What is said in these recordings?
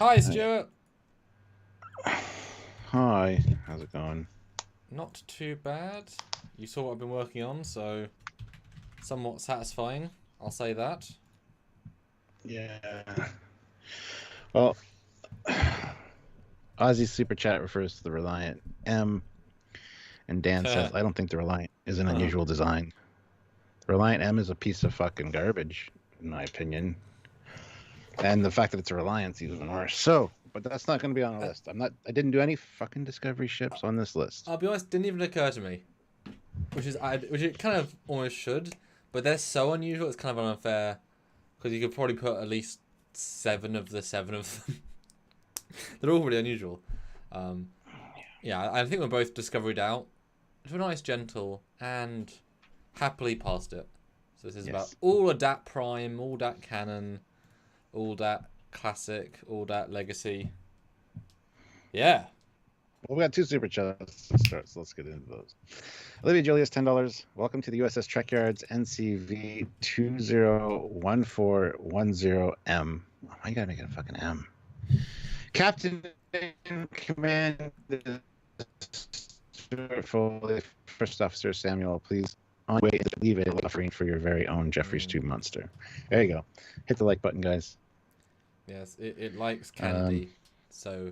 Hi, Hi. Stuart. Hi, how's it going? Not too bad. You saw what I've been working on, so somewhat satisfying. I'll say that. Yeah. Well, Ozzy's super chat refers to the Reliant M, and Dan says, I don't think the Reliant is an unusual design. The Reliant M is a piece of fucking garbage, in my opinion. And the fact that it's a Reliant's even worse. So, but that's not going to be on the list. I didn't do any fucking Discovery ships on this list. I'll be honest, didn't even occur to me, which it kind of almost should, but they're so unusual. It's kind of unfair because you could probably put at least seven of them. They're all really unusual. Um, yeah, I think we're both discovered out. It's a nice, gentle, and happily past it. So this is about Yes. all Adapt Prime, all that Canon, all that Classic, all that Legacy. Yeah. Well, we got two super chats to start, so let's get into those. Olivia Julius, $10. Welcome to the USS Trekyards NCV 201410M. Oh, why you gotta make it a fucking M? Captain in Command, Foley, First Officer Samuel, please on way to leave a offering for your very own Jeffries Tube monster. There you go. Hit the like button, guys. Yes, it likes candy. So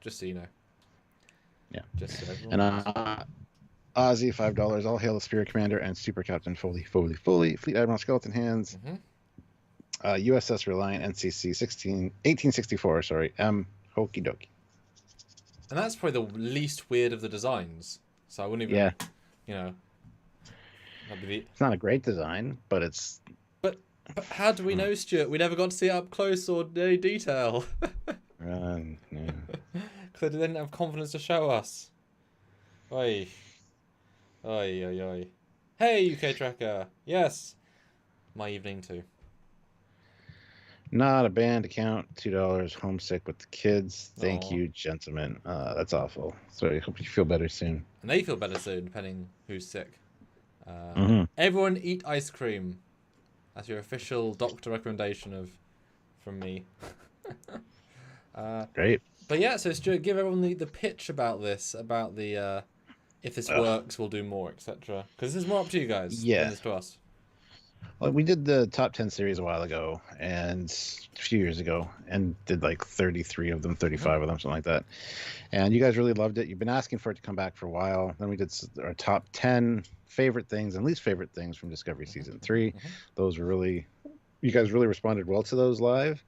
just so you know. Yeah. Just so everyone And knows. Ozzy, $5. All hail the Spirit Commander and Super Captain Foley, Fleet Admiral Skeleton Hands, USS Reliant NCC 1864, sorry, M, Hokey Dokey. And that's probably the least weird of the designs. So I wouldn't Yeah, even, you know, that'd be the... it's not a great design, but it's... But how do we know, Stuart? We never got to see it up close or any detail. Yeah. Because they didn't have confidence to show us. Oi. Oi, oi, oi. Hey, UK Tracker. Yes. My evening too. Not a band account, $2, homesick with the kids. Thank Aw. you, gentlemen. That's awful. So I hope you feel better soon. And they feel better soon, depending who's sick. Mm-hmm. Everyone eat ice cream. That's your official doctor recommendation from me. Great. But yeah, so Stuart, give everyone the pitch about this, about the if this Ugh. works, we'll do more, etc. Because this is more up to you guys than Yeah. this to us. Well, we did the top 10 series a while ago and a few years ago and did like 33 of them, 35 of them, something like that. And you guys really loved it. You've been asking for it to come back for a while. Then we did our top 10 favorite things and least favorite things from Discovery Season 3. Those were really, you guys really responded well to those live.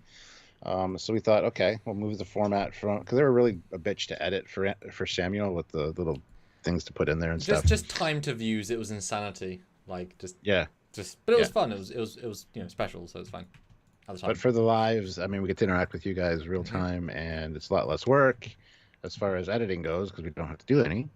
So we thought, okay, we'll move the format from, because they were really a bitch to edit for Samuel with the little things to put in there and stuff. Just time to views, it was insanity. Like Yeah. but it was Yeah. fun. It was special, so it's fine. At the time. But for the lives, I mean, we get to interact with you guys real time, and it's a lot less work as far as editing goes because we don't have to do any,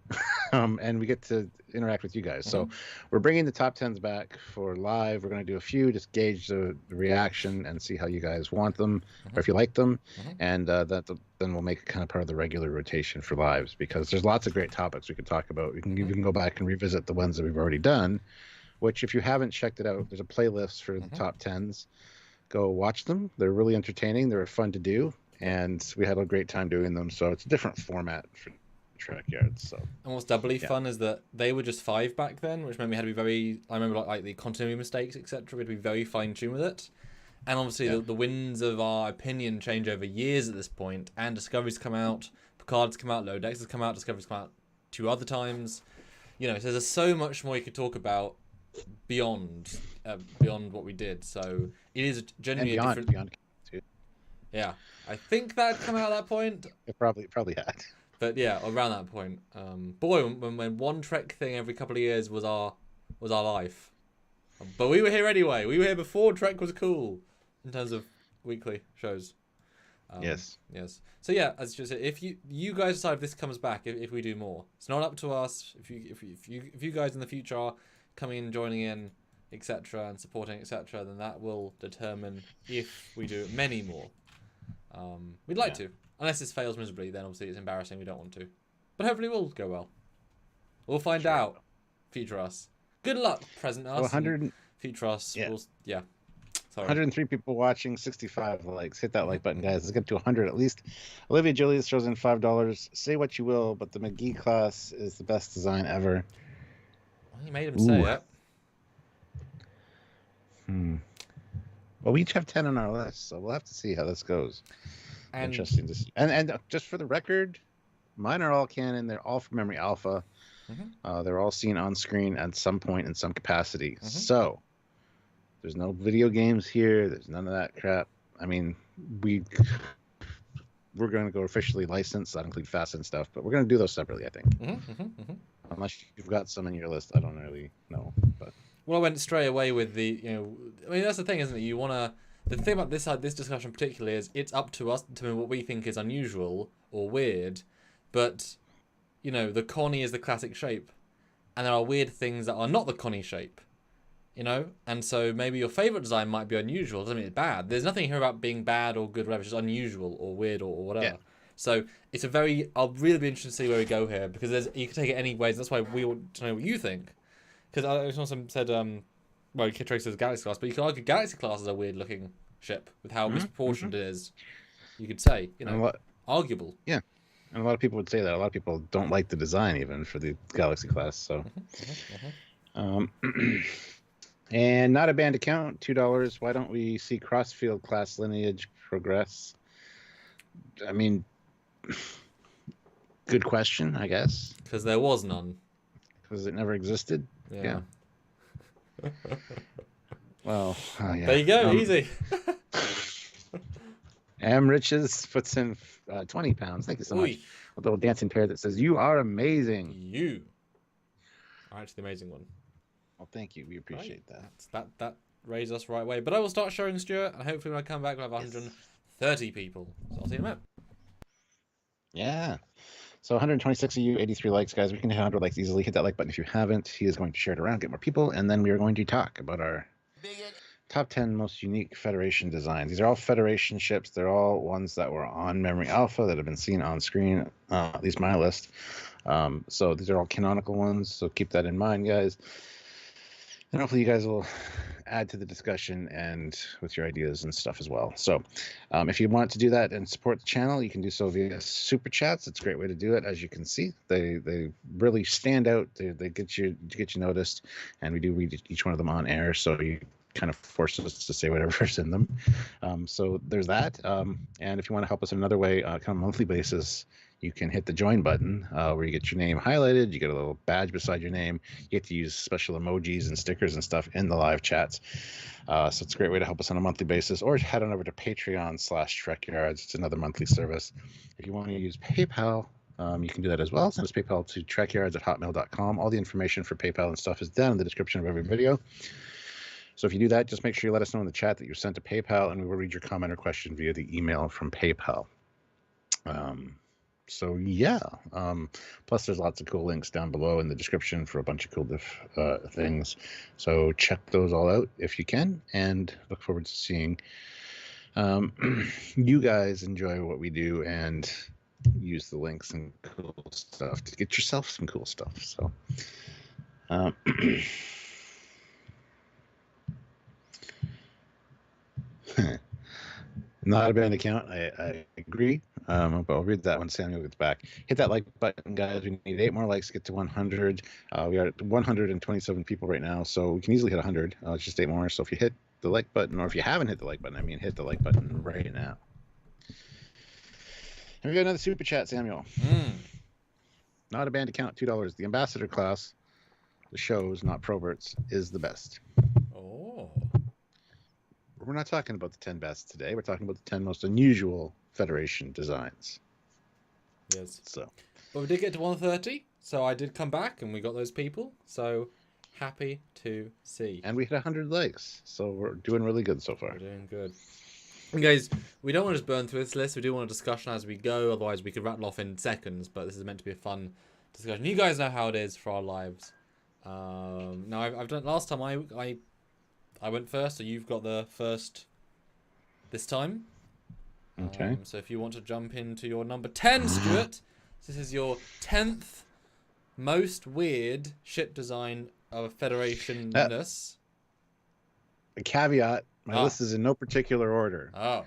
and we get to interact with you guys. So we're bringing the top tens back for live. We're going to do a few, just gauge the reaction and see how you guys want them or if you like them, and then we'll make it kind of part of the regular rotation for lives because there's lots of great topics we could talk about. We can go back and revisit the ones that we've already done. Which, if you haven't checked it out, there's a playlist for the top tens. Go watch them. They're really entertaining. They're fun to do, and we had a great time doing them. So it's a different format for Trekyards. So and what's doubly fun is that they were just 5 back then, which meant we had to be very. I remember like the continuity mistakes, etc. We had to be very fine tuned with it, and obviously the winds of our opinion change over years at this point. And Discovery's come out, Picard's come out, Low Decks has come out, Discovery's come out 2 other times. So there's so much more you could talk about beyond what we did. So it is genuinely a different. Beyond too. Yeah, I think that had come out at that point. It probably had. But yeah, around that point, boy, when one Trek thing every couple of years was our life. But we were here anyway. We were here before Trek was cool in terms of weekly shows. Yes. So yeah, as just said, if you guys decide if this comes back, if we do more, it's not up to us. If you guys in the future are coming in, joining in, etc., and supporting, etc., then that will determine if we do many more. We'd like to, unless this fails miserably. Then obviously it's embarrassing. We don't want to, but hopefully we'll go well. We'll find out. Future us. Good luck, present us. 100. Future us. Yeah. Sounds Sorry. 103 people watching, 65 likes. Hit that like button, guys. Let's get to 100 at least. Olivia Julius throws in $5. Say what you will, but the McGee class is the best design ever. Well, you made him say it. Well, we each have 10 on our list, so we'll have to see how this goes. And interesting to see. And just for the record, mine are all canon. They're all from Memory Alpha. They're all seen on screen at some point in some capacity. So there's no video games here. There's none of that crap. I mean, we're going to go officially licensed. That includes fast and stuff, but we're going to do those separately, I think. Unless you've got some in your list, I don't really know. But well, I went straight away with the, I mean, that's the thing, isn't it? You want to. The thing about this discussion particularly is it's up to us to determine what we think is unusual or weird, but the Connie is the classic shape, and there are weird things that are not the Connie shape. And so maybe your favorite design might be unusual. Doesn't mean it's bad. There's nothing here about being bad or good, whatever. It's just unusual or weird or whatever. Yeah. So it's I'll really be interested to see where we go here, because you can take it any ways. That's why we want to know what you think. Because I also said, well, Kid Trace says Galaxy class, but you could argue Galaxy class is a weird looking ship with how misproportioned it is. You could say, arguable. Yeah. And a lot of people would say that. A lot of people don't like the design even for the Galaxy class. So. And not a banned account, $2. Why don't we see Crossfield class lineage progress? I mean, good question, I guess. Because there was none. Because it never existed. Yeah. Well, yeah. There you go, easy. M. Riches puts in 20 pounds. Thank you so much. A little dancing pair that says, "You are amazing." You are actually the amazing one. Well, thank you. We appreciate that. That raised us right way. But I will start showing Stuart, and hopefully when I come back, we'll have 130 people. So I'll see you in a minute. Yeah. So 126 of you, 83 likes, guys. We can hit 100 likes easily. Hit that like button if you haven't. He is going to share it around, get more people, and then we are going to talk about our top 10 most unique Federation designs. These are all Federation ships. They're all ones that were on Memory Alpha that have been seen on screen, at least my list. So these are all canonical ones, so keep that in mind, guys. And hopefully you guys will add to the discussion and with your ideas and stuff as well. So if you want to do that and support the channel, you can do so via Super Chats. It's a great way to do it. As you can see, they really stand out. They get you noticed, and we do read each one of them on air, so you kind of force us to say whatever's in them. So there's that. And if you want to help us in another way, kind of monthly basis, you can hit the join button where you get your name highlighted. You get a little badge beside your name. You get to use special emojis and stickers and stuff in the live chats. So it's a great way to help us on a monthly basis. Or head on over to Patreon/Trekyards. It's another monthly service. If you want to use PayPal, you can do that as well. Send us PayPal to trekyards@hotmail.com. All the information for PayPal and stuff is down in the description of every video. So if you do that, just make sure you let us know in the chat that you're sent to PayPal, and we will read your comment or question via the email from PayPal. So yeah, plus there's lots of cool links down below in the description for a bunch of cool things. So check those all out if you can, and look forward to seeing you guys enjoy what we do and use the links and cool stuff to get yourself some cool stuff. So not a banned account. I agree. But I'll read that when Samuel gets back. Hit that like button, guys. We need 8 more likes to get to 100. We are at 127 people right now, so we can easily hit 100. It's just 8 more. So if you hit the like button, or if you haven't hit the like button, hit the like button right now. And we got another super chat, Samuel. Not a banned account, $2. The ambassador class, the shows, not Proberts, is the best. Oh. We're not talking about the 10 best today. We're talking about the 10 most unusual Federation designs. Yes. So, but we did get to 130, so I did come back and we got those people. So happy to see. And we hit 100 likes, so we're doing really good so far. We're doing good. And guys, we don't want to just burn through this list. We do want a discussion as we go. Otherwise, we could rattle off in seconds. But this is meant to be a fun discussion. You guys know how it is for our lives. Now I've done last time. I went first, so you've got the first this time. Okay. So if you want to jump into your number 10, Stuart, this is your 10th most weird ship design of Federation-ness. A caveat, My list is in no particular order. Oh.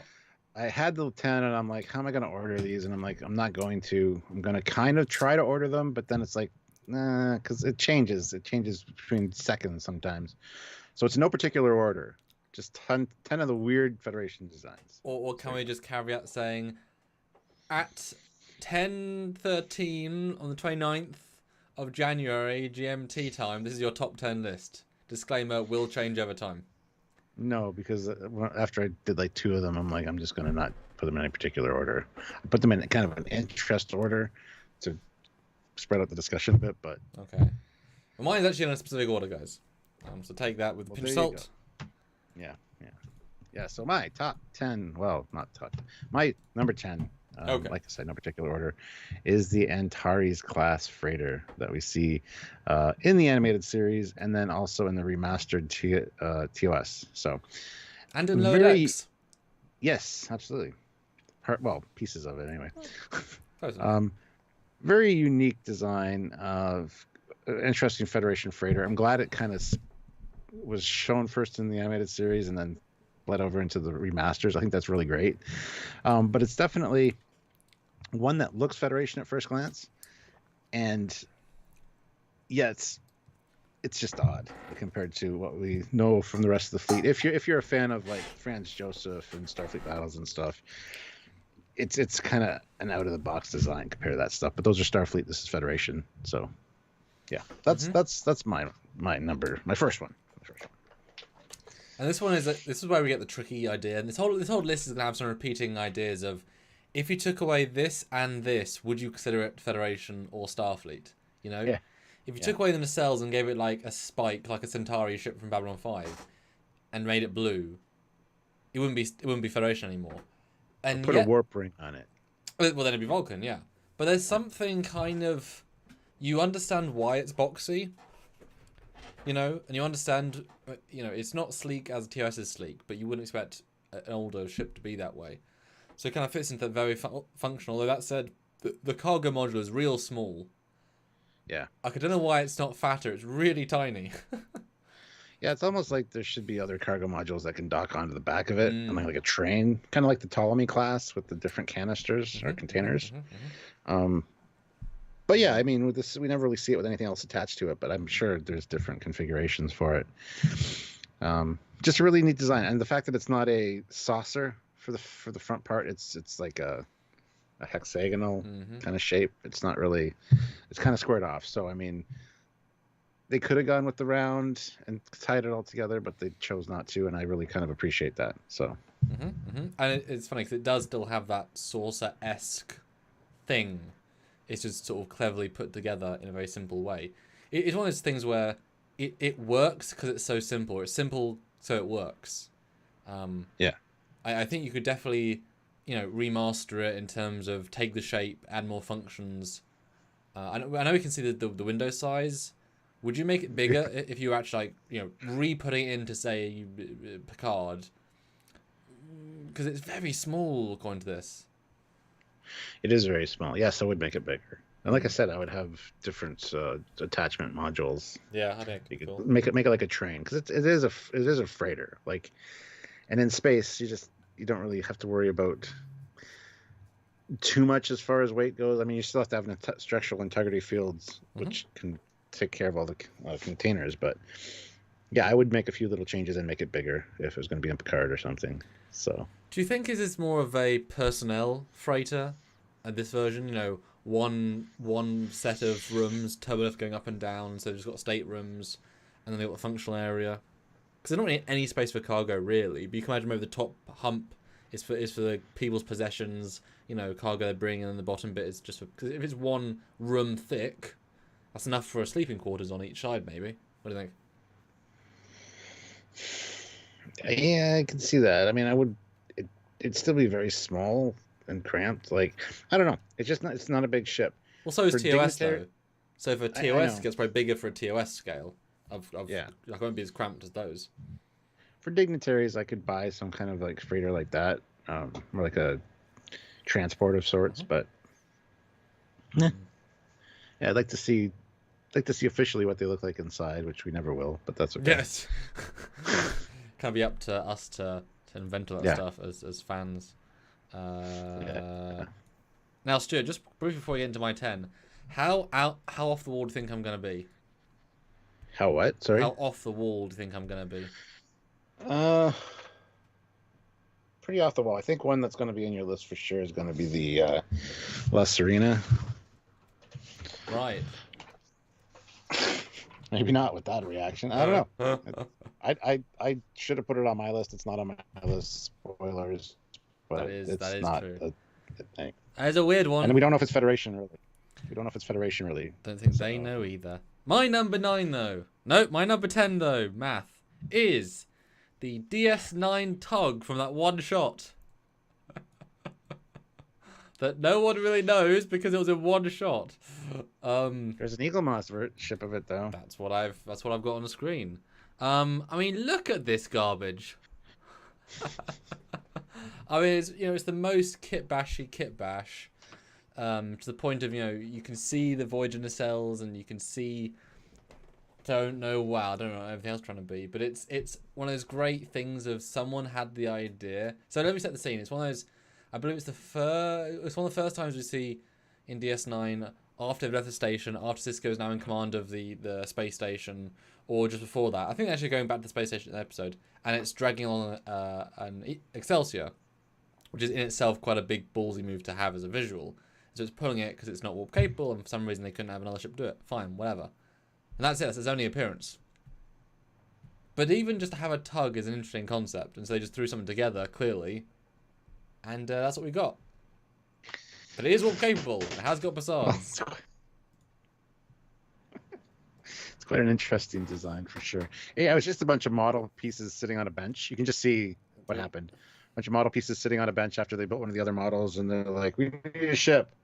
I had the 10 and I'm like, how am I going to order these? And I'm like, I'm not going to. I'm going to kind of try to order them, but then it's like, nah, because it changes. It changes between seconds sometimes. So it's no particular order. Just 10 of the weird Federation designs. Or can we just caveat saying, at 10:13 on the 29th of January GMT time, this is your top 10 list. Disclaimer, will change over time. No, because after I did like 2 of them, I'm like, I'm just going to not put them in any particular order. I put them in kind of an interest order to spread out the discussion a bit, but... Okay. Well, mine's actually in a specific order, guys. So take that with a pinch of salt. Yeah, so my top 10, well, not top, my number 10, okay. Like I said, no particular order, is the Antares class freighter that we see in the animated series and then also in the remastered TOS. So, and in lower decks. Yes, absolutely. Well, pieces of it anyway. Very unique design of interesting Federation freighter. I'm glad it kind of was shown first in the animated series and then bled over into the remasters. I think that's really great. But it's definitely one that looks Federation at first glance, and yeah, it's just odd compared to what we know from the rest of the fleet. If you're a fan of like Franz Joseph and Starfleet Battles and stuff, it's kind of an out of the box design compared to that stuff. But those are Starfleet. This is Federation. So yeah, that's my first one. And this is where we get the tricky idea. And this whole list is gonna have some repeating ideas of, if you took away this and this, would you consider it Federation or Starfleet? You know, if you took away the nacelles and gave it like a spike, like a Centauri ship from Babylon 5, and made it blue, it wouldn't be Federation anymore. And put a warp ring on it. Well, then it'd be Vulcan, yeah. But there's something kind of, you understand why it's boxy. You know, and you understand, you know, it's not sleek as TOS is sleek, but you wouldn't expect an older ship to be that way. So it kind of fits into very functional. Although that said, the cargo module is real small. Yeah. I don't know why it's not fatter. It's really tiny. Yeah, it's almost like there should be other cargo modules that can dock onto the back of it, and like a train, kind of like the Ptolemy class with the different canisters or containers. But yeah, I mean, with this, we never really see it with anything else attached to it, but I'm sure there's different configurations for it. Just a really neat design, and the fact that it's not a saucer for the front part, it's like a hexagonal kind of shape. It's not really, it's kind of squared off. So I mean, they could have gone with the round and tied it all together, but they chose not to, and I really kind of appreciate that. So, and it's funny because it does still have that saucer-esque thing. It's just sort of cleverly put together in a very simple way. It's one of those things where it works because it's so simple. It's simple so it works. I think you could definitely, you know, remaster it in terms of take the shape, add more functions. I know we can see the window size. Would you make it bigger if you were actually, like, you know, re-putting it into, say, Picard? Because it's very small according to this. It is very small. Yes, I would make it bigger. And like I said, I would have different attachment modules. Yeah, I think you could cool. make it like a train, because it is a freighter. Like, and in space, you don't really have to worry about too much as far as weight goes. I mean, you still have to have structural integrity fields, which can take care of all the containers. But yeah, I would make a few little changes and make it bigger if it was going to be in Picard or something. So, do you think is this more of a personnel freighter at this version? You know, one set of rooms, turbolift going up and down, so they've just got staterooms, and then they've got the functional area. Because there's not really any space for cargo, really. But you can imagine maybe the top hump is for the people's possessions, you know, cargo they bring, and then the bottom bit is just for... Because if it's one room thick, that's enough for a sleeping quarters on each side, maybe. What do you think? Yeah, I can see that. I mean, it'd still be very small and cramped. Like, I don't know. It's not a big ship. Well, so is TOS, though. So for TOS, it gets probably bigger for a TOS scale. Yeah. I won't be as cramped as those. For dignitaries, I could buy some kind of like freighter like that, or like a transport of sorts. But yeah, I'd like to see officially what they look like inside, which we never will. But that's okay. Yes. of be up to us to invent all that stuff as fans. Now, Stuart, just briefly before we get into my 10, how off the wall do you think I'm going to be? How what? Sorry? How off the wall do you think I'm going to be? Pretty off the wall. I think one that's going to be in your list for sure is going to be the La Serena. Right. Maybe not with that reaction. I don't know. I should have put it on my list. It's not on my list. Spoilers. But that is not true. a thing. That is a weird one. And we don't know if it's Federation really. Don't think they know either. My number 9 though. Nope, my number 10 though, math, is the DS9 tug from that one shot. That no one really knows because it was in one shot. There's an Eagle Moss ship of it though. That's what I've got on the screen. I mean, look at this garbage. I mean, it's the most kit bash, to the point of, you can see the Voyager nacelles and you can see. I don't know everything else trying to be, but it's one of those great things of someone had the idea. So let me set the scene. It's one of those, I believe it's one of the first times we see in DS9 after they've left the station, after Sisko's now in command of the space station, or just before that. I think they're actually going back to the space station in the episode, and it's dragging on an Excelsior, which is in itself quite a big ballsy move to have as a visual. So it's pulling it because it's not warp capable, and for some reason they couldn't have another ship do it. Fine, whatever. And that's it. That's its only appearance. But even just to have a tug is an interesting concept, and so they just threw something together, clearly, and that's what we got. But it is warp capable. It has got facades. It's quite an interesting design for sure. Yeah, it was just a bunch of model pieces sitting on a bench. You can just see what happened. A bunch of model pieces sitting on a bench after they built one of the other models, and they're like, "We need a ship."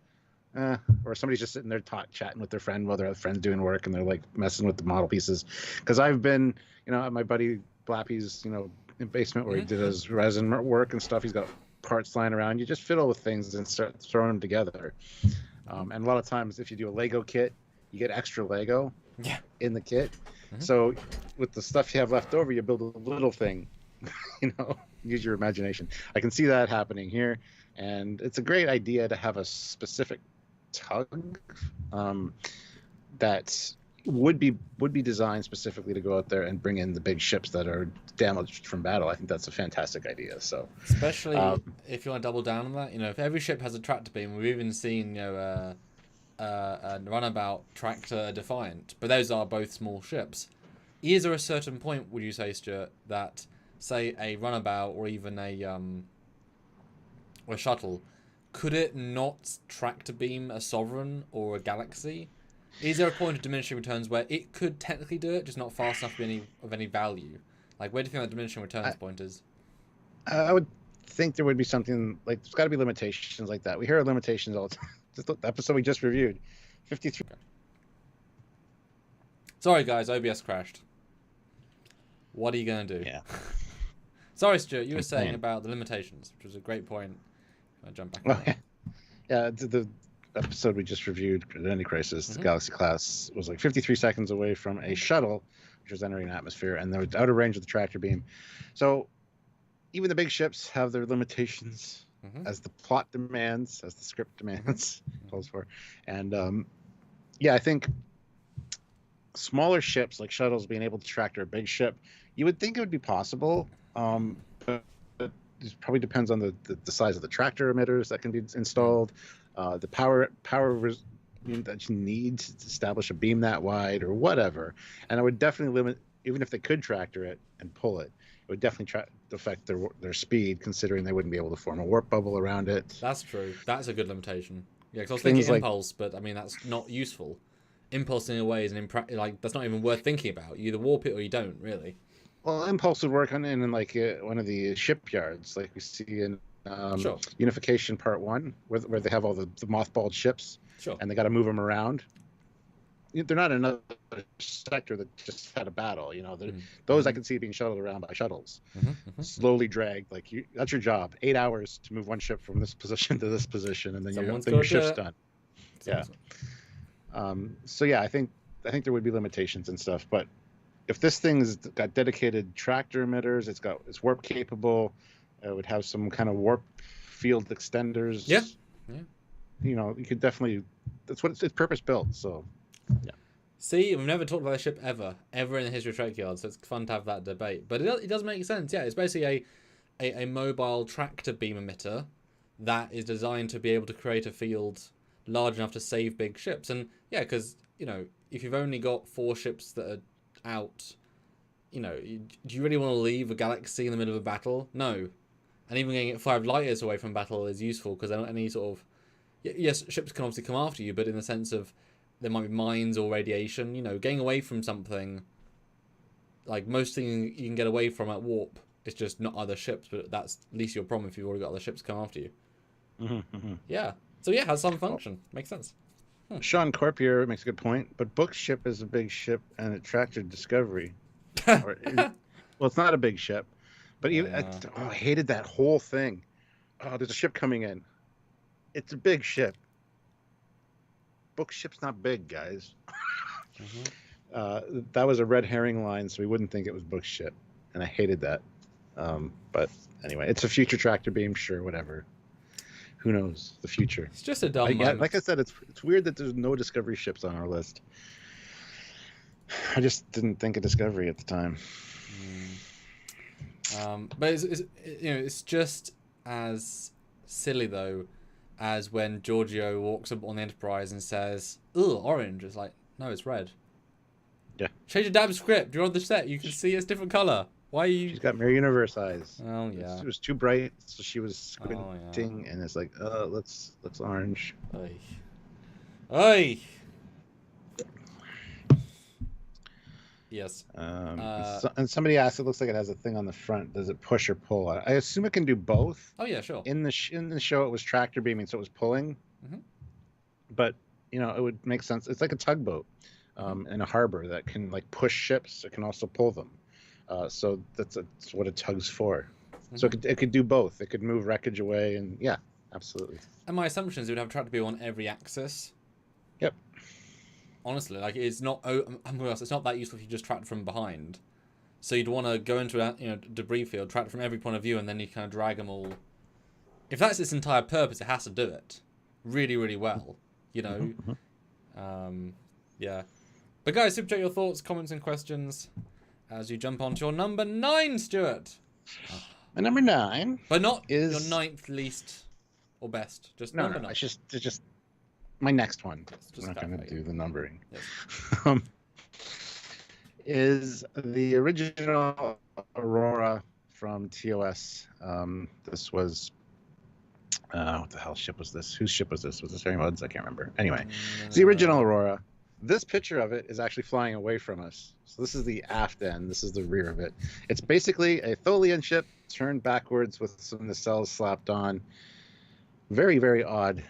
Or somebody's just sitting there chatting with their friend while their friend's doing work, and they're like messing with the model pieces. Because I've been, at my buddy Blappy's, in basement where he did his resin work and stuff. He's got parts lying around. You just fiddle with things and start throwing them together. And a lot of times, if you do a Lego kit, you get extra Lego in the kit. So with the stuff you have left over, you build a little thing. Use your imagination. I can see that happening here, and it's a great idea to have a specific tug that would be designed specifically to go out there and bring in the big ships that are damaged from battle. I think that's a fantastic idea. So especially if you want to double down on that, if every ship has a tractor beam, we've even seen a runabout tractor Defiant, but those are both small ships. Is there a certain point, would you say, Stuart, that say a runabout or even a shuttle, could it not tractor beam a Sovereign or a Galaxy? Is there a point of diminishing returns where it could technically do it, just not fast enough to be of any value? Like, where do you think that diminishing returns point is? I would think there would be something like, there's got to be limitations like that. We hear limitations all the time. Just the episode we just reviewed, 53. Sorry guys, OBS crashed. What are you gonna do? Yeah. Sorry, Stuart, you were saying about the limitations, which was a great point. I'll jump back. Yeah, the episode we just reviewed, Identity Crisis, the Galaxy class was like 53 seconds away from a shuttle, which was entering an atmosphere, and they were out of range of the tractor beam. So even the big ships have their limitations, as the plot demands, as the script demands, calls for. And I think smaller ships like shuttles being able to tractor a big ship, you would think it would be possible, but it probably depends on the size of the tractor emitters that can be installed, the power that you need to establish a beam that wide or whatever. And I would definitely limit, even if they could tractor it and pull it, it would definitely affect their speed, considering they wouldn't be able to form a warp bubble around it. That's true. That's a good limitation. Yeah, because I was thinking impulse, but I mean that's not useful. Impulse in a way is that's not even worth thinking about. You either warp it or you don't, really. Well, impulse would work in like one of the shipyards, like we see in Unification Part 1, where they have all the mothballed ships, and they got to move them around. They're not another sector that just had a battle. Those I can see being shuttled around by shuttles, slowly dragged. Like that's your job. 8 hours to move one ship from this position to this position, and then your ship's done. Yeah. So yeah, I think there would be limitations and stuff, but if this thing's got dedicated tractor emitters, it's warp capable, it would have some kind of warp field extenders. Yeah. You know, you could definitely. That's what it's purpose built. So, yeah. See, we've never talked about a ship ever in the history of Trekyards, so it's fun to have that debate. But it does make sense. Yeah, it's basically a mobile tractor beam emitter that is designed to be able to create a field large enough to save big ships. And yeah, because, you know, if you've only got 4 ships that are out, you know, do you really want to leave a galaxy in the middle of a battle? No. And even getting it 5 light years away from battle is useful because they're not any sort of... Yes, ships can obviously come after you, but in the sense of there might be mines or radiation, you know, getting away from something, like most things you can get away from at warp, it's just not other ships, but that's at least your problem if you've already got other ships come after you. Yeah. So yeah, it has some function. Makes sense. Sean Corpier makes a good point, but Book's ship is a big ship and it tractored Discovery. Well, it's not a big ship, but even, I hated that whole thing. Oh, there's a ship coming in. It's a big ship. Book's ship's not big, guys. That was a red herring line, so we wouldn't think it was Book's ship, and I hated that. But anyway, it's a future tractor beam, sure, whatever. Who knows? The future. It's just a dumb moment. Like I said, it's weird that there's no Discovery ships on our list. I just didn't think of Discovery at the time. But it's you know, it's just as silly though as when Giorgio walks up on the Enterprise and says, "Ugh, orange." It's like, no, it's red. Yeah. Change the damn script. You're on the set. You can see it's different color. Why are you? She's got Mirror Universe eyes. Oh yeah. It was too bright, so she was squinting, and it's like, let's orange. Oy. Oy. Yes. And somebody asked, it looks like it has a thing on the front. Does it push or pull? I assume it can do both. Oh yeah, sure. In the show, it was tractor beaming, so it was pulling. But you know, it would make sense. It's like a tugboat in a harbor that can like push ships. It can also pull them. So that's what a tug's for. So it could do both. It could move wreckage away, and yeah, absolutely. And my assumption is it would have tractor beam on every axis. Yep. Honestly, like it's not. I'm gonna be honest, it's not that useful if you just tracked from behind. So you'd want to go into a debris field, track from every point of view, and then you kind of drag them all. If that's its entire purpose, it has to do it really, really well. You know. Yeah. But guys, super chat your thoughts, comments, and questions as you jump onto your number 9, Stuart. My number 9, but not is your 9th least or best. Just no. Nine. It's just my next one. Just we're not going to do the numbering. Yes. Is the original Aurora from TOS. This was what the hell ship was this? Whose ship was this? Was this Harry Mudd's? I can't remember. Anyway, it's the original Aurora. This picture of it is actually flying away from us. So this is the aft end. This is the rear of it. It's basically a Tholian ship turned backwards with some nacelles slapped on. Very, very odd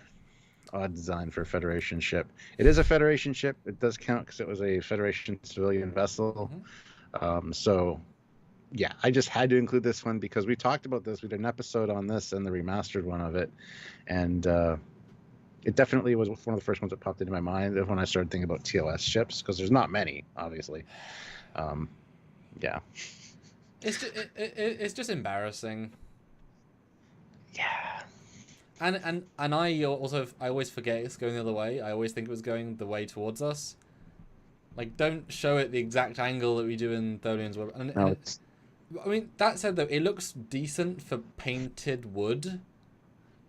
design for a Federation ship. It is a Federation ship. It does count because it was a Federation civilian vessel. So, yeah, I just had to include this one because we talked about this. We did an episode on this and the remastered one of it. And it definitely was one of the first ones that popped into my mind when I started thinking about TOS ships, because there's not many, obviously. Yeah. It's just embarrassing. Yeah. And I always forget it's going the other way. I always think it was going the way towards us. Like, don't show it the exact angle that we do in Tholian's Web. I mean, that said, though, it looks decent for painted wood.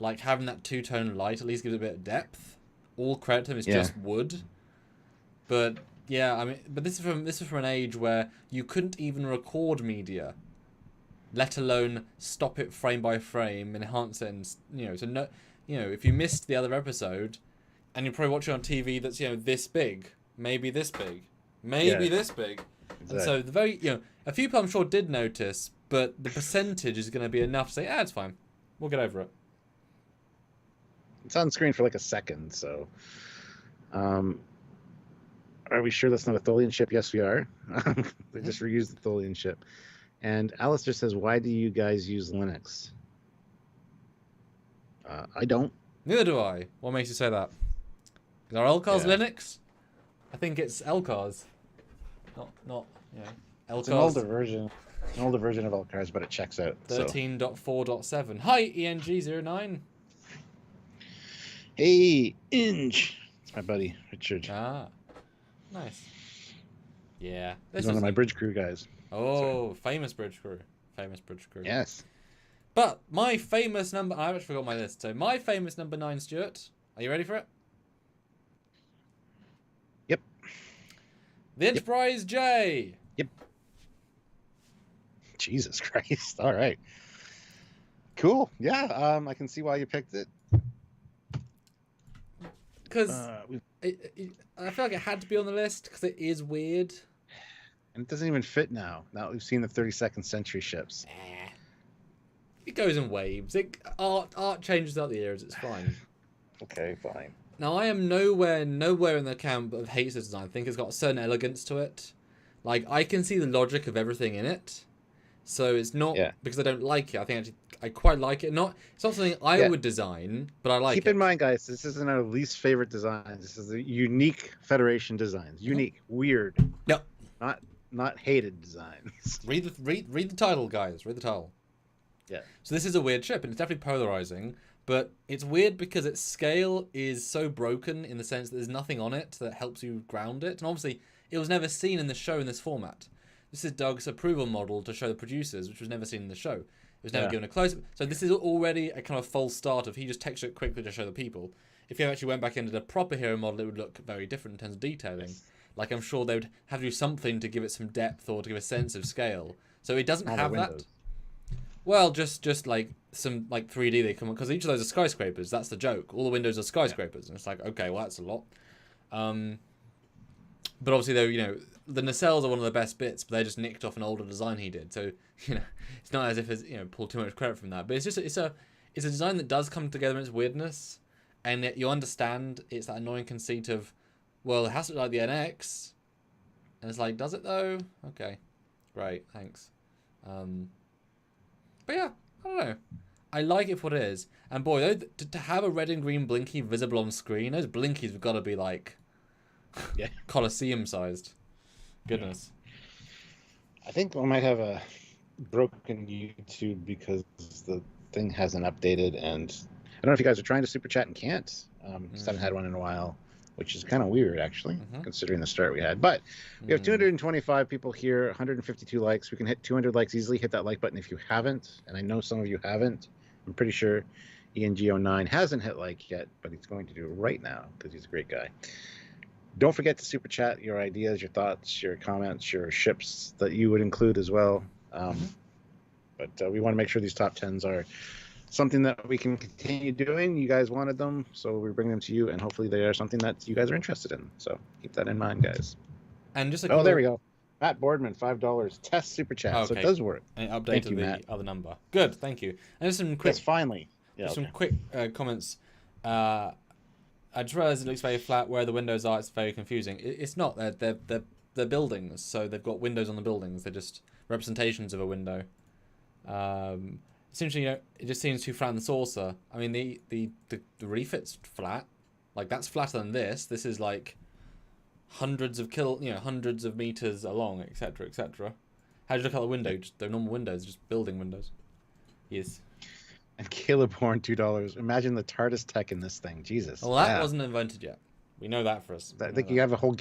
Like, having that two-tone light at least gives it a bit of depth. All credit to him, it's just wood. But, yeah, I mean, but this is from an age where you couldn't even record media, let alone stop it frame by frame, enhance it, and, so no, if you missed the other episode, and you're probably watching on TV that's, this big, maybe this big, maybe this big. Exactly. And so the very, a few people I'm sure did notice, but the percentage is going to be enough to say, it's fine. We'll get over it. It's on screen for like a second, so. Are we sure that's not a Tholian ship? Yes, we are. They just reused the Tholian ship. And Alistair says, why do you guys use Linux? I don't. Neither do I. What makes you say that? Is our LCARS Linux? I think it's LCARS. Not Yeah. It's an older version. An older version of Elcars, but it checks out. 13.4.7. Hi, ENG09. Hey, Inge. It's my buddy, Richard. Ah, nice. Yeah. He's one of my bridge crew guys. Oh, famous bridge crew. Famous bridge crew. Yes. But my famous number... I actually forgot my list. So my famous number 9, Stuart. Are you ready for it? Yep. The Enterprise J. Yep. Jesus Christ. All right. Cool. Yeah, I can see why you picked it. Because I feel like it had to be on the list because it is weird. And it doesn't even fit now. Now that we've seen the 32nd century ships. It goes in waves. Art changes throughout the eras. It's fine. Okay, fine. Now, I am nowhere in the camp of hates this design. I think it's got a certain elegance to it. Like, I can see the logic of everything in it. So it's not because I don't like it. I think actually I quite like it. It's not something I would design, but I like it. Keep in mind, guys, this isn't our least favorite design. This is a unique Federation designs. Unique, weird. Yep. Not hated designs. Read the title, guys. Read the title. Yeah. So this is a weird ship, and it's definitely polarizing. But it's weird because its scale is so broken in the sense that there's nothing on it that helps you ground it. And obviously, it was never seen in the show in this format. This is Doug's approval model to show the producers, which was never seen in the show. It was never given a close-up. So this is already a kind of false start of he just textured it quickly to show the people. If you actually went back into the proper hero model, it would look very different in terms of detailing. Yes. Like, I'm sure they would have to do something to give it some depth or to give a sense of scale. So it doesn't have that. Well, just like some 3D they come on, because each of those are skyscrapers. That's the joke. All the windows are skyscrapers, and it's like, okay, well that's a lot. But obviously, though, the nacelles are one of the best bits, but they just nicked off an older design he did. So it's not as if it's pull too much credit from that. But it's a design that does come together in its weirdness, and yet you understand it's that annoying conceit of, well, it has to look like the NX, and it's like, does it though? Okay, great, thanks. But yeah, I don't know. I like it for what it is. And boy, to have a red and green blinky visible on screen, those blinkies have got to be like Colosseum sized. Goodness. I think we might have a broken YouTube because the thing hasn't updated, and I don't know if you guys are trying to super chat and can't. Just haven't had one in a while, which is kind of weird actually, considering the start we had. But we have 225 people here, 152 likes. We can hit 200 likes easily. Hit that like button if you haven't, and I know some of you haven't. I'm pretty sure ENG09 hasn't hit like yet, but he's going to do it right now because he's a great guy. Don't forget to super chat your ideas, your thoughts, your comments, your ships that you would include as well. But we want to make sure these top 10s are something that we can continue doing. You guys wanted them, so we're bringing them to you, and hopefully they are something that you guys are interested in. So keep that in mind, guys. And just there we go. Matt Boardman, $5 test super chat. Okay. So it does work. And it updated the other number. Good, thank you. And just some quick. Yes, finally. Some quick comments. I just realized it looks very flat. Where the windows are, it's very confusing. It's not. They're buildings, so they've got windows on the buildings. They're just representations of a window. Essentially, it just seems too flat in the saucer. I mean, the refit's flat. Like, that's flatter than this. This is like hundreds of meters along, etc., etc. How do you look out the window? Just, they're normal windows, just building windows. Yes. And Caleb-born, $2. Imagine the TARDIS tech in this thing. Jesus. Well, that wasn't invented yet. We know that for us. I think you have a whole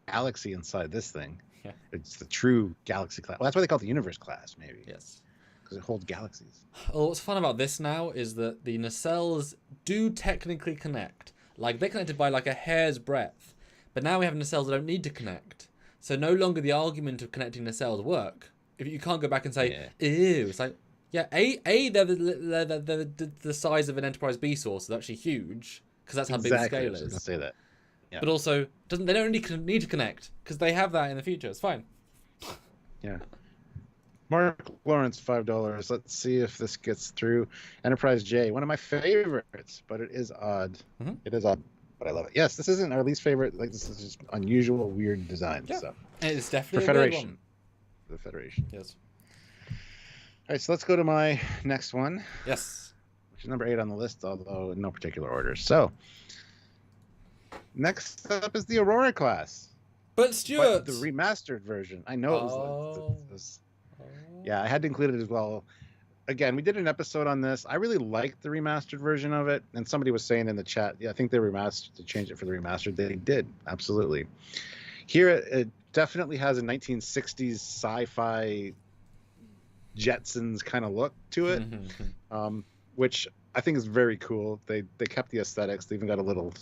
galaxy inside this thing. Yeah. It's the true galaxy class. Well, that's why they call it the universe class, maybe. Yes. Because it holds galaxies. Well, what's fun about this now is that the nacelles do technically connect. Like, they're connected by like a hair's breadth. But now we have nacelles that don't need to connect. So no longer the argument of connecting nacelles work. If you can't go back and say, ew, it's like, yeah, they're the size of an Enterprise B source. It's actually huge because that's how big the scale is. I was gonna say that. Yeah. But also, they don't need to connect because they have that in the future. It's fine. Yeah. Mark Lawrence, $5. Let's see if this gets through. Enterprise J, one of my favorites, but it is odd. It is odd, but I love it. Yes, this isn't our least favorite. Like, this is just unusual, weird design. Yeah. So it's definitely for a Federation. weird one. The Federation. Yes. All right, so let's go to my next one. Yes. Which is number 8 on the list, although in no particular order. So, next up is the Aurora class. But Stuart, But the remastered version, I know it was yeah, I had to include it as well. Again, we did an episode on this. I really liked the remastered version of it, and somebody was saying in the chat, yeah, I think they remastered to change it for the remastered. They did, absolutely. Here, it definitely has a 1960s sci-fi Jetsons kind of look to it, which I think is very cool. They kept the aesthetics. They even got a little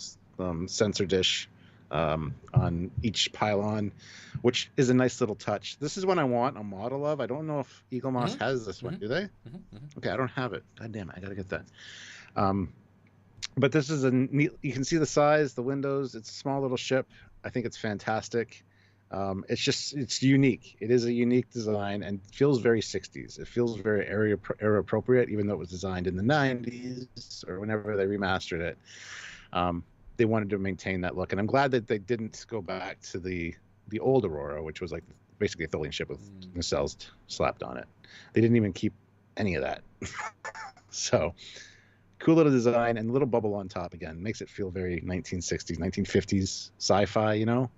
sensor dish on each pylon, which is a nice little touch. This is one I want a model of. I don't know if Eagle Moss has this one. Do they? Okay, I don't have it. God damn it, I gotta get that. But this is a neat. You can see the size, the windows. It's a small little ship. I think it's fantastic. It's unique. It is a unique design and feels very 60s. It feels very era appropriate, even though it was designed in the 90s or whenever they remastered it. They wanted to maintain that look, and I'm glad that they didn't go back to the old Aurora, which was like basically a Tholian ship with nacelles slapped on it. They didn't even keep any of that. So cool little design and a little bubble on top again. Makes it feel very 1960s, 1950s sci-fi, you know?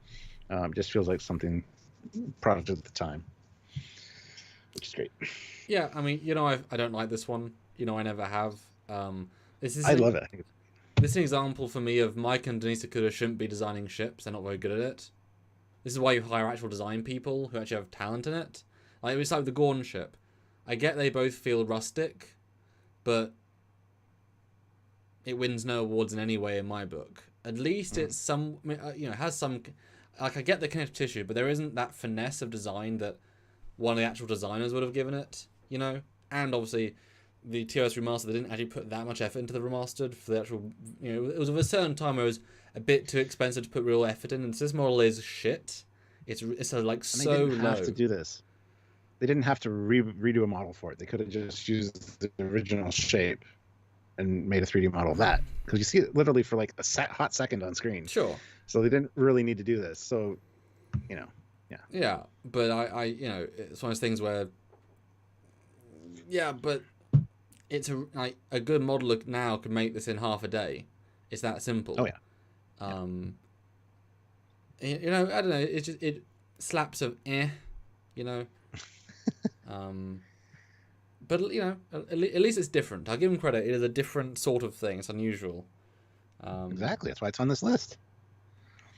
Just feels like something product of the time, which is great. Yeah, I mean, you know, I don't like this one. You know, I never have. I love it. I think this is an example for me of Mike and Denise Okuda shouldn't be designing ships. They're not very good at it. This is why you hire actual design people who actually have talent in it. Like, it's like the Gorn ship. I get they both feel rustic, but it wins no awards in any way in my book. At least it's some, you know, has some, like, I get the connective tissue, but there isn't that finesse of design that one of the actual designers would have given it, you know? And obviously, the TOS remastered, they didn't actually put that much effort into the remastered for the actual, you know, it was of a certain time where it was a bit too expensive to put real effort in, and so this model is shit. It's like so low. They didn't have to do this. They didn't have to redo a model for it. They could have just used the original shape and made a 3D model of that, because you see it literally for like a hot second on screen. Sure. So they didn't really need to do this. So, you know, yeah. Yeah, but I you know, it's one of those things where, yeah, but it's a good model look now could make this in half a day. It's that simple. Oh yeah. You know, I don't know. It just slaps of you know. But you know, at least it's different. I'll give him credit. It is a different sort of thing. It's unusual. Exactly. That's why it's on this list.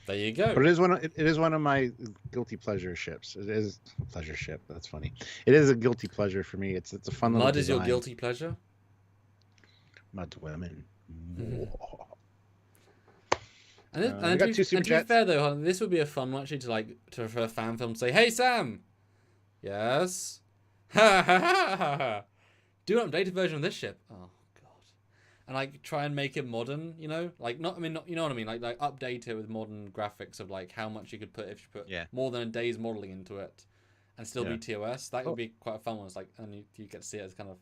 There you go. But it is one of my guilty pleasure ships. It is a pleasure ship. That's funny. It is a guilty pleasure for me. It's a fun little Mud design. is your guilty pleasure? Mud women. And to be fair though, this would be a fun one actually for a fan film to say, "Hey Sam, yes, ha ha ha ha ha, do an updated version of this ship." Oh god, and like try and make it modern, you know, like not you know what I mean, like update it with modern graphics of like how much you could put if you put more than a day's modeling into it, and still be TOS. That would be quite a fun one. It's like, and you get to see it as kind of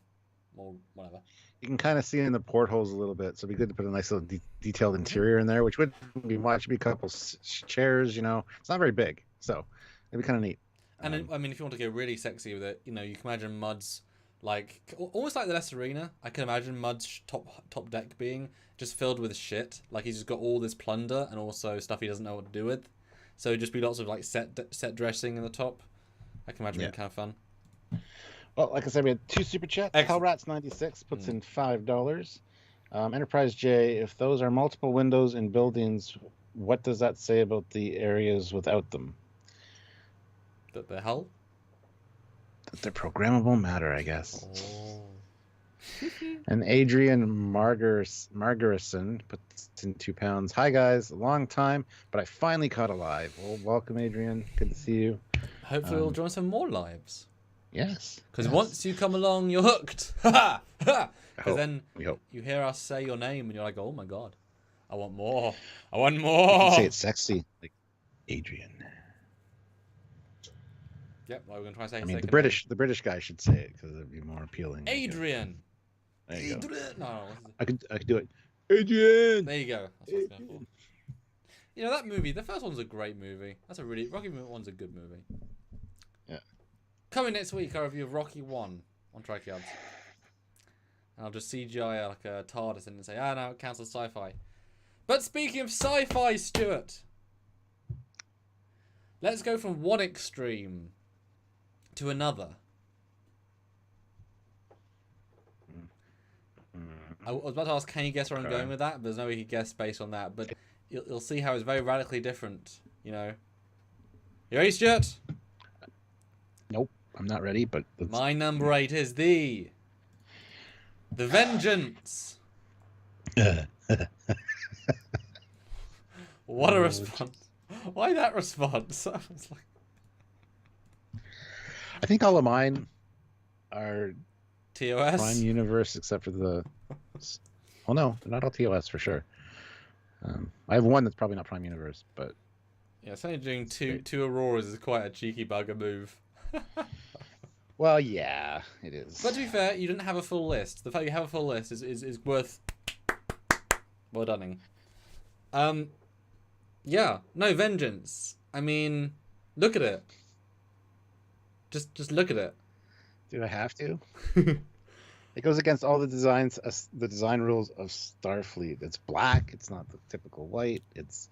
more whatever. You can kind of see in the portholes a little bit, so it'd be good to put a nice little detailed interior in there, which would be much. It'd be a couple chairs, you know. It's not very big, so it'd be kind of neat. And then, I mean, if you want to get really sexy with it, you know, you can imagine Mud's like almost like the Less Arena. I can imagine Mud's top deck being just filled with shit. Like he's just got all this plunder and also stuff he doesn't know what to do with. So it'd just be lots of like set dressing in the top. I can imagine it kind of fun. Well, like I said, we had 2 super chats. Hellrats96 puts in $5. Enterprise J, if those are multiple windows in buildings, what does that say about the areas without them? That the hell? That they're programmable matter, I guess. Oh. And Adrian Margarison puts in £2. Hi guys, a long time, but I finally caught a live. Well, welcome, Adrian. Good to see you. Hopefully, we'll join some more lives. Yes. Because once you come along, you're hooked. Ha ha! Because then you hear us say your name and you're like, oh my god, I want more. I want more. You can say it sexy, like Adrian. Yep, well, we're gonna try and say. I mean, the British guy should say it because it'd be more appealing. Adrian. There you go. No, I could do it. Adrian. There you go. That's what I was going for. You know that movie. The first one's a great movie. That's a really Rocky one's a good movie. Yeah. Coming next week, our review of Rocky 1 on Trekyards. And I'll just CGI like a TARDIS and say, no, it counts as sci-fi. But speaking of sci-fi, Stuart, Let's go from one extreme to another. I was about to ask, can you guess where I'm going with that? But there's no way you can guess based on that. But you'll see how it's very radically different, you know. You ready, Stuart? Nope, I'm not ready, but... My number 8 is the Vengeance. What a response. Why that response? I was like... I think all of mine are TOS? Prime Universe, except for the... Well, no, they're not all TOS for sure. I have one that's probably not Prime Universe, but... Yeah, certainly doing two Auroras is quite a cheeky bugger move. Well, yeah, it is. But to be fair, you didn't have a full list. The fact you have a full list is worth... Well done. Yeah, no, Vengeance. I mean, look at it. Just look at it. Do I have to? It goes against all the design rules of Starfleet. It's black. It's not the typical white. It's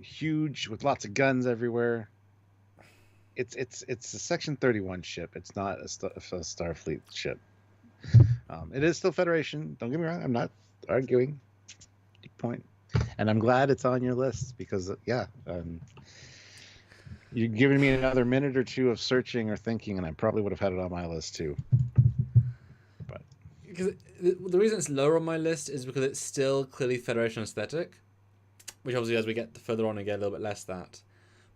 huge with lots of guns everywhere. It's a Section 31 ship. It's not a Starfleet ship. It is still Federation. Don't get me wrong. I'm not arguing. Good point. And I'm glad it's on your list because, yeah, you're giving me another minute or two of searching or thinking, and I probably would have had it on my list too. But because the reason it's lower on my list is because it's still clearly Federation aesthetic, which obviously as we get further on, we get a little bit less that.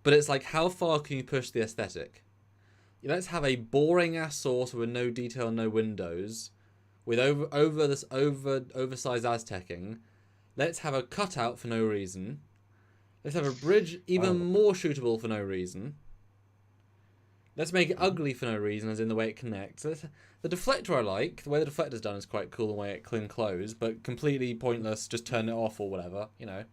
But it's like, how far can you push the aesthetic? Let's have a boring ass source with no detail, no windows, with oversized Aztecing. Let's have a cutout for no reason. Let's have a bridge even more shootable for no reason. Let's make it ugly for no reason, as in the way it connects. The deflector I like. The way the deflector's done is quite cool, the way it clean close, but completely pointless, just turn it off or whatever, you know.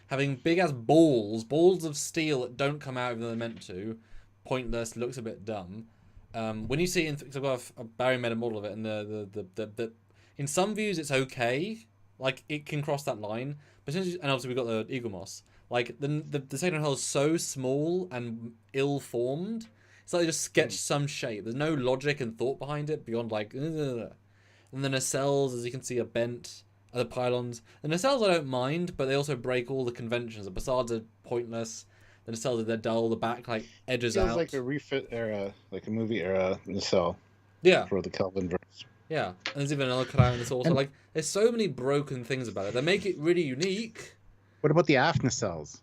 Having big-ass balls of steel that don't come out even though they're meant to, pointless, looks a bit dumb. When you see it, I've got a Barry made a model of it, and the in some views it's okay, like it can cross that line, but and obviously we've got the Eagle Moss. Like the second hull is so small and ill-formed, it's like they just sketched some shape. There's no logic and thought behind it beyond like, and the nacelles, as you can see, are bent. The pylons. The nacelles I don't mind, but they also break all the conventions. The facades are pointless. The nacelles they're dull. The back like edges out. Feels like a refit era, like a movie era nacelle. Yeah. For the Kelvin verse. Yeah, and there's even another cutout in this also. Like, there's so many broken things about it. They make it really unique. What about the aft nacelles?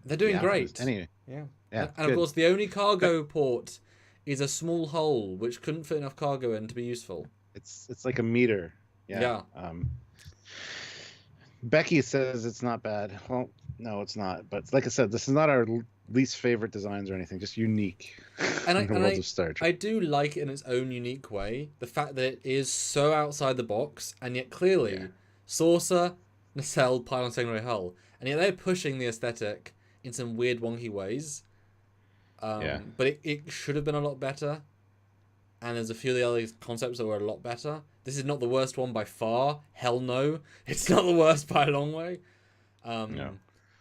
They're doing great. Anyway. Yeah. Yeah. And of course, the only cargo port is a small hole which couldn't fit enough cargo in to be useful. It's like a meter. Yeah. Becky says it's not bad. Well, no, it's not. But like I said, this is not our least favorite designs or anything. Just unique. And I do like it in its own unique way. The fact that it is so outside the box, and yet clearly saucer, nacelle, pylon, secondary hull, and yet they're pushing the aesthetic in some weird, wonky ways. But it should have been a lot better. And there's a few of the other concepts that were a lot better. This is not the worst one by far. Hell no. It's not the worst by a long way. No.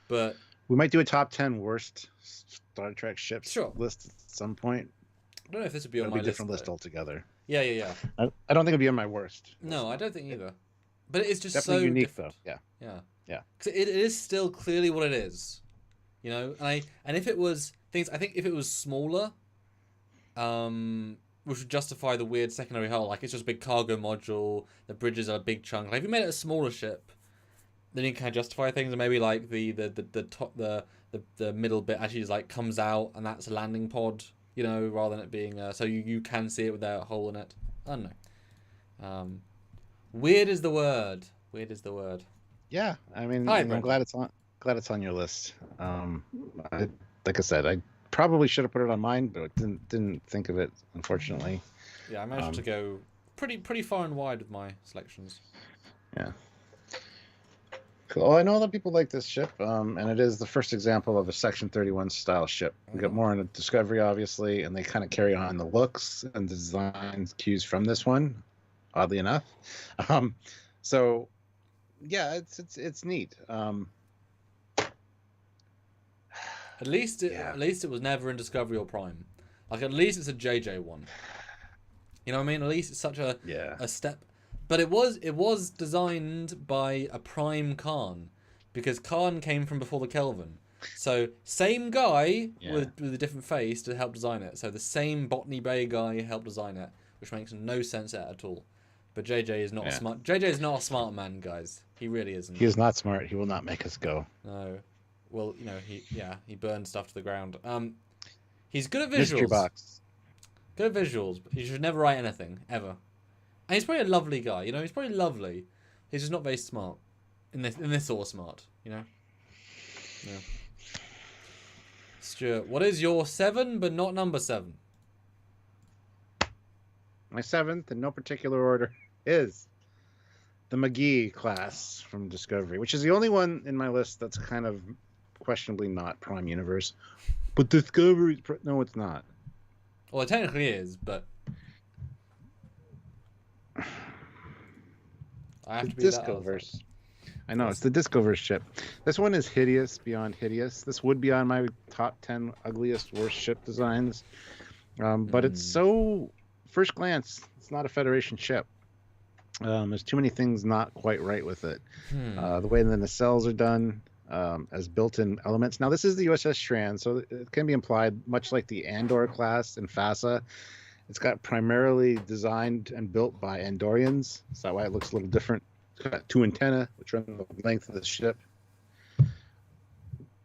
But we might do a top 10 worst Star Trek ships list at some point. I don't know if this would be on my list. It'll be a different list altogether. Yeah. I don't think it'd be on my worst. No, I don't think either. But it's just definitely so unique, different. though. Yeah. Because it is still clearly what it is. You know? And if it was... I think if it was smaller... which would justify the weird secondary hull. Like, it's just a big cargo module, the bridges are a big chunk. Like, if you made it a smaller ship, then you can kind of justify things, and maybe like the top the middle bit actually is like comes out and that's a landing pod, you know, rather than it being so you can see it with that hole in it. I don't know. Weird is the word. Yeah, I mean, I'm glad it's on your list. Like I said, I probably should have put it on mine, but didn't think of it, unfortunately. Yeah, I managed to go pretty far and wide with my selections. Yeah. Cool. Well, I know that people like this ship, and it is the first example of a Section 31 style ship. We got more in the Discovery, obviously, and they kind of carry on the looks and the design cues from this one, oddly enough. So, yeah, it's neat. At least it was never in Discovery or Prime. Like, at least it's a JJ one. You know what I mean? At least it's such a step. But it was designed by a Prime Khan, because Khan came from before the Kelvin. So same guy with a different face to help design it. So the same Botany Bay guy helped design it, which makes no sense at all. But JJ is not smart. JJ is not a smart man, guys. He really isn't. He is not smart. He will not make us go. No. Well, you know, he burned stuff to the ground. He's good at visuals. Mystery box. Good at visuals, but he should never write anything ever. And he's probably a lovely guy. You know, he's probably lovely. He's just not very smart. In this sort of smart. You know. Yeah. Stuart, what is your 7 but not number 7? My 7th, in no particular order, is the McGee class from Discovery, which is the only one in my list that's kind of questionably not Prime Universe. But Discovery, no, it's not. Well, it technically is, but I have to be Discoverse. I know, it's the Discoverse ship. This one is hideous beyond hideous. This would be on my top 10 ugliest, worst ship designs. But it's so, first glance, it's not a Federation ship. There's too many things not quite right with it. The way the nacelles are done as built-in elements. Now, this is the USS Strand, so it can be implied, much like the Andor class in FASA. It's got primarily designed and built by Andorians. So that's why it looks a little different. It's got 2 antennae, which run the length of the ship.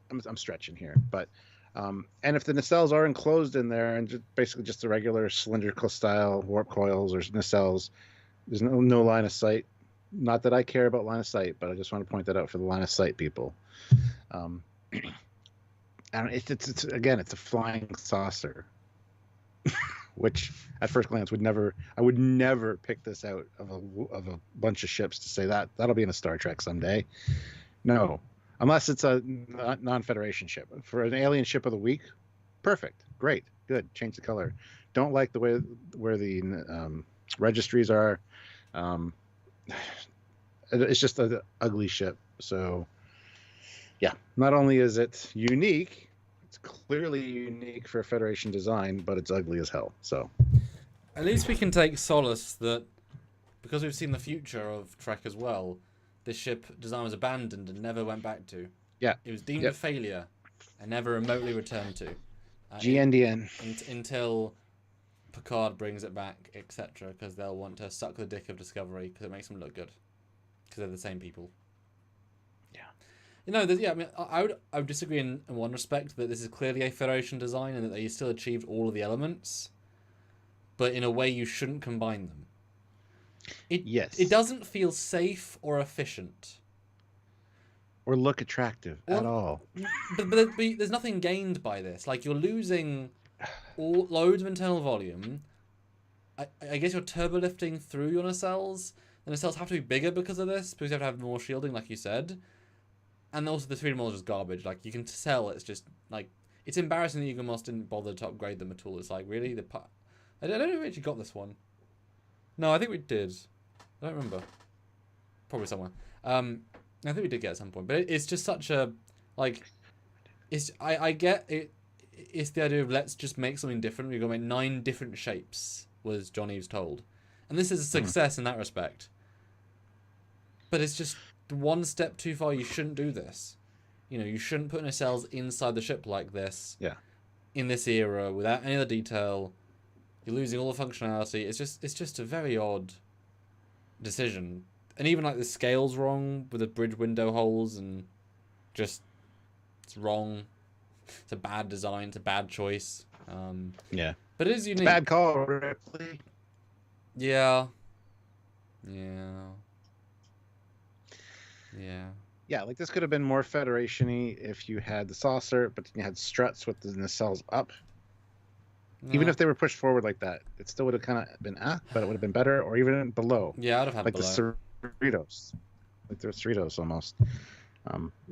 I'm stretching here, but and if the nacelles are enclosed in there and basically just the regular cylindrical style warp coils or nacelles, there's no line of sight. Not that I care about line of sight, but I just want to point that out for the line of sight people. And it's again, it's a flying saucer. Which at first glance I would never pick this out of a bunch of ships to say that'll be in a Star Trek someday. No, unless it's a non-Federation ship. For an alien ship of the week, perfect, great, good. Change the color. Don't like the way where the registries are. It's just an ugly ship. So yeah, not only is it unique, it's clearly unique for a Federation design, but it's ugly as hell. So at least we can take solace that because we've seen the future of Trek as well, this ship design was abandoned and never went back to. Yeah, it was deemed a failure and never remotely returned to. GNDN until Picard brings it back, etc. Because they'll want to suck the dick of Discovery because it makes them look good because they're the same people. You know, I mean, I would disagree in one respect that this is clearly a Federation design and that they still achieved all of the elements, but in a way you shouldn't combine them. It doesn't feel safe or efficient. Or look attractive at all. But there's nothing gained by this. Like, you're losing loads of internal volume. I guess you're turbo-lifting through your nacelles. The nacelles have to be bigger because of this, because you have to have more shielding, like you said. And also the 3D model is just garbage. Like, you can tell it's just, like, it's embarrassing that Yeager didn't bother to upgrade them at all. It's like, really? I don't know if we actually got this one. No, I think we did. I don't remember. Probably somewhere. I think we did get it at some point. But it's just such a, like, I get it. It's the idea of let's just make something different. We're going to make 9 different shapes, was John Eves told. And this is a success in that respect. But it's just one step too far. You shouldn't do this. You know, you shouldn't put nacelles inside the ship like this. Yeah. In this era, without any other detail. You're losing all the functionality. It's just a very odd decision. And even like the scale's wrong with the bridge window holes and just it's wrong. It's a bad design. It's a bad choice. Yeah. But it is unique. Bad call, Ripley. Yeah. Yeah, like this could have been more Federation-y if you had the saucer, but then you had struts with the nacelles up. No. Even if they were pushed forward like that, it still would have kind of been but it would have been better, or even below. Yeah, I'd have had like below. The Cerritos. Like the Cerritos almost.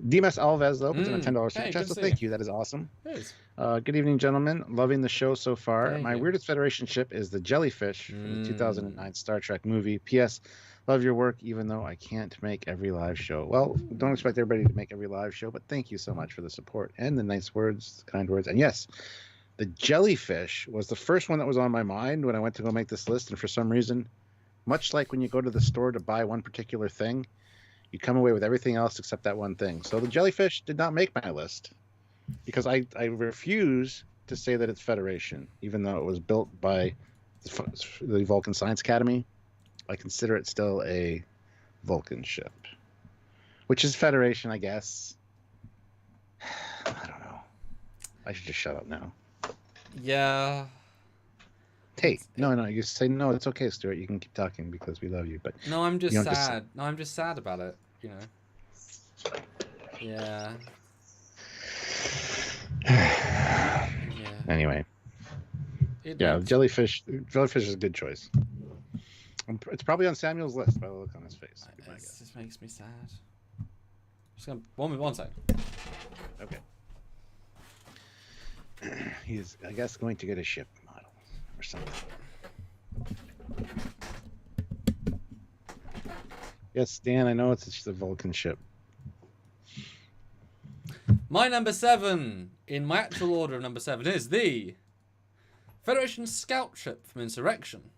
Dimas Alves, though, puts in a $10 super chat, so thank you. That is awesome. Good evening, gentlemen. Loving the show so far. My weirdest Federation ship is the Jellyfish from the 2009 Star Trek movie. P.S. Love your work, even though I can't make every live show. Well, don't expect everybody to make every live show, but thank you so much for the support and the nice words, kind words. And yes, the jellyfish was the first one that was on my mind when I went to go make this list. And for some reason, much like when you go to the store to buy one particular thing, you come away with everything else except that one thing. So the jellyfish did not make my list because I refuse to say that it's Federation, even though it was built by the Vulcan Science Academy. I consider it still a Vulcan ship, which is Federation, I guess. I don't know. I should just shut up now. Yeah. Hey, no, you say no. It's okay, Stuart. You can keep talking because we love you. But no, I'm just sad. No, I'm just sad about it. You know. Yeah. Yeah. Anyway. Jellyfish. Jellyfish is a good choice. It's probably on Samuel's list by the look on his face. This just makes me sad. Just gonna one second. Okay. He's, I guess, going to get a ship model or something. Yes, Dan, I know it's just a Vulcan ship. My number 7, in my actual order of number 7, is the Federation scout ship from Insurrection.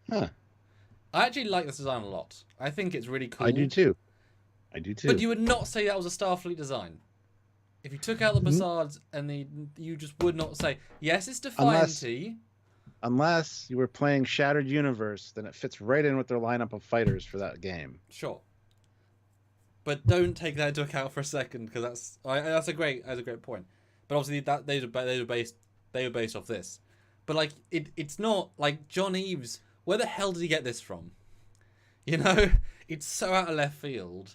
Huh. I actually like this design a lot. I think it's really cool. I do too. But you would not say that was a Starfleet design. If you took out the Bassards and you just would not say, yes, it's Defiant. Unless you were playing Shattered Universe, then it fits right in with their lineup of fighters for that game. Sure. But don't take that into account for a second, because that's a great point. But obviously they were based off this. But like it's not like John Eves. Where the hell did he get this from? You know, it's so out of left field.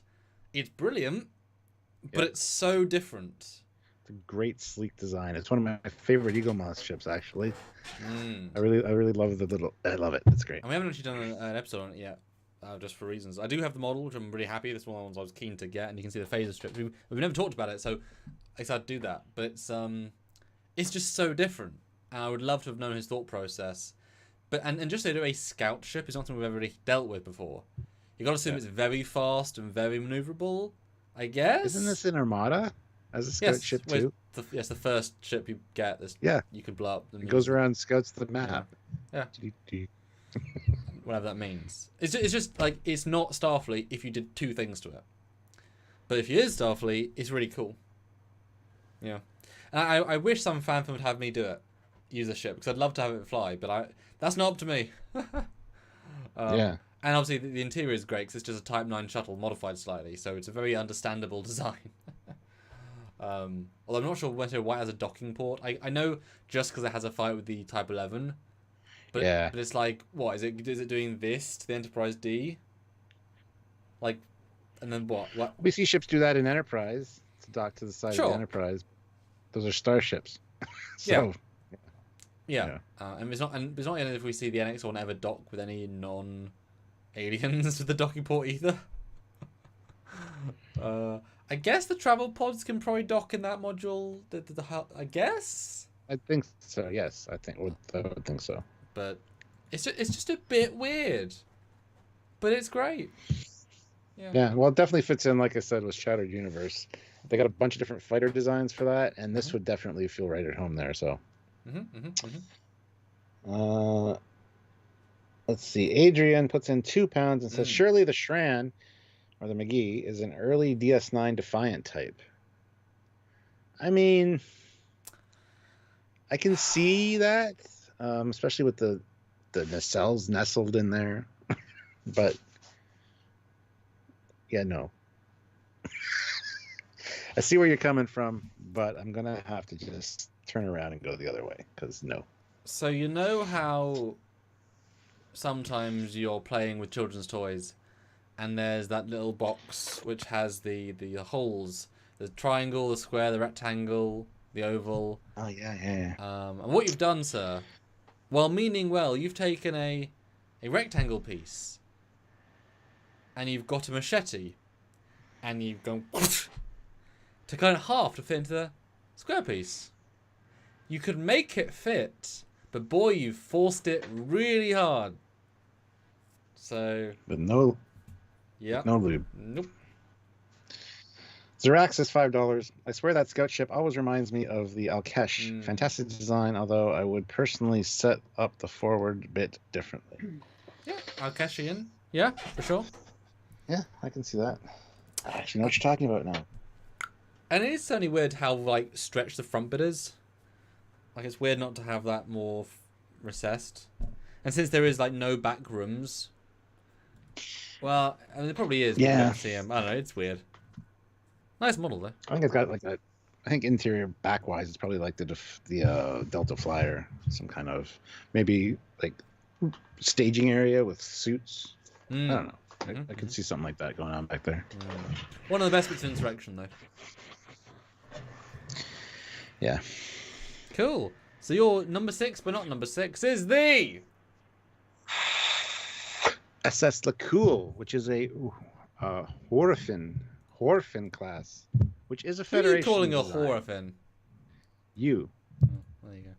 It's brilliant, but it's so different. It's a great sleek design. It's one of my favorite Eagle Moss ships, actually. I really love the little. I love it. It's great. And we haven't actually done an episode on it yet, just for reasons. I do have the model, which I'm really happy. This one I was keen to get, and you can see the phaser strips. We've never talked about it, so I decided to do that. But it's just so different. And I would love to have known his thought process. But and just to do a scout ship is not something we've ever really dealt with before. You got to assume it's very fast and very maneuverable, I guess. Isn't this an Armada as a scout ship too? Yes, the first ship you get. You can blow up. It goes around, scouts the map. Yeah. Whatever that means. It's just like it's not Starfleet if you did two things to it. But if you is Starfleet, it's really cool. Yeah. And I wish some fan film would have me do it. Use a ship, because I'd love to have it fly, but that's not up to me. Yeah. And obviously the interior is great because it's just a Type 9 shuttle modified slightly, so it's a very understandable design. Although I'm not sure whether White has a docking port. I know just because it has a fight with the Type 11. But it's like, what is it? Is it doing this to the Enterprise D? Like, and then what? We see ships do that in Enterprise. It's docked to the side of the Enterprise. Those are starships. So. Yeah. And it's not even if we see the NX1 ever dock with any non-aliens with the docking port either. I guess the travel pods can probably dock in that module. I guess. I think so. Yes, I would think so. But it's just a bit weird. But it's great. Yeah. Well, it definitely fits in, like I said, with Shattered Universe. They got a bunch of different fighter designs for that, and this would definitely feel right at home there. So. Let's see. Adrian puts in 2 pounds and says, surely the Shran, or the McGee, is an early DS9 Defiant type. I mean, I can see that, especially with the nacelles nestled in there. But, yeah, no. I see where you're coming from, but I'm going to have to just turn around and go the other way, because no. So you know how sometimes you're playing with children's toys and there's that little box which has the holes, the triangle, the square, the rectangle, the oval. Oh, yeah. And what you've done, sir, while meaning well, you've taken a rectangle piece and you've got a machete and you've gone to cut it in half to fit into the square piece. You could make it fit, But boy, you forced it really hard. So. With no lube. Nope. Zerax is $5. I swear that scout ship always reminds me of the Alkesh. Fantastic design, although I would personally set up the forward bit differently. Yeah, Alkeshian. Yeah, for sure. Yeah, I can see that. I actually know what you're talking about now. And it is certainly weird how like stretched the front bit is. Like it's weird not to have that more recessed. And since there is like no back rooms, well, I mean, there probably is. But Yeah. you don't see 'em. I don't know. It's weird. Nice model though. I think it's got like that. I think interior backwise, it's probably like the Delta Flyer, some kind of maybe like staging area with suits. I don't know. I could see something like that going on back there. One of the best bits of Insurrection though. Yeah. Cool. So your number 6, but not number 6, is the SS Lacool, which is a Orphin class, which is a Who are Federation. you calling a design. Orphin? You. Oh, there you go.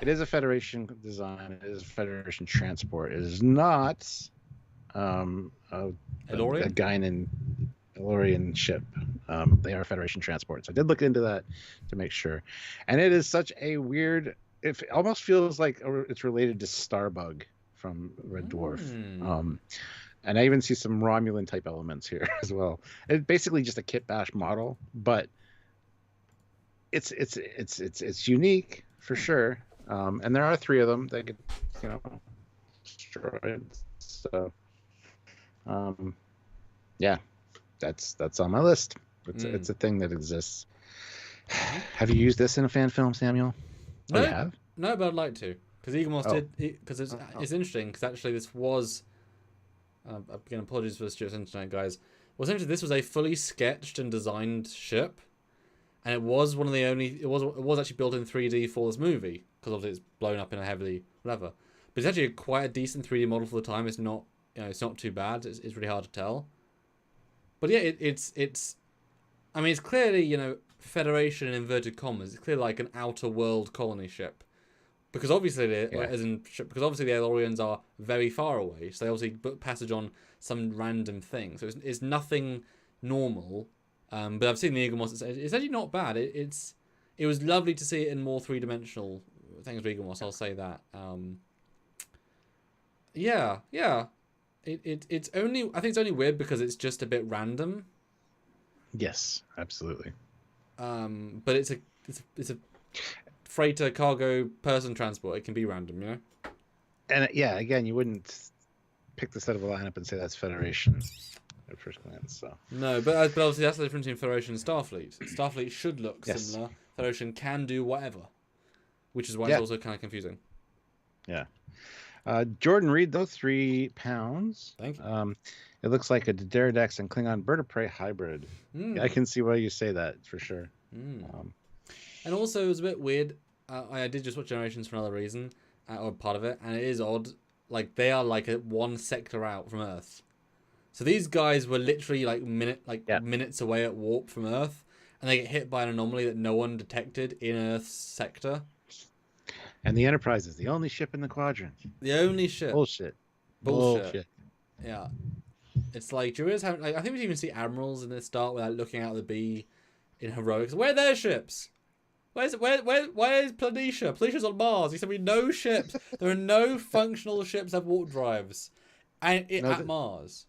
It is a Federation design. It is a Federation transport. It is not a Guinan Elorian ship. They are Federation transports. I did look into that to make sure, and it is such a weird. It almost feels like it's related to Starbug from Red Dwarf. And I even see some Romulan type elements here as well. It's basically just a kit bash model, but it's unique for sure. And there are 3 of them that get destroyed. So yeah, that's on my list. It's a thing that exists. Have you used this in a fan film, Samuel? No, oh, you have? No, but I'd like to, because Eaglemoss did. Because it's interesting. Because actually, this was. Again, apologies for the Stuart's internet, guys. Well, essentially, this was a fully sketched and designed ship, and it was one of the only. It was actually built in 3D for this movie, because obviously it's blown up in a heavily whatever. But it's actually quite a decent 3D model for the time. It's not, it's not too bad. It's really hard to tell. But yeah, it's. I mean, it's clearly Federation in inverted commas. It's clearly like an outer world colony ship. Because obviously, because obviously the Elorians are very far away, so they obviously book passage on some random thing. So it's nothing normal. But I've seen the Eaglemoss. It's actually not bad. It was lovely to see it in more 3-dimensional things. Eaglemoss, I'll say that. Yeah. It's only. I think it's only weird because it's just a bit random. Yes, absolutely. But it's a freighter, cargo, person transport. It can be random, And again, you wouldn't pick this out of a lineup and say that's Federation at first glance. So no, but obviously that's the difference between Federation and Starfleet. Starfleet should look similar. Federation can do whatever, which is why it's also kind of confusing. Yeah. Jordan Reed, though, £3. Thank you. It looks like a Deridex and Klingon bird of prey hybrid. Yeah, I can see why you say that for sure. And also, it was a bit weird. I did just watch Generations for another reason, or part of it, and it is odd. Like they are like one sector out from Earth, so these guys were literally like minutes away at warp from Earth, and they get hit by an anomaly that no one detected in Earth's sector. And the Enterprise is the only ship in the quadrant. The only ship. Bullshit. Yeah. It's like, do you realize how? Like, I think we even see admirals in the start without looking out the B in heroics. Where are their ships? Where is Planitia? Planetia's on Mars. He said we no ships. There are no functional ships that have warp drives, at Mars.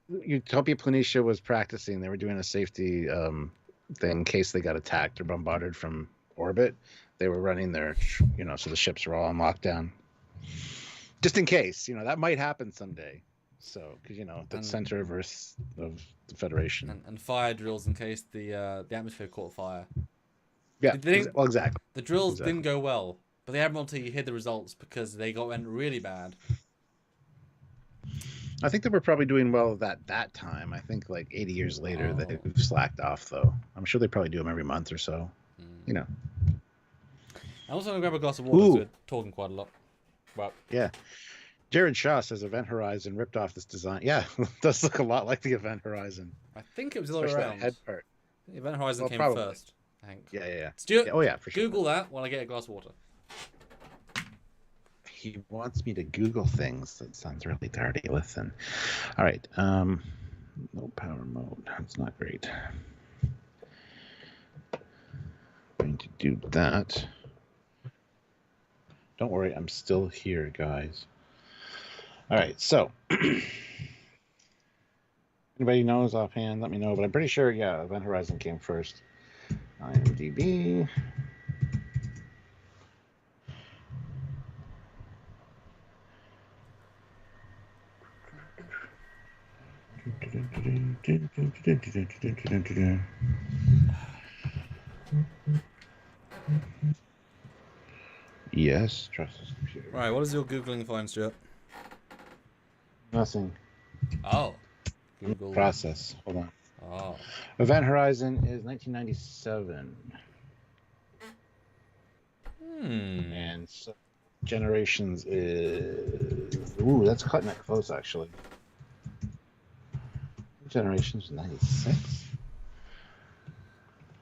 Utopia Planitia was practicing. They were doing a safety thing in case they got attacked or bombarded from orbit. They were running their, so the ships were all on lockdown, just in case. That might happen someday. So, because the center of Earth of the Federation and fire drills in case the atmosphere caught fire. Yeah, exactly. The drills didn't go well, but the Admiralty hid the results because they went really bad. I think they were probably doing well at that time. I think like 80 years later they've slacked off, though. I'm sure they probably do them every month or so. I'm also going to grab a glass of water. So we're talking quite a lot. Well, yeah. Jared Shaw says Event Horizon ripped off this design. Yeah, it does look a lot like the Event Horizon. I think it was the other way around. That head part. The Event Horizon came first, I think. Yeah. Stuart, for sure. Google that while I get a glass of water. he wants me to Google things. That sounds really dirty. Listen. All right. No power mode. That's not great. Going to do that. Don't worry, I'm still here, guys. All right, so anybody knows offhand, let me know. But I'm pretty sure, yeah, Event Horizon came first. IMDb. Yes, trust this computer. Right, what is your Googling find, Stuart? Nothing. Oh. Google. Process. Hold on. Oh. Event Horizon is 1997. And so Generations is... Ooh, that's cutting it close, actually. Generations was 96?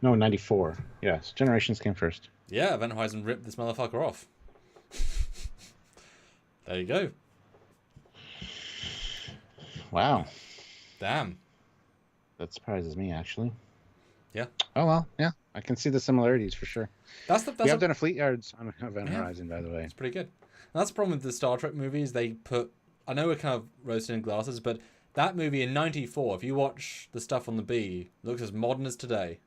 No, 94. Yes, Generations came first. Yeah, Event Horizon ripped this motherfucker off. There you go. Wow. Damn. That surprises me, actually. Yeah. Oh, well, yeah. I can see the similarities for sure. We have done a Fleet Yards on Event Horizon, by the way. It's pretty good. And that's the problem with the Star Trek movies. They put... I know we're kind of roasting in glasses, but that movie in 94, if you watch the stuff on the B, looks as modern as today.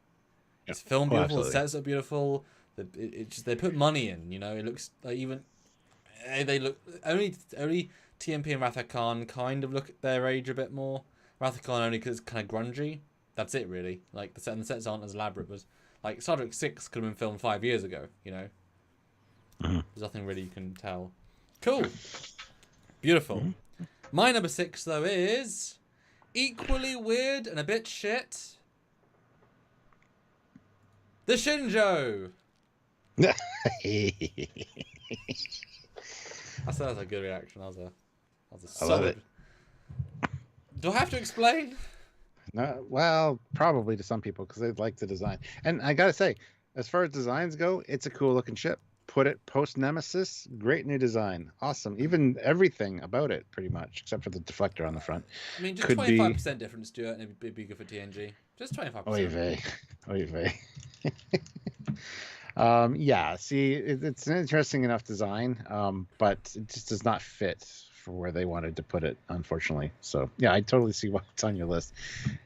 It's filmed beautiful, the sets are beautiful. They put money in, you know. It looks like even... They look... Only TMP and Wrath of Khan kind of look at their age a bit more. Wrath of Khan only because it's kind of grungy. That's it, really. Like, the sets aren't as elaborate as... Like, Star Trek 6 could have been filmed 5 years ago, you know? Mm-hmm. There's nothing really you can tell. Cool. Beautiful. Mm-hmm. My number 6, though, is... equally weird and a bit shit. The Shinjo! I thought that was a good reaction. That was a solid... I love it. Do I have to explain? No, well, probably to some people because they like the design. And I gotta say, as far as designs go, it's a cool looking ship. Put it post Nemesis, great new design, awesome. Even everything about it, pretty much, except for the deflector on the front. I mean, just 25% difference, Stuart, and it'd be good for TNG. Just 25%. Oy vey, oy vey. Yeah. See, it's an interesting enough design, but it just does not fit for where they wanted to put it, unfortunately. So yeah, I totally see what's on your list.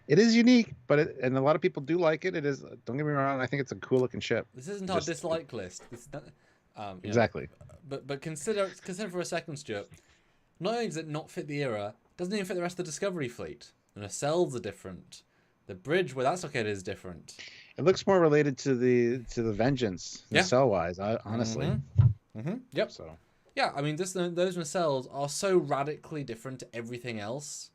It is unique, but and a lot of people do like it. It is. Don't get me wrong. I think it's a cool looking ship. This isn't our dislike list. Exactly. Know, but consider for a second, Stuart. Not only does it not fit the era, it doesn't even fit the rest of the Discovery fleet. The nacelles are different. The bridge where that's located is different. It looks more related to the Vengeance, nacelle wise. Honestly. Mm-hmm. Mm-hmm. Yep. So. Yeah, I mean, those nacelles are so radically different to everything else.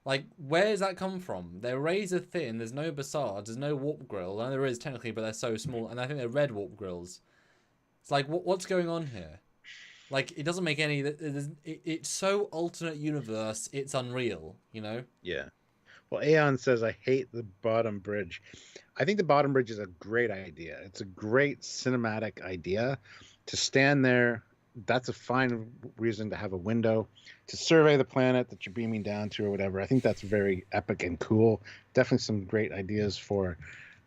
Like, where does that come from? They're razor thin. There's no basards. There's no warp grill. I know there is technically, but they're so small, and I think they're red warp grills. It's like, what's going on here? Like, it doesn't make any... It's so alternate universe, it's unreal, you know? Yeah. Well, Aeon says, I hate the bottom bridge. I think the bottom bridge is a great idea. It's a great cinematic idea. To stand there, that's a fine reason to have a window. To survey the planet that you're beaming down to or whatever. I think that's very epic and cool. Definitely some great ideas for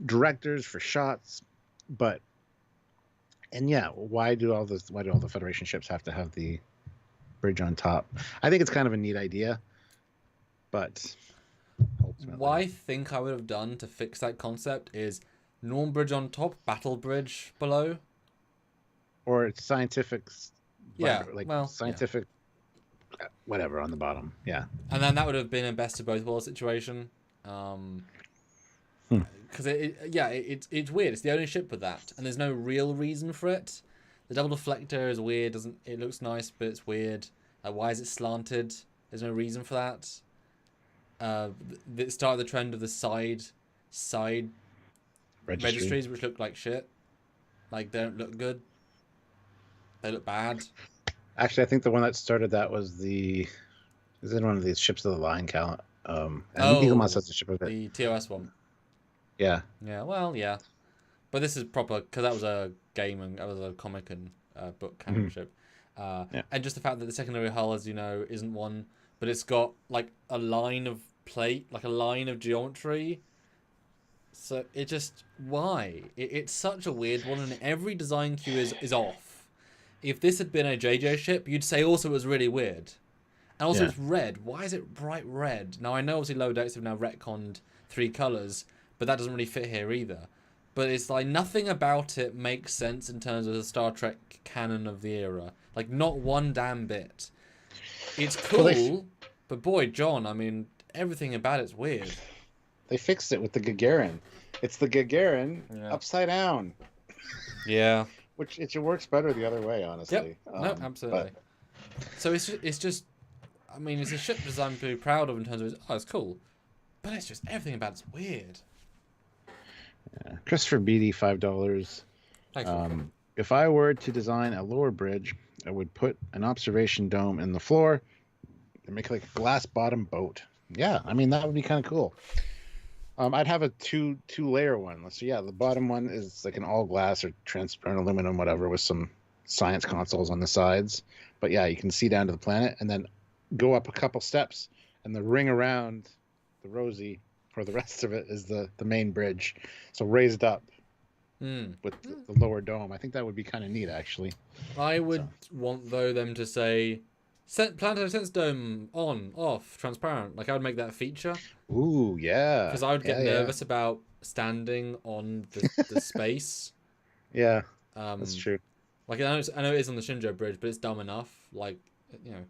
directors, for shots. But... And yeah, why do all the Federation ships have to have the bridge on top? I think it's kind of a neat idea, but ultimately... What I think I would have done to fix that concept is norm bridge on top, battle bridge below, or it's scientific, scientific, whatever on the bottom. Yeah, and then that would have been a best of both worlds situation. Because it's weird. It's the only ship with that, and there's no real reason for it. The double deflector is weird. It looks nice, but it's weird. Why is it slanted? There's no reason for that. It started the trend of the side registries, which look like shit. Like, they don't look good. They look bad. Actually, I think the one that started that was is it one of these ships of the line count? Eagle Moss has a ship of it. The TOS one. Yeah. Yeah. Well, yeah. But this is proper because that was a game and that was a comic, and book canon ship. And just the fact that the secondary hull, as you know, isn't one, but it's got like a line of plate, like a line of geometry. So it just, why? It's such a weird one, and every design cue is off. If this had been a JJ ship, you'd say also it was really weird. And also it's red. Why is it bright red? Now I know obviously Lower Decks have now retconned 3 colours, but that doesn't really fit here either. But it's like nothing about it makes sense in terms of the Star Trek canon of the era. Like not one damn bit. It's cool, but boy, John, I mean, everything about it's weird. They fixed it with the Gagarin. It's the Gagarin upside down. Yeah. Which it works better the other way, honestly. Yep. No, absolutely. So it's just, I mean, it's a ship design I'm pretty proud of in terms of, it's cool. But it's just, everything about it's weird. Yeah. Christopher Beatty, $5. Thanks. If I were to design a lower bridge, I would put an observation dome in the floor and make like a glass bottom boat. Yeah, I mean, that would be kind of cool. I'd have a two layer one. So yeah, the bottom one is like an all glass or transparent aluminum, whatever, with some science consoles on the sides. But yeah, you can see down to the planet, and then go up a couple steps, and the ring around the Rosie for the rest of it is the main bridge. So raised up with the lower dome. I think that would be kind of neat, actually. I would want though them to say, planetary sense dome on, off, transparent. Like I would make that a feature. Ooh, yeah. Because I would get nervous about standing on the space. Yeah, that's true. Like I know it is on the Shinjo bridge, but it's dumb enough. Like, you know,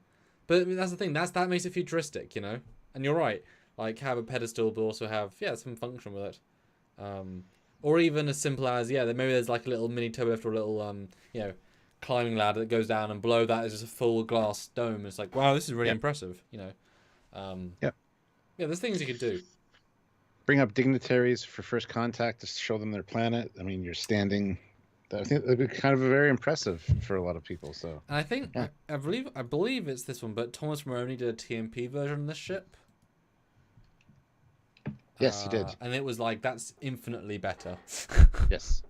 but I mean, that's the thing. That makes it futuristic, you know. And you're right. Like have a pedestal, but also have some function with it. Or even as simple as maybe there's like a little mini turbo lift or a little climbing ladder that goes down, and below that is just a full glass dome. It's like, wow, this is really impressive, you know. Yeah, there's things you could do. Bring up dignitaries for first contact to show them their planet. I mean, you're standing. I think that'd be kind of very impressive for a lot of people. So, and I think I believe it's this one, but Thomas Moroni did a TMP version of this ship. Yes, he did, and it was like that's infinitely better. Yes.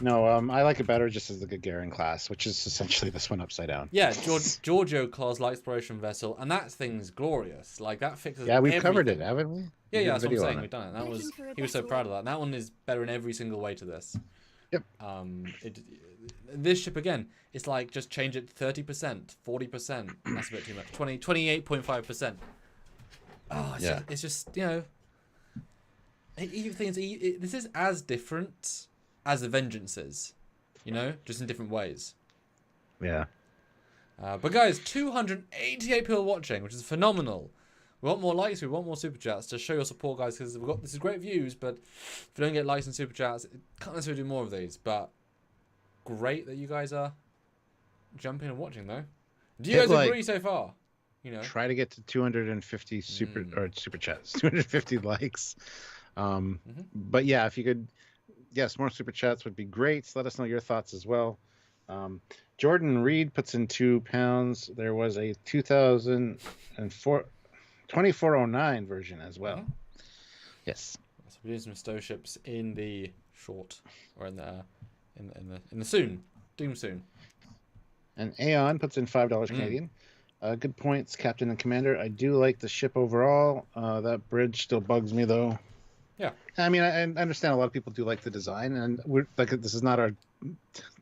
No, I like it better just as the Gagarin class, which is essentially this one upside down. Yeah, Giorgio class light exploration vessel, and that thing's glorious. Like that fixes. Yeah, we've everything. Covered it, haven't we? Yeah, that's what I'm saying. We've done it. He was so proud of that. And that one is better in every single way to this. Yep. This ship again, it's like just change it 30%, 40%. That's a bit too much. 28.5%. Oh, it's just you know. This is as different as the Vengeances, you know, just in different ways. Yeah. But guys, 288 people watching, which is phenomenal. We want more likes, we want more super chats to show your support, guys, because this is great views, but if you don't get likes and super chats, it can't necessarily do more of these. But great that you guys are jumping and watching, though. Do you guys agree so far? You know, try to get to 250 super chats, 250 likes. But yeah, if you could. Yes, more super chats would be great. Let us know your thoughts as well. Jordan Reed puts in £2. There was a 2004 2409 version as well. Mm-hmm. Yes. So we're doing some stow ships in the short, or in the soon, doom soon. And Aeon puts in $5 Canadian. Good points, Captain and Commander. I do like the ship overall. That bridge still bugs me though. Yeah, I mean, I understand a lot of people do like the design, and we're like, this is not our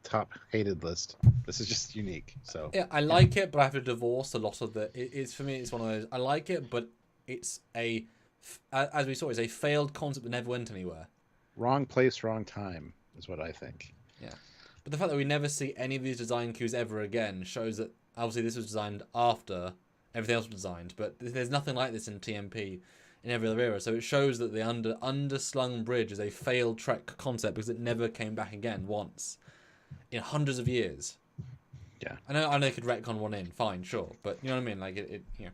top hated list. This is just unique. So yeah, I like it, but I have to divorce a lot of the. It's for me, it's one of those. I like it, but it's as we saw, it's a failed concept that never went anywhere. Wrong place, wrong time is what I think. Yeah, but the fact that we never see any of these design cues ever again shows that obviously this was designed after everything else was designed. But there's nothing like this in TMP. In every other era, so it shows that the underslung bridge is a failed Trek concept because it never came back again once in hundreds of years. Yeah, I know they could retcon one in, fine, sure, but you know what I mean, like it you know.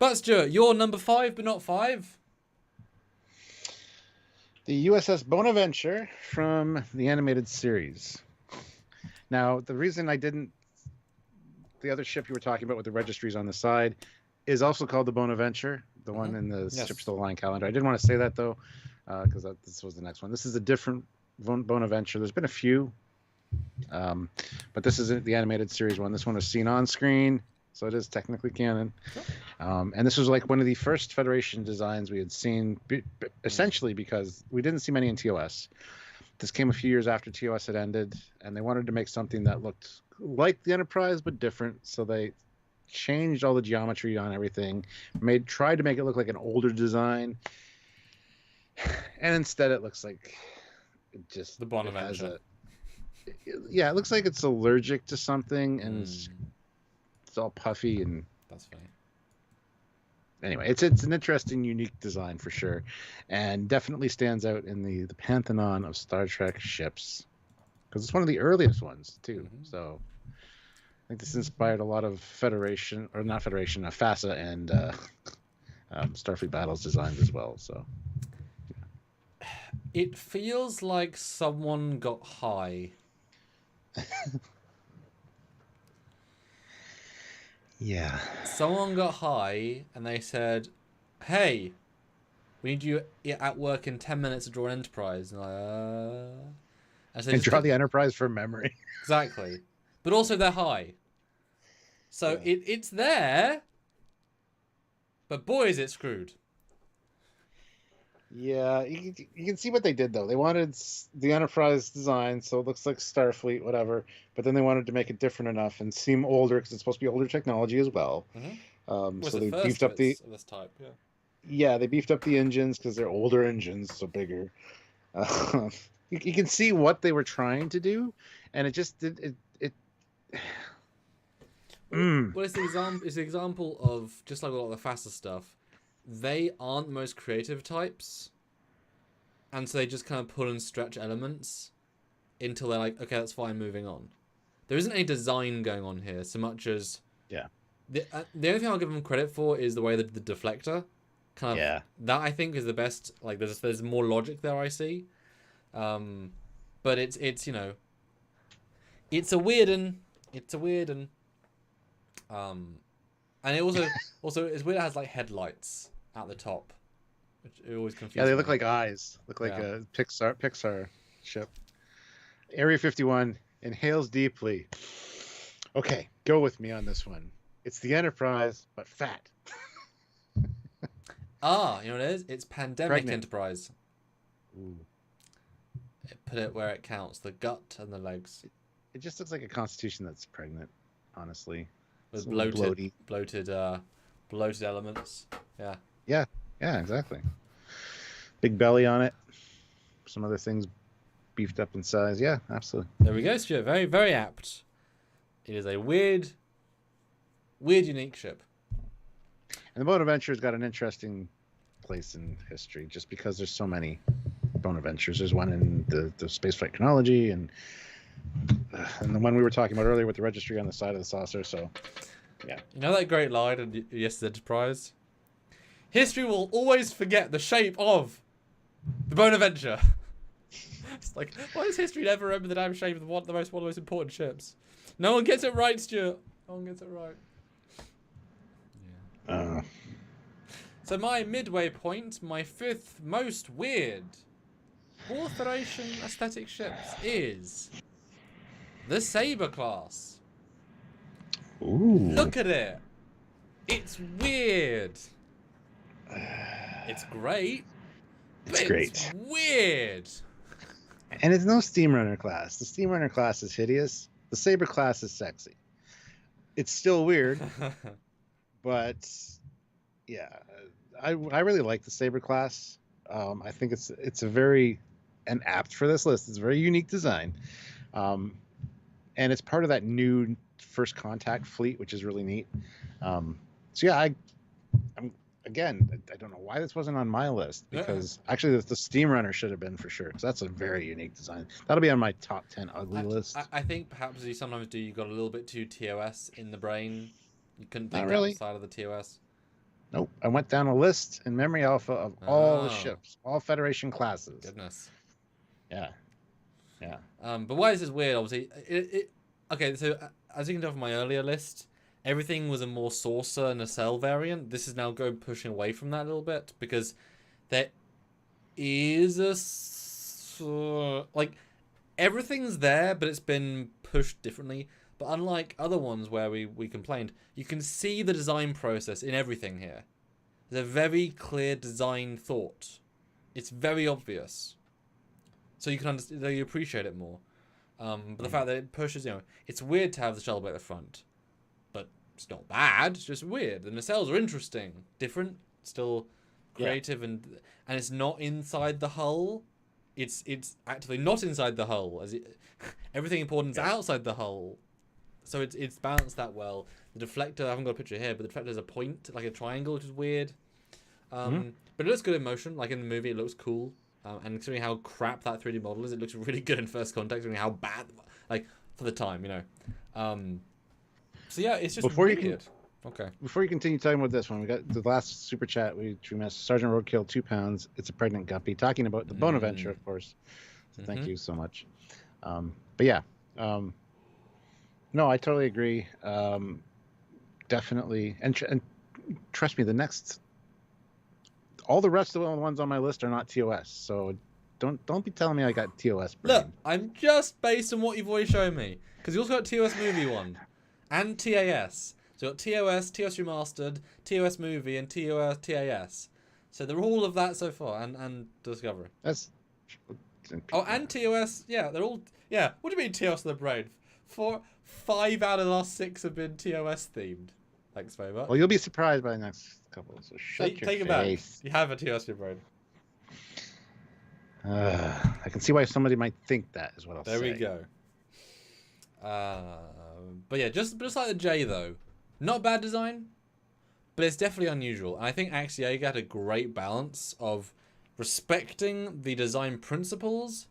But Stuart, you're number 5, but not 5. The USS Bonaventure from the animated series. Now, the reason I didn't, the other ship you were talking about with the registries on the side, is also called the Bonaventure. The one in the Ships to the Line calendar. I didn't want to say that though, because this was the next one. This is a different Bonaventure. There's been a few But this isn't the animated series one. This one was seen on screen, so it is technically canon. And this was like one of the first Federation designs we had seen, essentially because we didn't see many in TOS. This came a few years after TOS had ended, and they wanted to make something that looked like the Enterprise but different. So they changed all the geometry on everything, tried to make it look like an older design, and instead it looks like it just The Bonaventure. It looks like it's allergic to something, and it's all puffy and. That's funny. Anyway, it's an interesting, unique design for sure, and definitely stands out in the pantheon of Star Trek ships, because it's one of the earliest ones too. So I think this inspired a lot of Federation, or not Federation, FASA and Starfleet Battles designs as well. So it feels like someone got high. Yeah. Someone got high and they said, "Hey, we need you at work in 10 minutes to draw an Enterprise." And and draw the Enterprise from memory. Exactly. But also they're high. So it's there, but boy is it screwed. Yeah, you can see what they did though. They wanted the Enterprise design, so it looks like Starfleet, whatever. But then they wanted to make it different enough and seem older because it's supposed to be older technology as well. So they beefed up the this type. Yeah, they beefed up the engines because they're older engines, so bigger. You can see what they were trying to do, and it just did it. Well, it's the example of, just like a lot of the FASA stuff, they aren't the most creative types, and so they just kind of pull and stretch elements until they're like, okay, that's fine, moving on. There isn't any design going on here so much as the only thing I'll give them credit for is the way that the deflector kind of that I think is the best. Like there's more logic there I see, but it's you know, it's a weird one. And it also it's weird. It has like headlights at the top, which it always confuses. Yeah, they look like eyes. Look like a Pixar ship. Area 51 inhales deeply. Okay, go with me on this one. It's the Enterprise, but fat. You know what it is? It's Pandemic Pregnant. Enterprise. Ooh. Put it where it counts: the gut and the legs. It just looks like a Constitution that's pregnant, honestly. With bloated elements. Yeah, exactly. Big belly on it. Some other things beefed up in size. Yeah, absolutely. There we go, Stuart. Very, very apt. It is a weird, unique ship. And the Bonaventure's got an interesting place in history, just because there's so many Bonaventures. There's one in the spaceflight chronology, and the one we were talking about earlier with the registry on the side of the saucer. So, yeah. You know that great line in Yes Enterprise? History will always forget the shape of the Bonaventure. It's like, why does history never remember the damn shape of one of the most important ships? No one gets it right, Stuart. No one gets it right. Yeah. So my midway point, my fifth most weird Fourth Federation aesthetic ships is the Saber class. Ooh. Look at it. It's weird. It's great. It's great. It's weird. And it's no Steamrunner class. The Steamrunner class is hideous. The Saber class is sexy. It's still weird, but yeah, I really like the Saber class. I think it's a very and apt for this list. It's a very unique design, and it's part of that new First Contact fleet, which is really neat. So yeah, I'm again, I don't know why this wasn't on my list, because actually the Steamrunner should have been for sure, because that's a very unique design. That'll be on my top 10 ugly list. I think perhaps as you sometimes do, you got a little bit too TOS in the brain. You couldn't think really. outside of the TOS. Nope. I went down a list in memory alpha of all the ships, all Federation classes. Goodness. Yeah. But why this is weird, obviously, okay, so as you can tell from my earlier list, everything was a more saucer nacelle variant. This is now pushing away from that a little bit, because there is like everything's there, but it's been pushed differently. But unlike other ones where we complained, you can see the design process in everything here. There's a very clear design thought. It's very obvious. So you can understand, you appreciate it more. But the fact that it pushes, it's weird to have the shell blade at the front. But it's not bad, it's just weird. The nacelles are interesting. Different, still creative, and it's not inside the hull. It's actively not inside the hull. Everything important is outside the hull. So it's balanced that well. The deflector, I haven't got a picture here, but the deflector has a point, like a triangle, which is weird. But it looks good in motion. Like in the movie, it looks cool. And considering how crap that 3D model is, it looks really good in first contact, considering how bad, like, for the time, So yeah, it's just weird. Before you continue talking about this one, we got the last super chat we missed. Sergeant Roadkill, £2. It's a pregnant guppy. Talking about the Bonaventure, of course. So thank you so much. But yeah, no, I totally agree. Definitely, and trust me, all the rest of the ones on my list are not TOS. So don't be telling me I got TOS brain. Look, I'm just based on what you've already shown me, because you also got TOS movie one and TAS. So you got TOS, TOS Remastered, TOS Movie, and TOS TAS. So they're all of that so far, and Discovery. That's... Oh, and TOS, yeah, they're all... Yeah, what do you mean TOS of the brain? 5 out of the last 6 have been TOS themed. Thanks very much. Well, you'll be surprised by the next couple, so take it back. You have a TOS in your brain. I can see why somebody might think that, is what I'll say. There we go. But yeah, just like the J, though. Not bad design, but it's definitely unusual. And I think Yeager had a great balance of respecting the design principles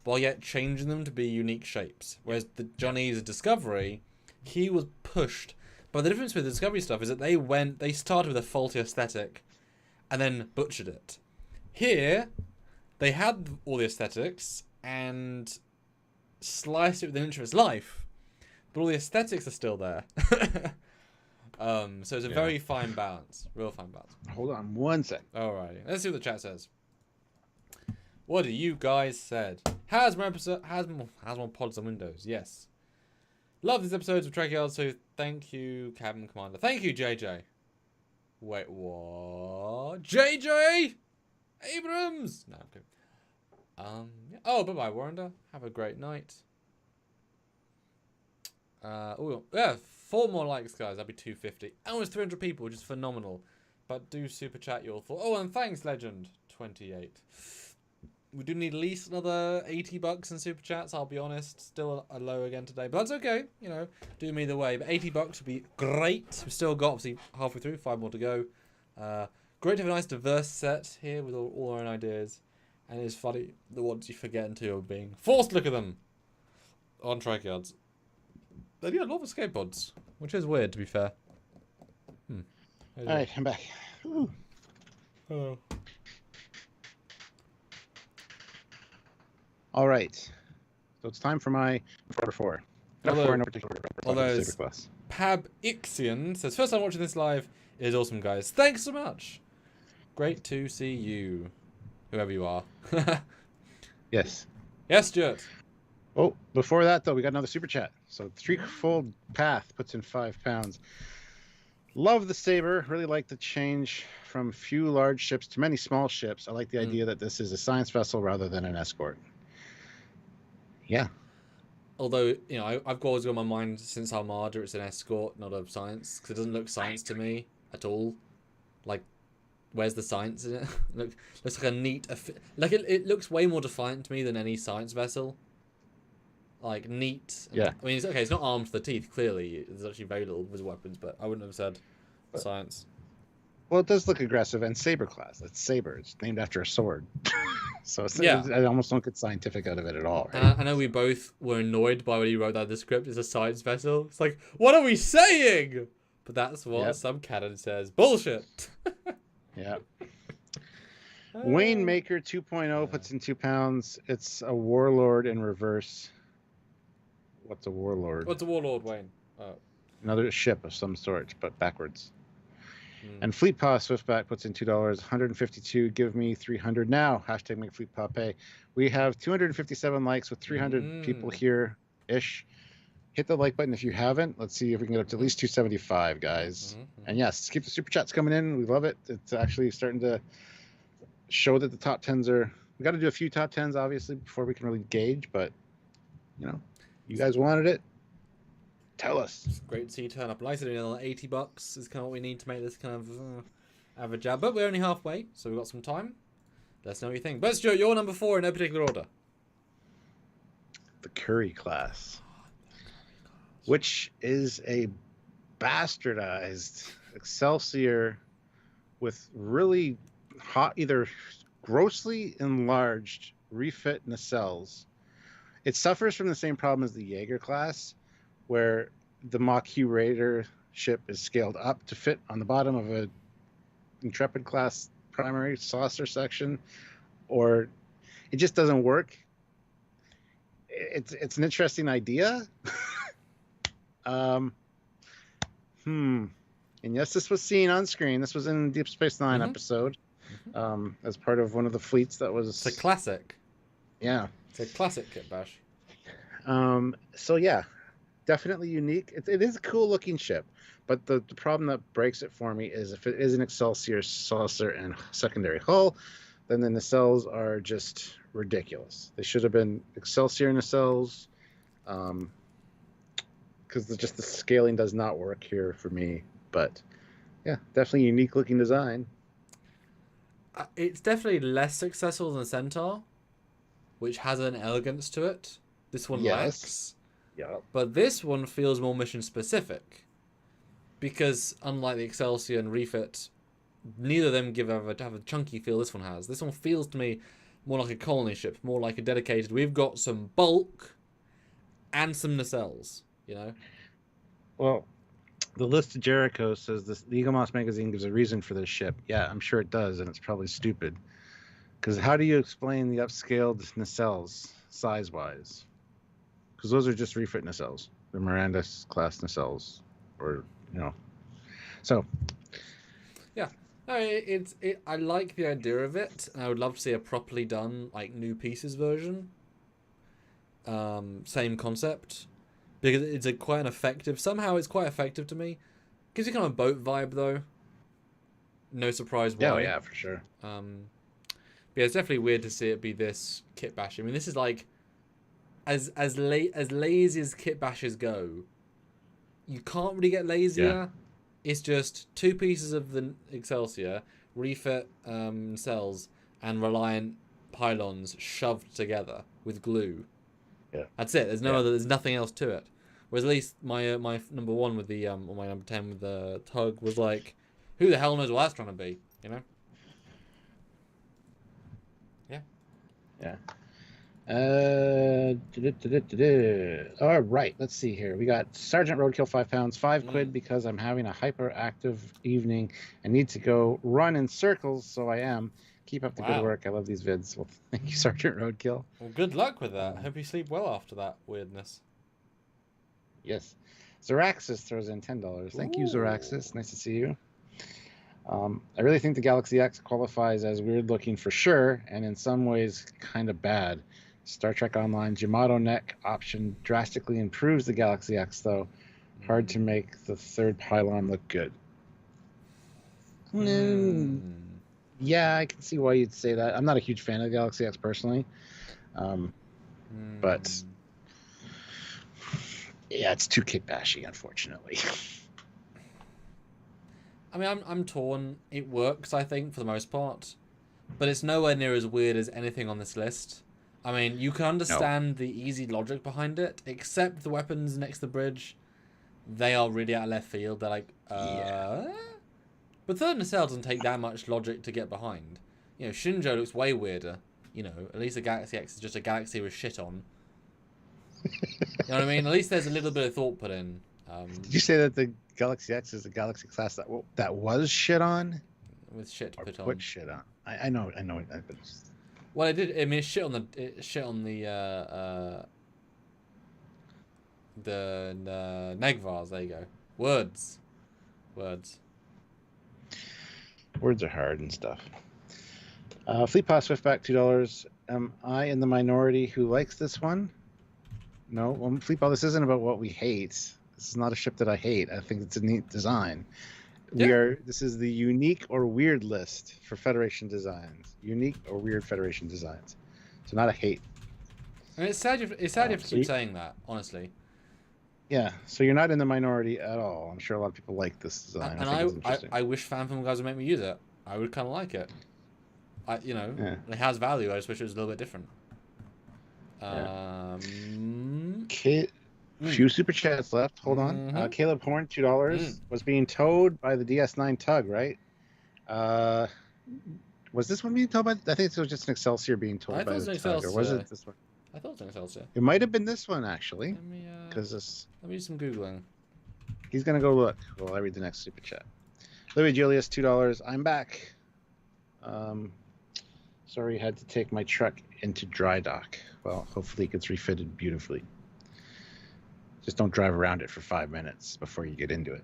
while yet changing them to be unique shapes. Whereas the Johnny's Discovery, he was pushed. But the difference with the Discovery stuff is that they started with a faulty aesthetic and then butchered it. Here, they had all the aesthetics and sliced it with an inch of its life, but all the aesthetics are still there. So it's a very fine balance. Real fine balance. Hold on one sec. Alrighty. Let's see what the chat says. What do you guys said? Has more pods on Windows? Yes. Love these episodes of Trekyards, so thank you, Cabin Commander. Thank you, JJ. Wait, what? JJ Abrams? No, I'm kidding. Oh, bye-bye, Warrender. Have a great night. Oh, yeah, 4 more likes, guys. That'd be 250. Almost 300 people, which is phenomenal. But do super chat your thoughts. Oh, and thanks, Legend. 28. We do need at least another $80 in super chats, I'll be honest. Still a low again today, but that's okay. Do me the way. But $80 would be great. We've still got, obviously, halfway through. 5 more to go. Great to have a nice diverse set here with all our own ideas. And it's funny, the ones you forget until are being forced to look at them on Trekyards. Then yeah, a lot of escape pods, which is weird, to be fair. Alright, I'm back. Ooh. Hello. All right, so it's time for my 4. Although Pab Ixion says, first time watching this live is awesome, guys. Thanks so much. Great to see you, whoever you are. Yes. Yes, Stuart. Oh, before that, though, we got another super chat. So Threefold Path puts in £5. Love the Saber. Really like the change from few large ships to many small ships. I like the idea that this is a science vessel rather than an escort. Yeah. Although, I've always got in my mind since Armada, it's an escort, not a science, because it doesn't look science to me at all. Like, where's the science in it? Looks like a neat... it looks way more defiant to me than any science vessel. Like, neat. Yeah. I mean, it's not armed to the teeth, clearly. There's actually very little with weapons, but I wouldn't have said science. Well, it does look aggressive, and Saber class. It's Saber. It's named after a sword. So yeah. I almost don't get scientific out of it at all. Right? I know we both were annoyed by when he wrote that in the script. It's a science vessel. It's like, what are we saying? But that's what some canon says. Bullshit. Yeah. Wayne Maker 2.0 puts in £2. It's a warlord in reverse. What's a warlord? What's a warlord, Wayne? Another ship of some sort, but backwards. And Fleet Paw Swiftback puts in $2, 152. Give me 300 now. Hashtag make Fleet Paw pay. We have 257 likes with 300 people here ish. Hit the like button if you haven't. Let's see if we can get up to at least 275, guys. And yes, keep the super chats coming in. We love it. It's actually starting to show that the top 10s are. We got to do a few top 10s, obviously, before we can really gauge. But you know, you guys wanted it. Tell us. It's great to see you turn up. Like I said, $80 is kind of what we need to make this kind of average out. But we're only halfway, so we've got some time. Let us know what you think. But Stuart, you're number 4 in no particular order. The Curry class, which is a bastardized Excelsior with really hot, either grossly enlarged refit nacelles. It suffers from the same problem as the Yeager class, where the Mach-Q Raider ship is scaled up to fit on the bottom of a Intrepid class primary saucer section, or it just doesn't work. It's an interesting idea. And yes, this was seen on screen. This was in Deep Space Nine episode, as part of one of the fleets that was. It's a classic. Yeah, it's a classic kit bash. So yeah, definitely unique. It is a cool looking ship, but the problem that breaks it for me is if it is an Excelsior saucer and secondary hull, then the nacelles are just ridiculous. They should have been Excelsior nacelles, because just the scaling does not work here for me. But yeah, definitely unique looking design. It's definitely less successful than the Centaur, which has an elegance to it. This one lacks. Yeah. But this one feels more mission specific, because unlike the Excelsior and Refit, neither of them have a chunky feel this one has. This one feels to me more like a colony ship, more like a dedicated. We've got some bulk and some nacelles, you know. Well, the list of Jericho says the Eagle Moss magazine gives a reason for this ship. Yeah, I'm sure it does, and it's probably stupid. Because how do you explain the upscaled nacelles size-wise? Because those are just refit nacelles. They're Miranda class nacelles, or So. Yeah, no, I like the idea of it, and I would love to see a properly done new pieces version. Same concept, because it's quite an effective. Somehow it's quite effective to me. Gives you kind of a boat vibe though. No surprise why. Oh yeah, for sure. But yeah, it's definitely weird to see it be this kit bash. I mean, this is as lazy as kit bashes go. You can't really get lazier. Yeah. It's just 2 pieces of the Excelsior, refit cells, and Reliant pylons shoved together with glue. Yeah, that's it. There's no other. There's nothing else to it. Whereas at least my number 1 with the or my number 10 with the tug was like, who the hell knows what that's trying to be? You know. Yeah. Yeah. All right, let's see here. We got Sergeant Roadkill, 5 pounds, 5 quid, because I'm having a hyperactive evening and need to go run in circles, so I am. Keep up the good work. I love these vids. Well, thank you, Sergeant Roadkill. Well, good luck with that. Hope you sleep well after that weirdness. Yes. Zeraxis throws in $10. Thank you, Zeraxis. Nice to see you. I really think the Galaxy X qualifies as weird looking for sure, and in some ways kind of bad. Star Trek Online's Yamato neck option drastically improves the Galaxy X, though. Hard to make the third pylon look good. Yeah, I can see why you'd say that. I'm not a huge fan of the Galaxy X personally. But yeah, it's too kit bashy, unfortunately. I mean, I'm torn. It works, I think, for the most part. But it's nowhere near as weird as anything on this list. I mean, you can understand the easy logic behind it, except the weapons next to the bridge. They are really out of left field. They're like, yeah. But third nacelle doesn't take that much logic to get behind. You know, Shinjo looks way weirder. You know, at least the Galaxy X is just a galaxy with shit on. You know what I mean? At least there's a little bit of thought put in. Did you say that the Galaxy X is the Galaxy class that was shit on? With shit put on. Put shit on. I know. Well, it did. I mean, it shit on the Negvars. There you go. Words. Words are hard and stuff. Fleet Pass Swiftback, $2. Am I in the minority who likes this one? No. Well, Fleet Pass, this isn't about what we hate. This is not a ship that I hate. I think it's a neat design. This is the unique or weird list for Federation designs. Unique or weird Federation designs. So not a hate. I mean, it's sad you have to keep saying that, honestly. Yeah, so you're not in the minority at all. I'm sure a lot of people like this design. And I wish FanFilm guys would make me use it. I would kind of like it. It has value. I just wish it was a little bit different. Few super chats left. Hold on. Caleb Horn, $2 was being towed by the DS9 tug, right? Was this one being towed by? I think it was just an Excelsior being towed by the tug, or was it this one? I thought it was an Excelsior. It might have been this one actually. Let me do some googling. He's gonna go look while I read the next super chat. Louis Julius, $2. I'm back. Sorry, I had to take my truck into dry dock. Well, hopefully it gets refitted beautifully. Just don't drive around it for 5 minutes before you get into it.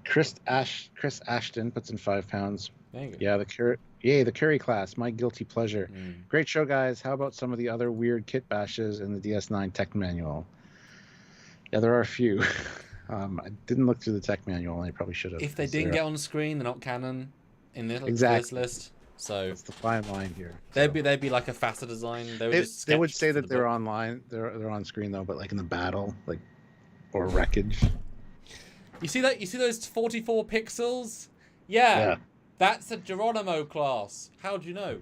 Chris Ashton puts in £5. Thank you. Yeah, the Curry class, my guilty pleasure. Great show, guys. How about some of the other weird kit bashes in the DS9 tech manual? Yeah, there are a few. I didn't look through the tech manual, and I probably should have. If they didn't get on screen, they're not canon in this list. So that's the fine line here. They'd be like a faster design. They would say that they're online. They're on screen though, but like in the battle, or wreckage. You see that? You see those 44 pixels? Yeah. That's a Geronimo class. How do you know?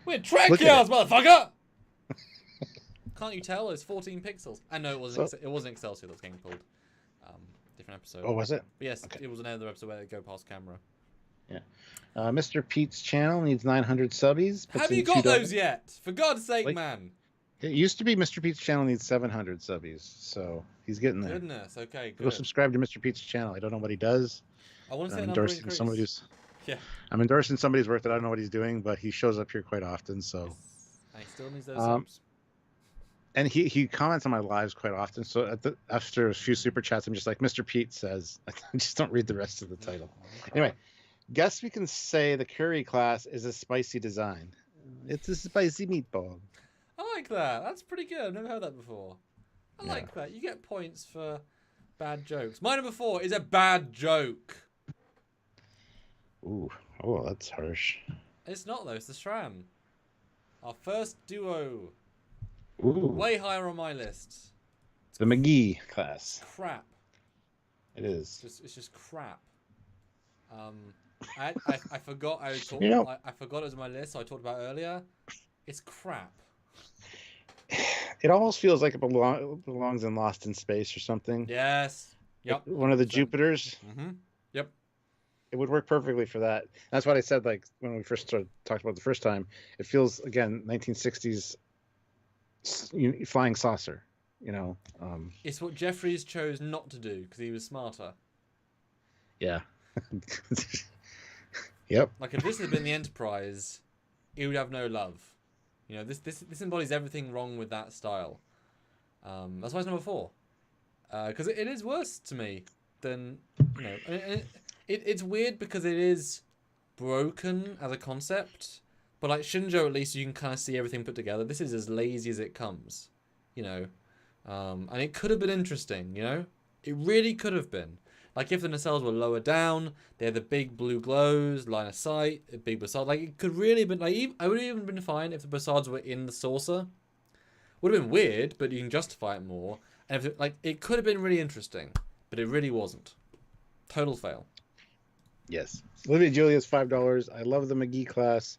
We're Trekyards, motherfucker! Can't you tell? It's 14 pixels. I know it wasn't Excelsior that was getting pulled. Different episode. Oh, was it? But yes, okay. It was another episode where they go past camera. Yeah. Mr. Pete's channel needs 900 subbies. Have you got those yet? For God's sake, man. It used to be Mr. Pete's channel needs 700 subbies, so he's getting there. Goodness, okay, good. Go subscribe to Mr. Pete's channel. I don't know what he does. I want to say I'm endorsing somebody's. Yeah. I'm endorsing somebody's work that I don't know what he's doing, but he shows up here quite often. So. And he still needs those subs. And he comments on my lives quite often. So after a few super chats, I'm just like, Mr. Pete says. I just don't read the rest of the title. Anyway, guess we can say the Curry class is a spicy design. It's a spicy meatball. I like that. That's pretty good. I've never heard that before. I like that. You get points for bad jokes. My number 4 is a bad joke. Ooh. Oh, that's harsh. It's not, though. It's the Shran. Our first duo. Ooh. Way higher on my list. The McGee class. Crap. It is. It's just crap. I forgot I forgot it was on my list, so I talked about it earlier. It's crap. It almost feels like it belongs in Lost in Space or something. Yes. Yep. One of the Jupiters. Mm-hmm. Yep. It would work perfectly for that. That's what I said. Like when we first talked about it the first time, it feels again 1960s flying saucer. It's what Jeffries chose not to do because he was smarter. Yeah. Yep. Like if this had been the Enterprise, it would have no love. This embodies everything wrong with that style. That's why it's number 4. Because it is worse to me than it's weird because it is broken as a concept, but like Shinjo, at least you can kind of see everything put together. This is as lazy as it comes, and it could have been interesting. It really could have been. Like if the nacelles were lower down, they had the big blue glows, line of sight, a big Bassard. Like it could really have been like I would have even been fine if the Bassards were in the saucer. Would have been weird, but you can justify it more. And if it could have been really interesting, but it really wasn't. Total fail. Yes. Olivia Julia's $5. I love the McGee class.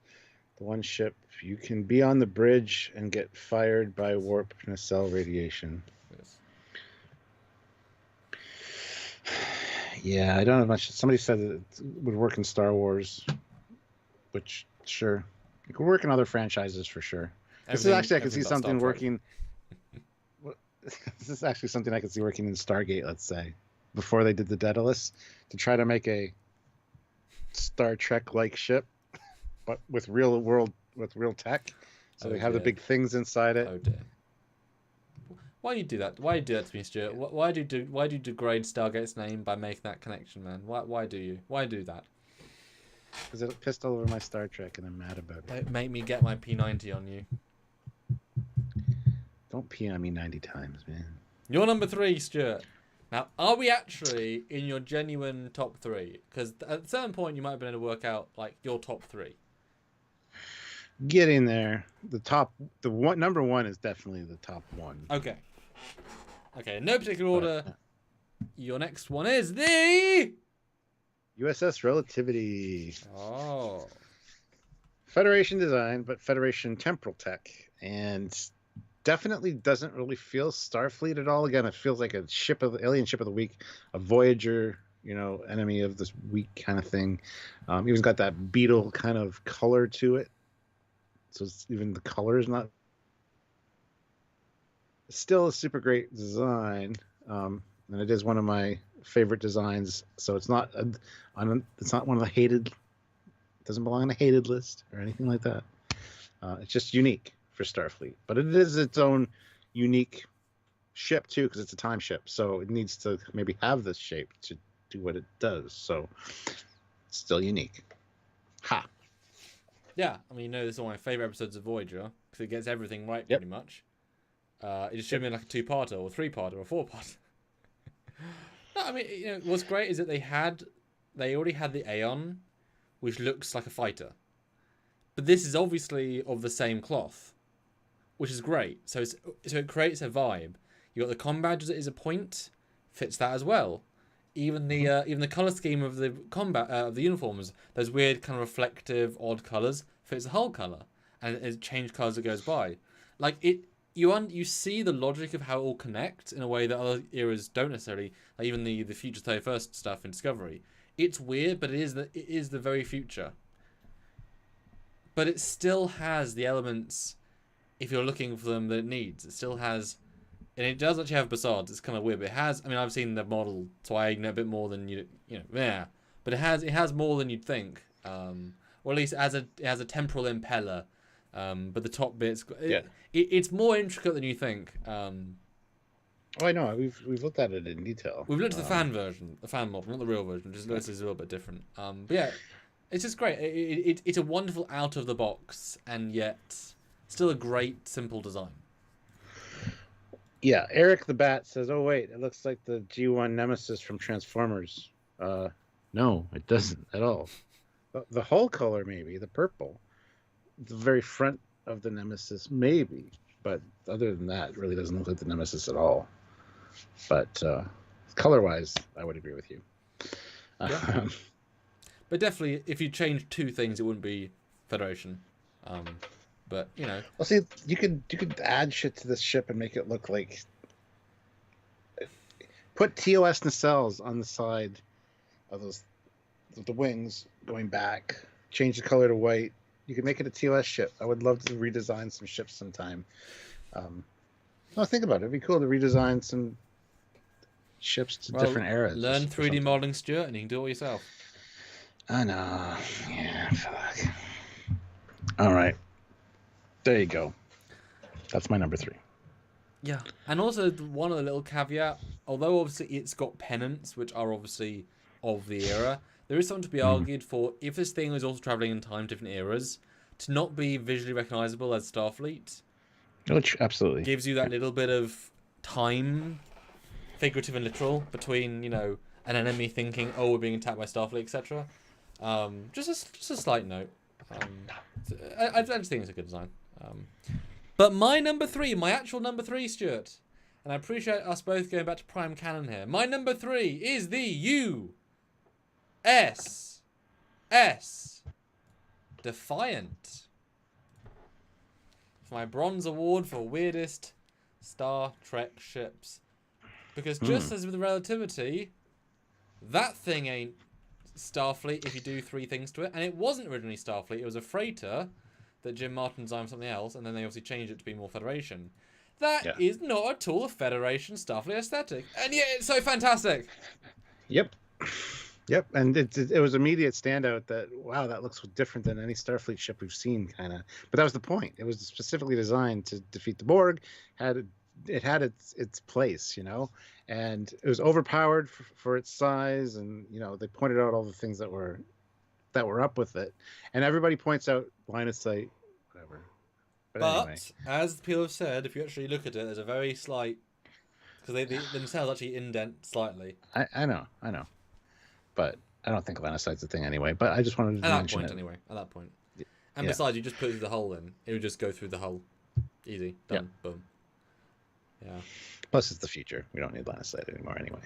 The one ship you can be on the bridge and get fired by warp nacelle radiation. Yes. Yeah, I don't have much. Somebody said that it would work in Star Wars, which sure, it could work in other franchises for sure. This is actually I can see something working. This is actually something I could see working in Stargate. Let's say before they did the Daedalus, to try to make a Star Trek-like ship, but with real tech. So they have the big things inside it. Oh dear. Why do you do that? Why do you do that to me, Stuart? Why do you degrade Stargate's name by making that connection, man? Why do you? Why do that? Because it pissed all over my Star Trek, and I'm mad about it. Don't make me get my P90 on you. Don't pee on me 90 times, man. You're number 3, Stuart. Now, are we actually in your genuine top 3? Because at a certain point, you might have been able to work out like your top 3. Getting there. Number 1 is definitely the top 1. Okay. Okay, in no particular order. Your next one is the USS Relativity. Oh. Federation design, but Federation temporal tech, and definitely doesn't really feel Starfleet at all. Again, it feels like a alien ship of the week, a Voyager, enemy of this week kind of thing. Even got that beetle kind of color to it. So even the color is not. Still a super great design, and it is one of my favorite designs. So it's not it's not one of the hated. It doesn't belong on the hated list or anything like that. It's just unique for Starfleet, but it is its own unique ship too, because it's a time ship. So it needs to maybe have this shape to do what it does. So it's still unique. Ha. Yeah, I mean, this is one of my favorite episodes of Voyager because it gets everything right pretty much. It just should have been like a 2-parter or 3-parter or 4-parter. No, I mean, what's great is that they already had the Aeon, which looks like a fighter, but this is obviously of the same cloth, which is great. So it creates a vibe. You got the comm badge that is a point, fits that as well. Even the color scheme of the combat of the uniforms, those weird kind of reflective odd colors, fits the whole color, and it changes colors as it goes by. Like it, you see the logic of how it all connects in a way that other eras don't necessarily. Like even the Future 31st stuff in Discovery, it's weird, but it is the very future. But it still has the elements, if you're looking for them, that it needs. It still has. And it does actually have facades. It's kind of weird, but it has. I mean, I've seen the model, so I know a bit more than yeah. But it has more than you'd think. Or at least it has a temporal impeller. But the top bit's it's more intricate than you think. Oh, I know. We've looked at it in detail. We've looked at the fan version, the fan model, not the real version. Just this is a little bit different. But yeah, it's just great. It's a wonderful out of the box and yet still a great simple design. Yeah, Eric the Bat says, "Oh wait, it looks like the G1 Nemesis from Transformers." No, it doesn't at all. The whole color, maybe the purple, the very front of the Nemesis, maybe, but other than that, it really doesn't look like the Nemesis at all. But color-wise, I would agree with you. Yeah. But definitely, if you change 2 things, it wouldn't be Federation. But well, see, you could add shit to this ship and make it look like, put TOS nacelles on the side of the wings going back, change the color to white. You could make it a TOS ship. I would love to redesign some ships sometime. Think about it. It'd be cool to redesign some ships to different eras. Learn 3D modeling, Stuart, and you can do it yourself. I know. Yeah, fuck. All right. There you go. That's my number 3. Yeah, and also one other little caveat. Although obviously it's got pennants, which are obviously of the era, there is something to be argued for if this thing is also traveling in time, different eras, to not be visually recognizable as Starfleet. Which absolutely gives you that little bit of time, figurative and literal, between an enemy thinking, "Oh, we're being attacked by Starfleet," etc. Just a slight note. I just think it's a good design. But my actual number 3, Stuart, and I appreciate us both going back to Prime Canon here. My number 3 is the USS Defiant. For my bronze award for weirdest Star Trek ships. Because just as with Relativity, that thing ain't Starfleet if you do 3 things to it. And it wasn't originally Starfleet. It was a freighter that Jim Martin designed for something else, and then they obviously changed it to be more Federation. That is not at all a Federation Starfleet aesthetic. And yet it's so fantastic. Yep. And it was immediate standout that, wow, that looks different than any Starfleet ship we've seen, kind of. But that was the point. It was specifically designed to defeat the Borg, had it had its place, you know, and it was overpowered for its size, and you know they pointed out all the things that were up with it, and everybody points out line of sight, whatever. But anyway, as people have said, if you actually look at it, there's a very slight, because they themselves actually indent slightly. I know, but I don't think line of sight's a thing anyway. But I just wanted to mention it. Anyway, at that point. And besides, you just put it through the hole in. It would just go through the hole. Easy. Done. Yeah. Boom. Yeah. Plus, it's the future. We don't need line of sight anymore anyway.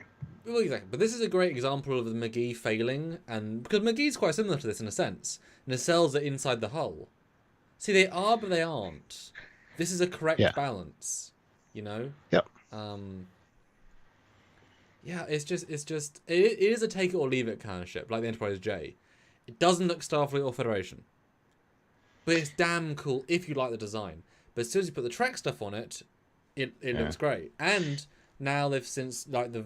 Well, exactly. But this is a great example of the McGee failing, and because McGee's quite similar to this in a sense. And the cells are inside the hull. See, they are, but they aren't. This is a correct balance, you know? Yep. Yeah, it is a take it or leave it kind of ship, like the Enterprise J. It doesn't look Starfleet or Federation. But it's damn cool if you like the design. But as soon as you put the Trek stuff on it, it looks great. And now they've since, like the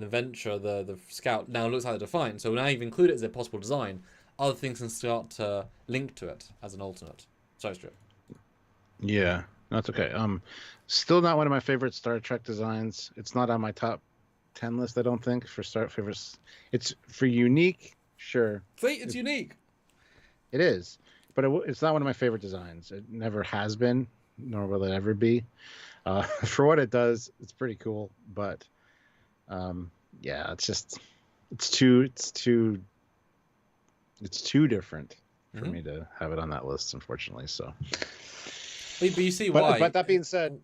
Venture, the Scout, now looks like the Defiant. So now you've included it as a possible design, other things can start to link to it as an alternate. Sorry, Stuart. Yeah, that's okay. Still not one of my favorite Star Trek designs. It's not on my top 10 list, I don't think, for Star favorites. It's for unique, sure. See, it's unique. It is. But it's not one of my favorite designs. It never has been, nor will it ever be. For what it does, it's pretty cool. But yeah, it's too different for me to have it on that list, unfortunately. So. But you see why. But that being said,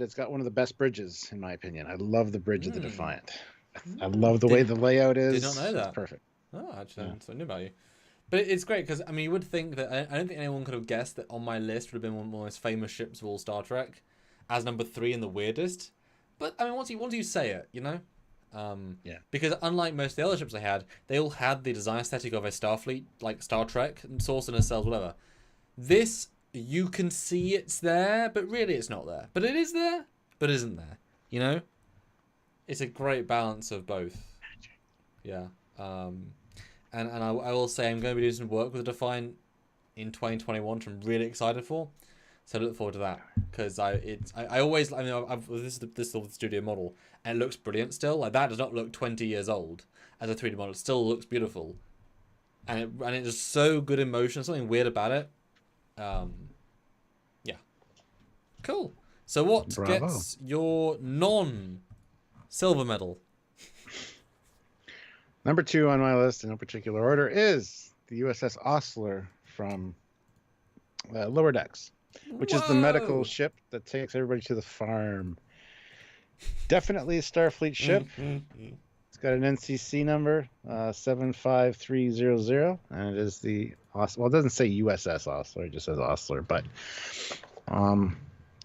it's got one of the best bridges in my opinion. I love the bridge of the Defiant. I love the way the layout is. Did not know that. It's perfect. Oh, actually, I knew about you. But it's great because, I mean, you would think that... I don't think anyone could have guessed that on my list would have been one of the most famous ships of all Star Trek as number 3 and the weirdest. But, I mean, once you say it, you know? Yeah. Because unlike most of the other ships they all had the design aesthetic of a Starfleet, like Star Trek, source in cells, whatever. This, you can see it's there, but really it's not there. But it is there, but it isn't there. You know? It's a great balance of both. Yeah. And I will say I'm going to be doing some work with the Defiant in 2021, which I'm really excited for. So I look forward to that because I always this is the studio model and it looks brilliant still. Like that does not look 20 years old as a 3D model. It still looks beautiful, and it is so good in motion. Something weird about it. Yeah, cool. So what gets your non-silver medal? Number 2 on my list, in no particular order, is the USS Ostler from Lower Decks, which is the medical ship that takes everybody to the farm. Definitely a Starfleet ship. It's got an NCC number, 75300, and it is the Ostler. Well, it doesn't say USS Ostler, it just says Ostler, but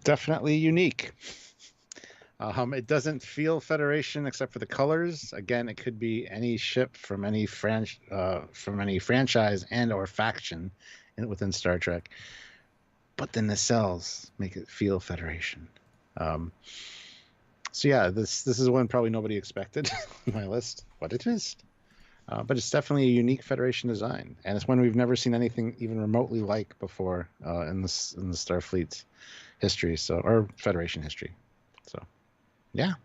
definitely unique. It doesn't feel Federation except for the colors. Again, it could be any ship from any franchise and or faction within Star Trek. But the nacelles make it feel Federation. So yeah, this is one probably nobody expected on my list, but it is. But it's definitely a unique Federation design, and it's one we've never seen anything even remotely like before in the Starfleet history, or Federation history. So. Yeah.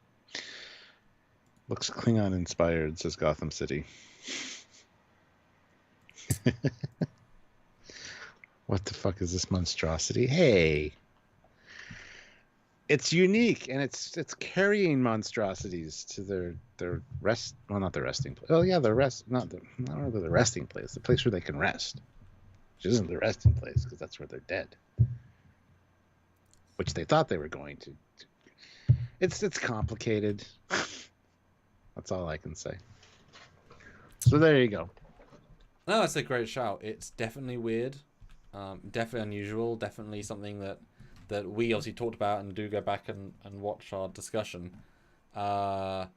Looks Klingon inspired, says Gotham City. What the fuck is this monstrosity? Hey. It's unique and it's carrying monstrosities to their rest, well, not their resting place. Oh yeah, the resting place, the place where they can rest. Which isn't the resting place because that's where they're dead. Which they thought they were going to. It's complicated. That's all I can say. So there you go. No, that's a great shout. It's definitely weird, definitely unusual, definitely something that we obviously talked about and do go back and watch our discussion. I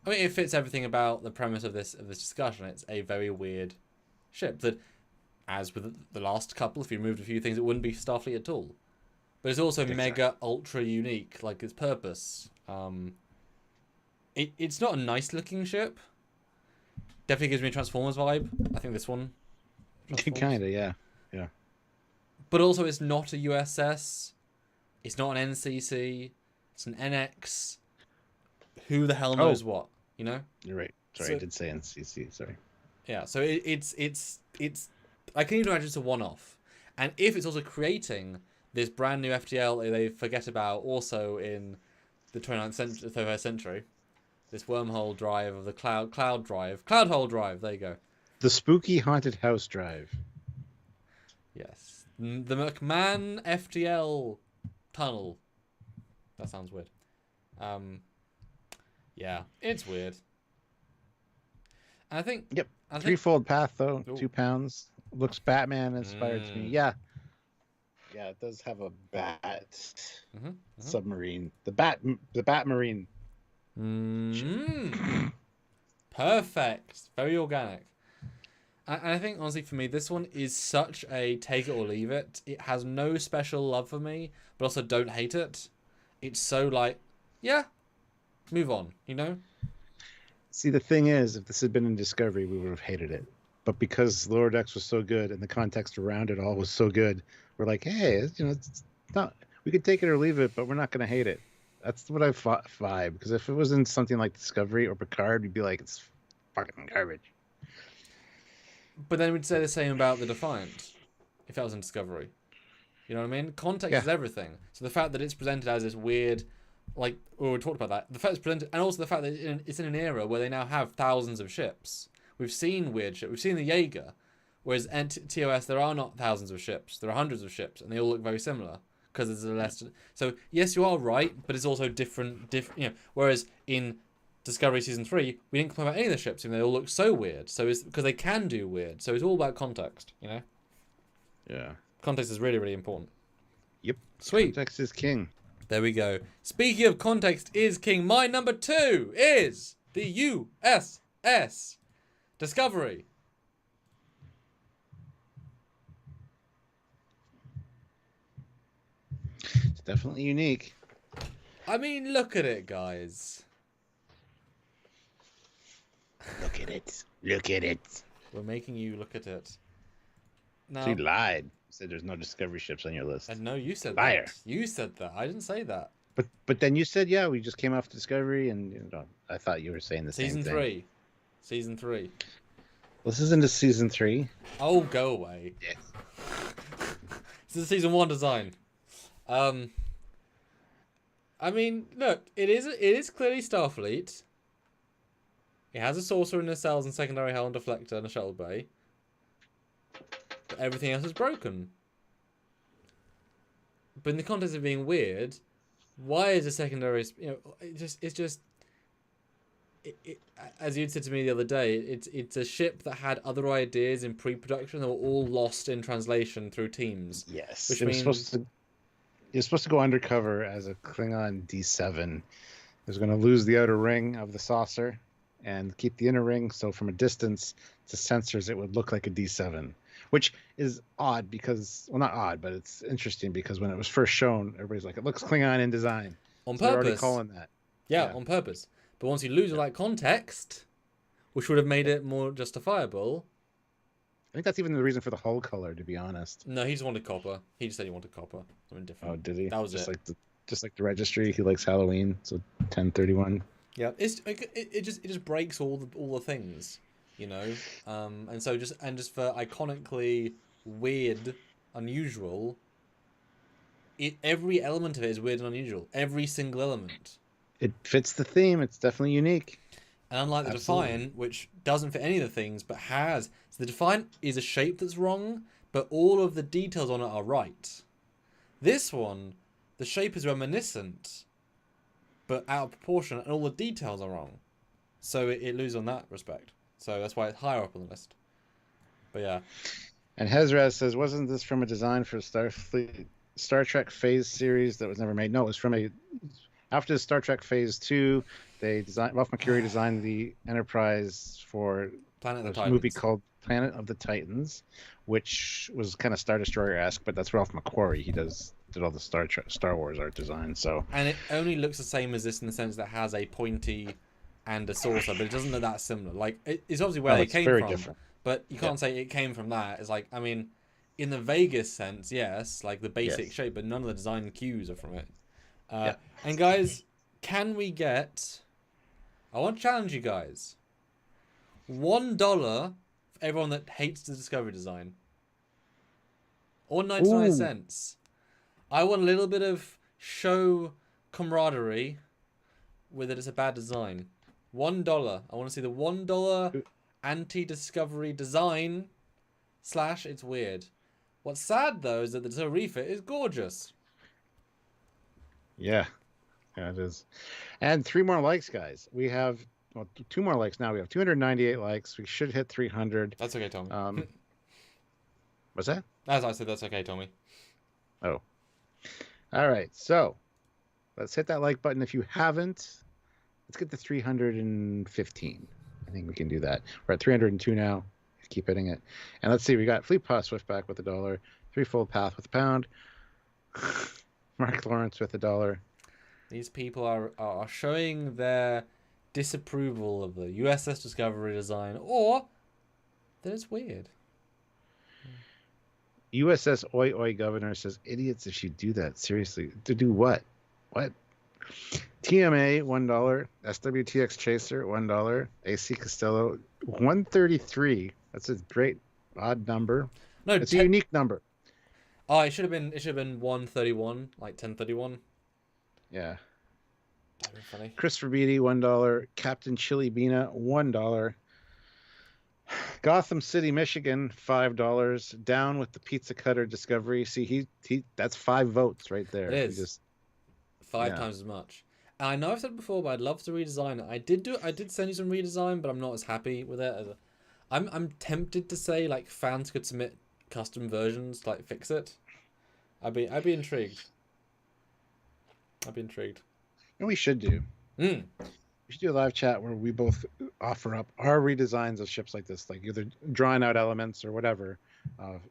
mean, it fits everything about the premise of this discussion. It's a very weird ship that, as with the last couple, if you removed a few things, it wouldn't be Starfleet at all. But it's also mega ultra unique, like its purpose. It's not a nice looking ship. Definitely gives me a Transformers vibe. I think this one. Kinda, yeah. But also, it's not a USS. It's not an NCC. It's an NX. Who the hell knows what? You know. You're right. Sorry, I did say NCC. Sorry. Yeah. So it's. I can even imagine it's a one-off, and if it's also creating this brand new FTL they forget about also in the 21st century, this wormhole drive of the cloud hole drive. There you go. The spooky haunted house drive. Yes, the McMahon FTL tunnel. That sounds weird. Yeah, it's weird. And I think. Yep. Threefold path though. Ooh. 2 pounds. Looks Batman inspired to me. Yeah. Yeah, it does have a bat submarine. The Batmarine. Perfect. Very organic. And I think, honestly, for me, this one is such a take it or leave it. It has no special love for me, but also don't hate it. It's so like, yeah, move on, you know? See, the thing is, if this had been in Discovery, we would have hated it. But because Lower Decks was so good and the context around it all was so good, we're like, hey, it's not, we could take it or leave it, but we're not going to hate it. That's what I vibe. Because if it was in something like Discovery or Picard, we'd be like, it's fucking garbage. But then we'd say the same about the Defiant, if that was in Discovery. You know what I mean? Context is everything. So the fact that it's presented as this weird, like, we talked about that. The fact it's presented, and also the fact that it's in an era where they now have thousands of ships. We've seen weird shit. We've seen the Yeager, whereas in TOS there are not thousands of ships. There are hundreds of ships, and they all look very similar because there's a less. So yes, you are right, but it's also different. You know, whereas in Discovery Season 3, we didn't complain about any of the ships, and they all look so weird. So it's because they can do weird. So it's all about context, you know. Yeah. Context is really, really important. Yep. Sweet. Context is king. There we go. Speaking of context is king, my number 2 is the USS Discovery. It's definitely unique. I mean, look at it, guys. Look at it. Look at it. We're making you look at it. Now, she lied. Said there's no Discovery ships on your list. And no, you said Liar. that. You said that. I didn't say that. But then you said, yeah, we just came off Discovery, and I thought you were saying the same thing. Season 3. This is into Season 3. Oh, go away. Yes. This is Season 1 design. I mean, look, it is clearly Starfleet. It has a saucer in the cells and secondary hull and deflector and a shuttle bay. But everything else is broken. But in the context of being weird, why is a secondary? You know, it's just. As you'd said to me the other day, it's a ship that had other ideas in pre-production that were all lost in translation through teams. Yes, which means you're supposed to go undercover as a Klingon D7. It was going to lose the outer ring of the saucer and keep the inner ring. So from a distance to sensors, it would look like a D7, which is odd because, well, not odd, but it's interesting because when it was first shown, everybody's like, it looks Klingon in design. On so purpose. They're already calling that. Yeah, on purpose. But once you lose all that context, which would have made it more justifiable. I think that's even the reason for the hull color, to be honest. No, he just wanted copper. He just said he wanted copper. Something different. Oh, did he? That was just it. Just like the registry, he likes Halloween, so 10/31. Yeah, it just breaks all the things, you know, and just for iconically weird, unusual. Every element of it is weird and unusual. Every single element. It fits the theme. It's definitely unique. And unlike the Defiant, which doesn't fit any of the things, but has... So the Defiant is a shape that's wrong, but all of the details on it are right. This one, the shape is reminiscent, but out of proportion, and all the details are wrong. So it loses on that respect. So that's why it's higher up on the list. But yeah. And Hezraz says, wasn't this from a design for Star Trek Phase series that was never made? No, it was from after the Star Trek Phase 2, Ralph McQuarrie designed the Enterprise for a movie called Planet of the Titans, which was kind of Star Destroyer-esque, but that's Ralph McQuarrie. He did all the Star Wars art design. So, and it only looks the same as this in the sense that it has a pointy and a saucer, but it doesn't look that similar. Like it's obviously where they came from, different. But you can't say it came from that. It's like, I mean, in the Vegas sense, yes, like the basic shape, but none of the design cues are from it. And guys, can we get... I want to challenge you guys. $1 for everyone that hates the Discovery design. Or 99 cents. I want a little bit of show camaraderie with it. It's a bad design. $1. I want to see the $1 anti-Discovery design / it's weird. What's sad though is that the Discovery refit is gorgeous. Yeah, it is. And 3 more likes, guys. We have 2 more likes now. We have 298 likes. We should hit 300. That's okay, Tommy. What's that? As I said, that's okay, Tommy. Oh. All right. So let's hit that like button if you haven't. Let's get to 315. I think we can do that. We're at 302 now. Keep hitting it. And let's see. We got Fleet Paw Swiftback with $1. Threefold Path with £1. Mark Lawrence with $1. These people are showing their disapproval of the USS Discovery design, or that it's weird. USS Oi Oi Governor says, idiots if you do that. Seriously. To do what? What? TMA, $1. SWTX Chaser, $1. AC Costello, 133. That's a great odd number. No, it's a unique number. Oh, it should have been 131, like 1031. Yeah. That'd be funny. Christopher Beatty, $1. Captain Chili Bina, $1. Gotham City, Michigan, $5. Down with the Pizza Cutter Discovery. See, he that's 5 votes right there. It is. Just 5 times as much. And I know I've said it before, but I'd love to redesign it. I did send you some redesign, but I'm not as happy with it. I'm tempted to say like fans could submit custom versions to like fix it. I'd be intrigued. I'd be intrigued. And we should do. We should do a live chat where we both offer up our redesigns of ships like this, like either drawing out elements or whatever,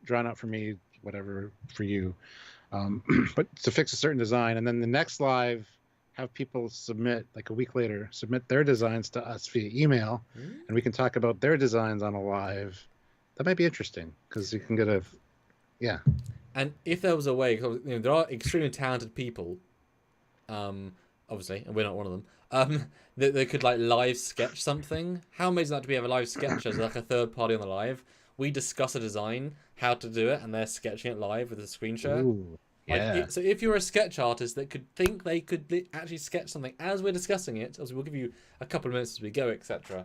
drawn out for me, whatever for you, but to fix a certain design, and then the next live have people submit, like a week later, submit their designs to us via email, and we can talk about their designs on a live. That might be interesting because you can get a, yeah. And if there was a way, cause, there are extremely talented people, obviously, and we're not one of them, that they could like live sketch something. How amazing that to be have a live sketch as like a third party on the live. We discuss a design, how to do it, and they're sketching it live with a screen share. Ooh, yeah. Like, so if you're a sketch artist that could think they could actually sketch something as we're discussing it, obviously we'll give you a couple of minutes as we go, etc.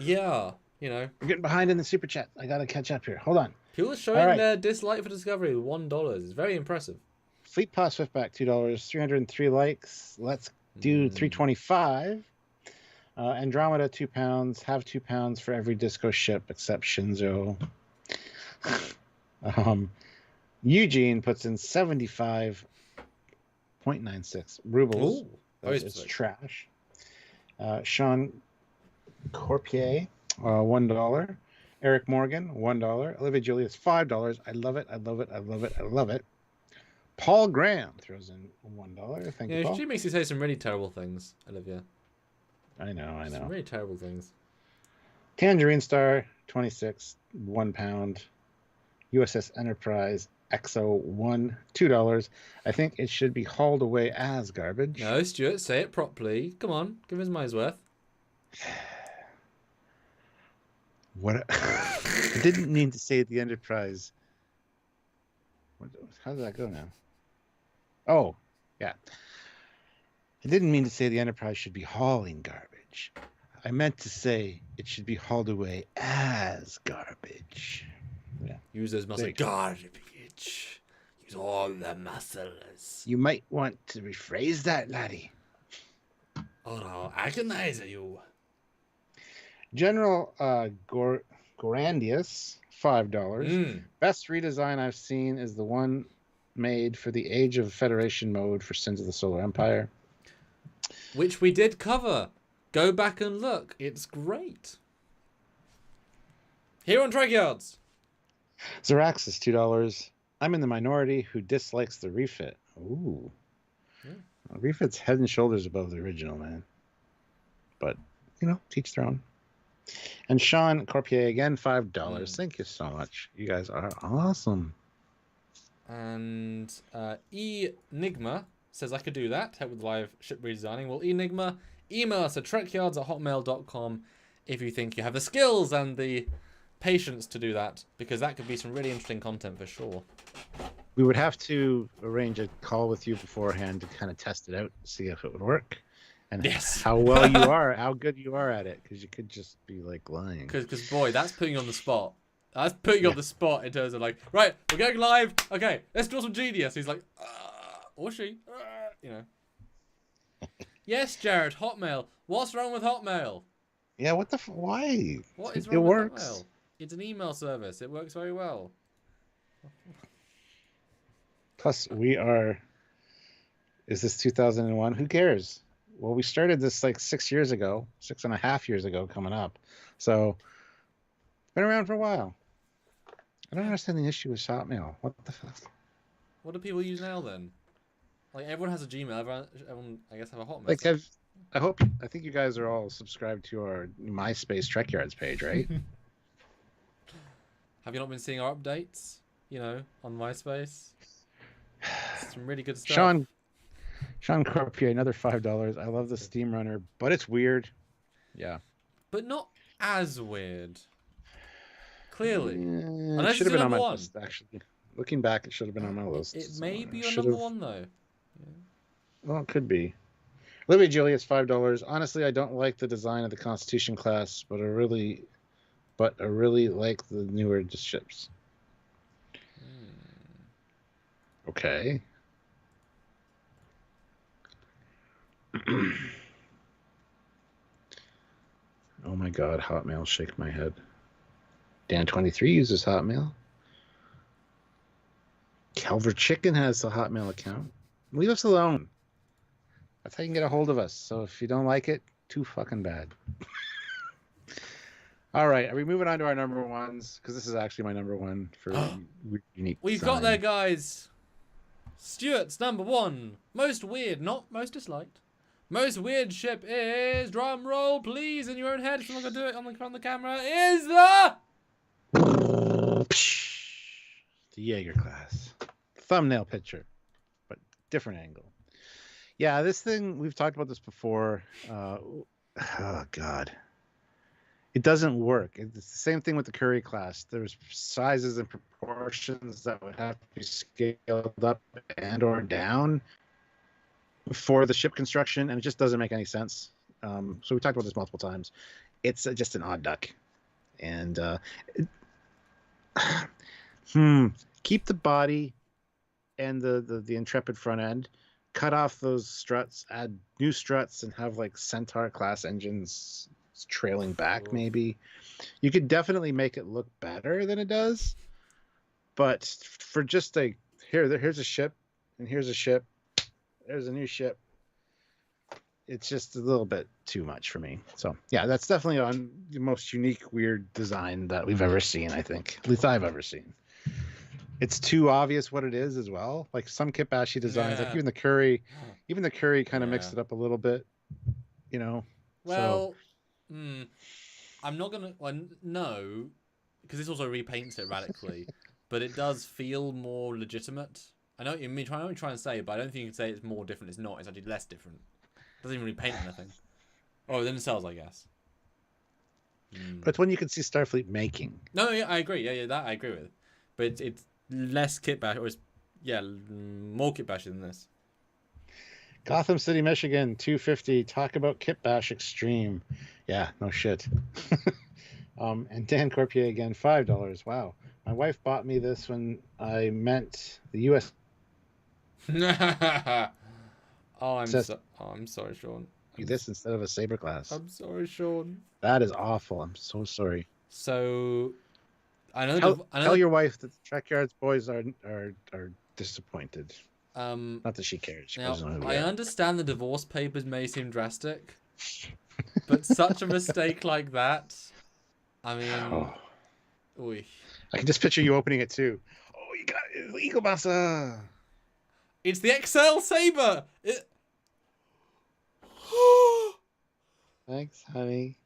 Yeah, We're getting behind in the super chat. I gotta catch up here. Hold on. People are showing their dislike for Discovery with $1. It's very impressive. Fleet Paw Swiftback, $2. 303 likes. Let's do 325. Andromeda, £2. Have £2 for every disco ship except Shinjo. Eugene puts in 75.96 rubles. It's trash. Sean Corpier, $1. Eric Morgan, $1. Olivia Julius, $5. I love it. I love it. I love it. I love it. Paul Graham throws in $1. Thank you, Paul. She makes you say some really terrible things, Olivia. I know. Some really terrible things. Tangerine Star, 26, £1. USS Enterprise, XO1, $2. I think it should be hauled away as garbage. No, Stuart, say it properly. Come on, give his money's worth. What? I didn't mean to say the Enterprise. How did that go now? Oh, yeah. I didn't mean to say the Enterprise should be hauling garbage. I meant to say it should be hauled away as garbage. Yeah. Use those muscles. Garbage. Use all the muscles. You might want to rephrase that, laddie. Oh no, I recognize you. General Gorandius, $5. Best redesign I've seen is the one made for the Age of Federation mode for Sins of the Solar Empire, which we did cover. Go back and look. It's great. Here on Trekyards. Zaraxis, $2. I'm in the minority who dislikes the refit. Ooh. Yeah. Well, refit's head and shoulders above the original, man. But, teach their own. And Sean Corpier, again, $5. Thank you so much. You guys are awesome. And Enigma says I could do that. Help with live ship redesigning. Well, Enigma, email us at trekyards@hotmail.com if you think you have the skills and the patience to do that, because that could be some really interesting content for sure. We would have to arrange a call with you beforehand to kind of test it out, see if it would work, and yes. how well you are, how good you are at it, because you could just be like lying. Because boy, that's putting you on the spot. That's putting you on the spot in terms of like, right, we're going live. Okay, let's draw some genius. He's like, or she, you know. Yes, Jared, Hotmail. What's wrong with Hotmail? Yeah, what the why? What is wrong with Hotmail? It's an email service. It works very well. Plus, is this 2001? Who cares? Well, we started this like 6 years ago, 6.5 years ago coming up. So, been around for a while. I don't understand the issue with Hotmail. What the fuck? What do people use now then? Like everyone has a Gmail. Everyone I guess have a Hotmail. Like I think you guys are all subscribed to our MySpace Trekyards page, right? Have you not been seeing our updates? You know, on MySpace. Some really good stuff. Sean Corpier, another $5. I love the Steam Runner, but it's weird. Yeah. But not as weird. Clearly. It should have been on my list, actually. Looking back, it should have been on my list. It may be your number one, though. Yeah. Well, it could be. Libby Julius, $5. Honestly, I don't like the design of the Constitution class, but I really like the newer ships. Okay. Oh my God, Hotmail, shake my head. Dan23 uses Hotmail. Calvert Chicken has a Hotmail account. Leave us alone. That's how you can get a hold of us. So if you don't like it, too fucking bad. All right, are we moving on to our number ones? Because this is actually my number one for unique. We've got there, guys. Stuart's number one. Most weird, not most disliked. Most weird ship is, drum roll please in your own head, if you're not going to do it on the camera, is the Yeager class. Thumbnail picture, but different angle. Yeah, this thing, we've talked about this before. Oh, God. It doesn't work. It's the same thing with the Curry class. There's sizes and proportions that would have to be scaled up and or down for the ship construction, and it just doesn't make any sense. So we talked about this multiple times. It's just an odd duck. And keep the body and the Intrepid front end. Cut off those struts, add new struts, and have like Centaur class engines trailing back. Maybe you could definitely make it look better than it does, but for just like here's a ship and here's a ship, there's a new ship, it's just a little bit too much for me. So yeah, that's definitely on the most unique weird design that we've ever seen. I think, at least I've ever seen. It's too obvious what it is as well. Like some Kitbashi designs, like even the Curry kind of mixed it up a little bit, you know. Well, I'm not gonna. Well, no, because this also repaints it radically, but it does feel more legitimate. I know what you mean. I know what you're trying to say, but I don't think you can say it's more different. It's not. It's actually less different. It doesn't even repaint anything. Oh, then it sells, I guess. But it's when you can see Starfleet making. No, yeah, I agree. Yeah, that I agree with. But it's less kitbash, or it's more kitbash than this. Gotham City, Michigan, $2.50. Talk about Kitbash Extreme. Yeah, no shit. And Dan Corpier again, $5. Wow. My wife bought me this when I meant the U.S. I'm sorry, Sean. This instead of a Saber class. I'm sorry, Sean. That is awful. I'm so sorry. So, I know. Tell your wife that the Trekyards boys are disappointed. Not that she cares. She now, I understand the divorce papers may seem drastic, but such a mistake like that, I mean, oy. I can just picture you opening it too. Oh, you got it, Eagle Massa. It's the XL Saber. Thanks, honey.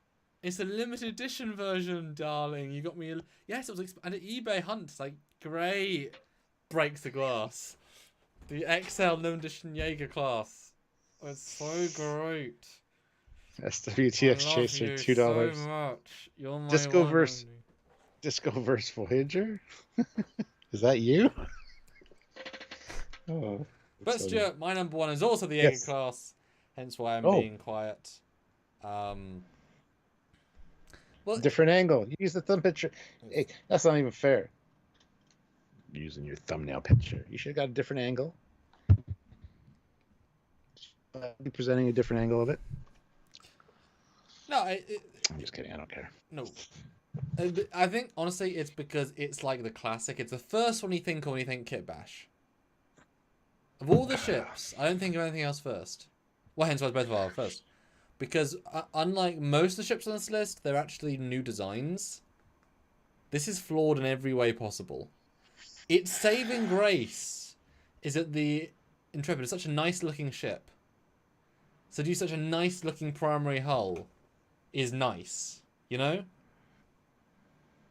It's a limited edition version, darling. You got me. Yes, it was and an eBay hunt. It's like great. breaks the glass. The XL limited edition Yeager class. It's so great. SWTX Chaser, $2. So much. You're my Disco one verse. only. Disco verse Voyager. Is that you? Oh. But So Stuart, my number one is also the Yeager Yes. class. Hence why I'm Oh. being quiet. Well, different angle. You use the thumb picture. Hey, that's not even fair. Using your thumbnail picture. You should have got a different angle. Be presenting a different angle of it. no, I'm just kidding. I don't care. no. I think honestly, it's because it's like the classic. It's the first one you think of when you think Kit Bash. Of all the ships, I don't think of anything else first. Well, hence why both of our first. Because unlike most of the ships on this list, they're actually new designs. This is flawed in every way possible. Its saving grace is that the Intrepid is such a nice looking ship. So to do such a nice looking primary hull is nice, you know?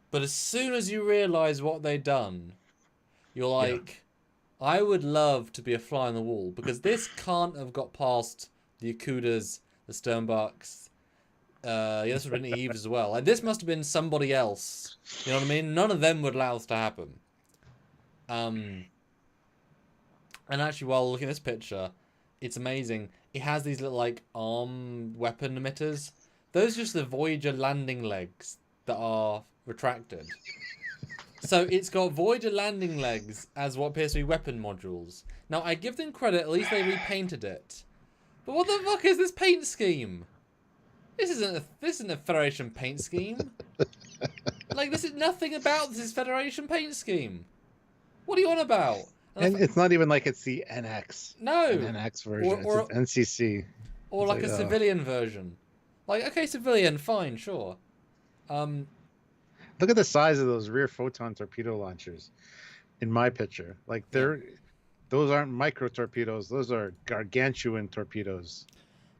But as soon as you realise what they've done, you're like, I would love to be a fly on the wall, because this can't have got past the Akudas, the Sternbachs. This would have been Eves as well. Like, this must have been somebody else. You know what I mean? None of them would allow this to happen. And actually, while looking at this picture, it's amazing. It has these little, like, arm weapon emitters. Those are just the Voyager landing legs that are retracted. So it's got Voyager landing legs as what appears to be weapon modules. Now, I give them credit, at least they repainted it. But what the fuck is this paint scheme? This isn't a Federation paint scheme. Like, this is nothing about this is Federation paint scheme. What are you on about? And it's not even like it's the NX. No. An NX version. It's an NCC. Or like a civilian version. Like, okay, civilian, fine, sure. Look at the size of those rear photon torpedo launchers in my picture. Like, those aren't micro torpedoes. Those are gargantuan torpedoes.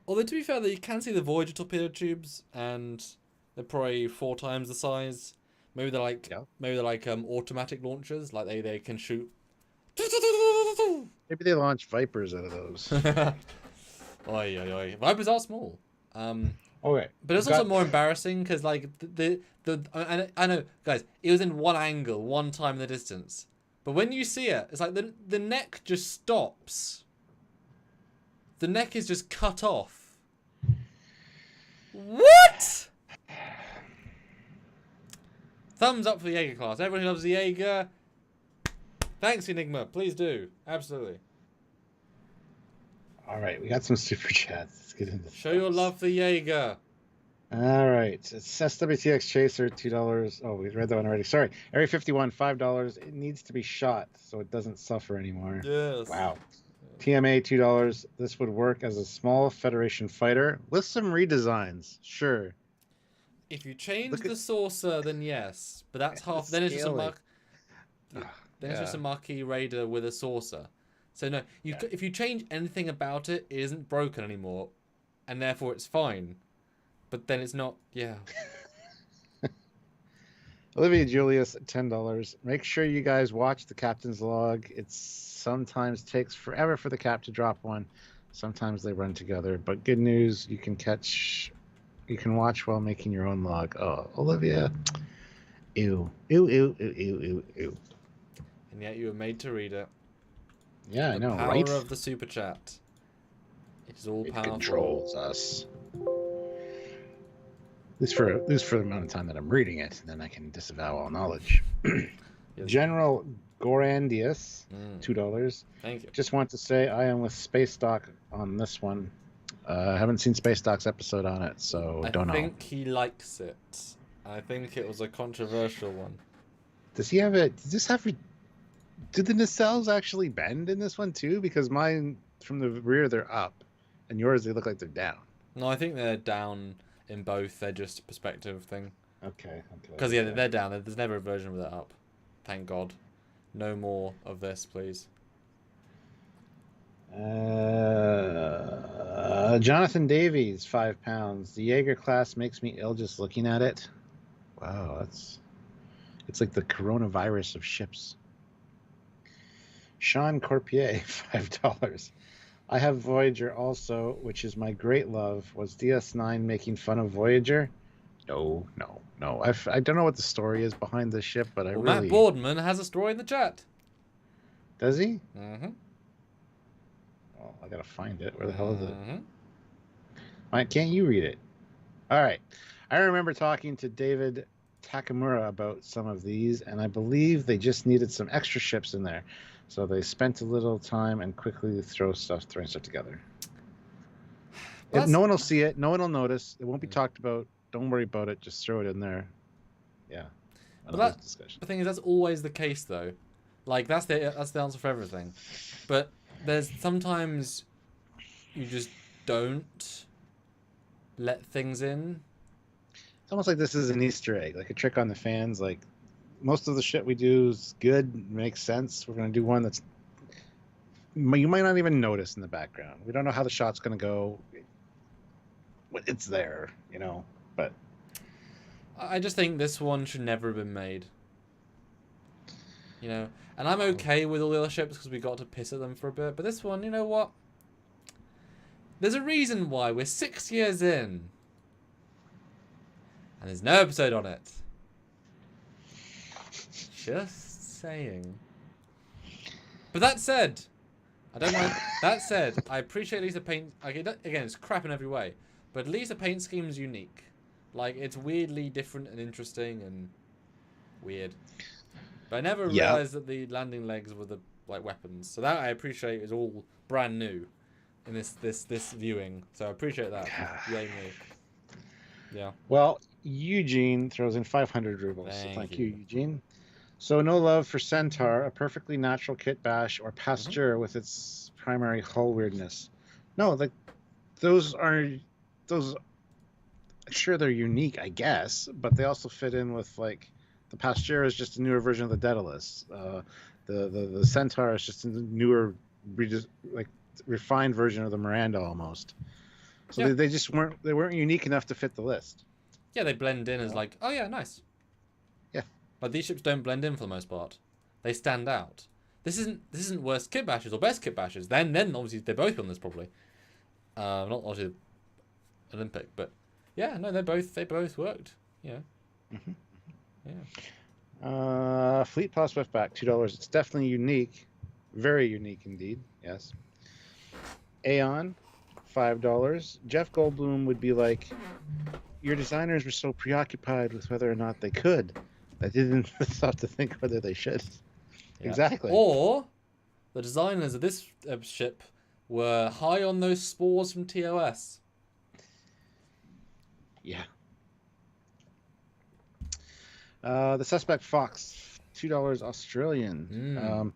Although, to be fair, you can see the Voyager torpedo tubes, and they're probably 4 times the size. Maybe they're like automatic launchers, like they can shoot. Maybe they launch Vipers out of those. Oi, oi, oi. Vipers are small. Okay. But it's also more embarrassing because, like, I know, guys, it was in one angle, one time in the distance. But when you see it, it's like the neck just stops. The neck is just cut off. What? Thumbs up for the Yeager class. Everyone who loves the Yeager. Thanks, Enigma. Please do. Absolutely. All right, we got some super chats. Let's get into this. Show your love for Yeager. All right, it's SWTX Chaser, $2. Oh, we read that one already. Sorry, Area 51, $5. It needs to be shot so it doesn't suffer anymore. Yes. Wow. TMA, $2. This would work as a small Federation fighter with some redesigns. Sure. If you change the saucer, then yes, but that's half. Then it's just it's just a Marquis Raider with a saucer. So no, if you change anything about it, it isn't broken anymore, and therefore it's fine. But then it's not. Yeah. Olivia Julius, $10. Make sure you guys watch the captain's log. It sometimes takes forever for the cap to drop one. Sometimes they run together. But good news, you can watch while making your own log. Oh, Olivia. Ew. Ew, ew, ew, ew, ew, ew. And yet you were made to read it. Yeah, I know, right? right? The power of the super chat. It is all powerful. It controls us. At least for the amount of time that I'm reading it, and then I can disavow all knowledge. Yes. General Gorandius, $2. Thank you. Just want to say I am with Space Doc on this one. I haven't seen Space Doc's episode on it, so don't know. I think he likes it. I think it was a controversial one. Does he have it? Do the nacelles actually bend in this one too? Because mine, from the rear, they're up, and yours, they look like they're down. No, I think they're down in both. They're just a perspective thing. Okay. Because they're down. There's never a version with it up. Thank God. No more of this, please. Jonathan Davies, £5. The Yeager class makes me ill just looking at it. Wow, it's like the coronavirus of ships. Sean Corpier, $5. I have Voyager also, which is my great love. Was DS9 making fun of Voyager? No. I don't know what the story is behind this ship, but Matt Boardman has a story in the chat. Does he? Mm-hmm. Well, I gotta find it. Where the hell is it? Why can't you read it? All right. I remember talking to David Takamura about some of these, and I believe they just needed some extra ships in there. So they spent a little time and quickly throwing stuff together. No one will see it. No one will notice. It won't be talked about. Don't worry about it. Just throw it in there. Yeah. But the thing is, that's always the case, though. Like, that's the answer for everything. But there's sometimes you just don't let things in. It's almost like this is an Easter egg, like a trick on the fans. Like, most of the shit we do is good, makes sense. We're going to do one that's you might not even notice in the background. We don't know how the shot's going to go. It's there, you know. But I just think this one should never have been made. You know, and I'm okay with all the other ships because we got to piss at them for a bit. But this one, you know what? There's a reason why we're 6 years in, and there's no episode on it. Just saying. But that said, I don't mind. That said, I appreciate at least the paint. Again, it's crap in every way, but at least the paint scheme is unique. Like, it's weirdly different and interesting and weird. But I never realized that the landing legs were the weapons. So that I appreciate is all brand new in this viewing. So I appreciate that. Yay me. Yeah. Well, Eugene throws in 500 rubles. Thank you, Eugene. So no love for Centaur, a perfectly natural kit bash, or Pasteur with its primary hull weirdness. No, like those. Sure, they're unique, I guess, but they also fit in with like the Pasteur is just a newer version of the Daedalus. The Centaur is just a newer, refined version of the Miranda almost. So they just weren't unique enough to fit the list. Yeah, they blend in as like, oh yeah, nice. Yeah. But these ships don't blend in for the most part. They stand out. This isn't worst kit bashes or best kit bashes. Then obviously they're both on this probably. Not obviously Olympic, but yeah, no, they both worked. Yeah. Mm-hmm. Yeah. Fleet Plus Swift back $2. It's definitely unique, very unique indeed. Yes. Aeon, $5. Jeff Goldblum would be like, your designers were so preoccupied with whether or not they could, they didn't stop to think whether they should. Yeah. Exactly. Or the designers of this ship were high on those spores from TOS. Yeah. The Suspect Fox, $2 Australian.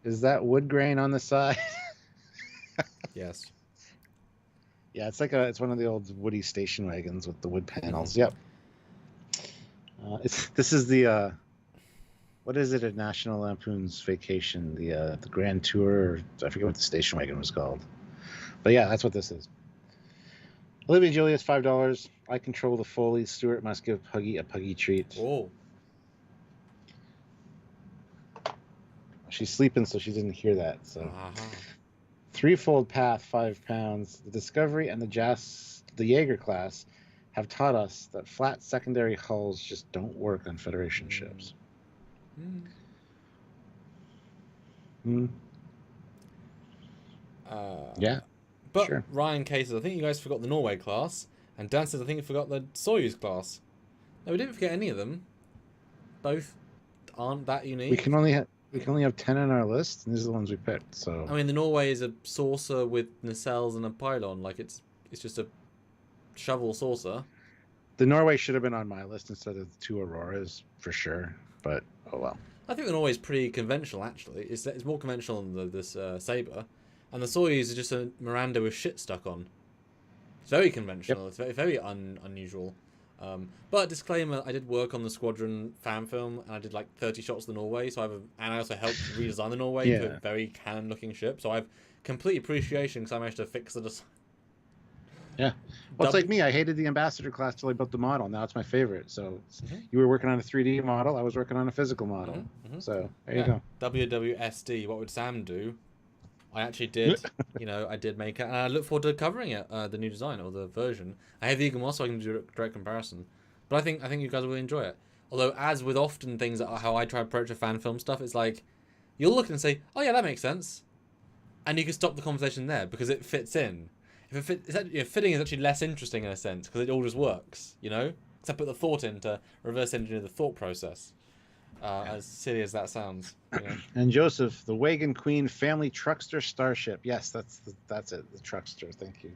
Is that wood grain on the side? Yes. Yeah, it's one of the old Woody station wagons with the wood panels. Yep. This is the what is it at National Lampoon's Vacation? The Grand Tour, or I forget what the station wagon was called. But yeah, that's what this is. Olivia Julius, $5. I control the Foley. Stuart must give Puggy a Puggy treat. Oh. She's sleeping, so she didn't hear that. So, Threefold Path, £5. The Discovery and the Yeager class have taught us that flat secondary hulls just don't work on Federation ships. Yeah. But sure. Ryan K says, I think you guys forgot the Norway class. And Dan says, I think you forgot the Soyuz class. No, we didn't forget any of them. Both aren't that unique. We can only have 10 on our list, and these are the ones we picked. So I mean, the Norway is a saucer with nacelles and a pylon. Like it's just a shovel saucer. The Norway should have been on my list instead of the two Auroras for sure. But oh well. I think the Norway is pretty conventional actually. It's more conventional than this Saber, and the Soyuz is just a Miranda with shit stuck on. It's very conventional. Yep. It's very unusual. But disclaimer, I did work on the Squadron fan film, and I did like 30 shots of the Norway. So I also helped redesign the Norway to a very canon-looking ship. So I have complete appreciation because I managed to fix the design. Yeah. Well, it's like me. I hated the ambassador class till I built the model. Now it's my favorite. So you were working on a 3D model. I was working on a physical model. So there you go. WWSD. What would Sam do? I actually did. I did make it, and I look forward to covering it. The new design or the version. I have the Yeager mod, so I can do a direct comparison. But I think you guys will enjoy it. Although, as with often things that how I try to approach a fan film stuff, it's like you'll look and say, "Oh yeah, that makes sense," and you can stop the conversation there because it fits in. If fitting is actually less interesting in a sense because it all just works, Except put the thought in to reverse engineer the thought process. As silly as that sounds. And Joseph, the Wagon Queen family truckster starship. Yes, that's it. The truckster. Thank you.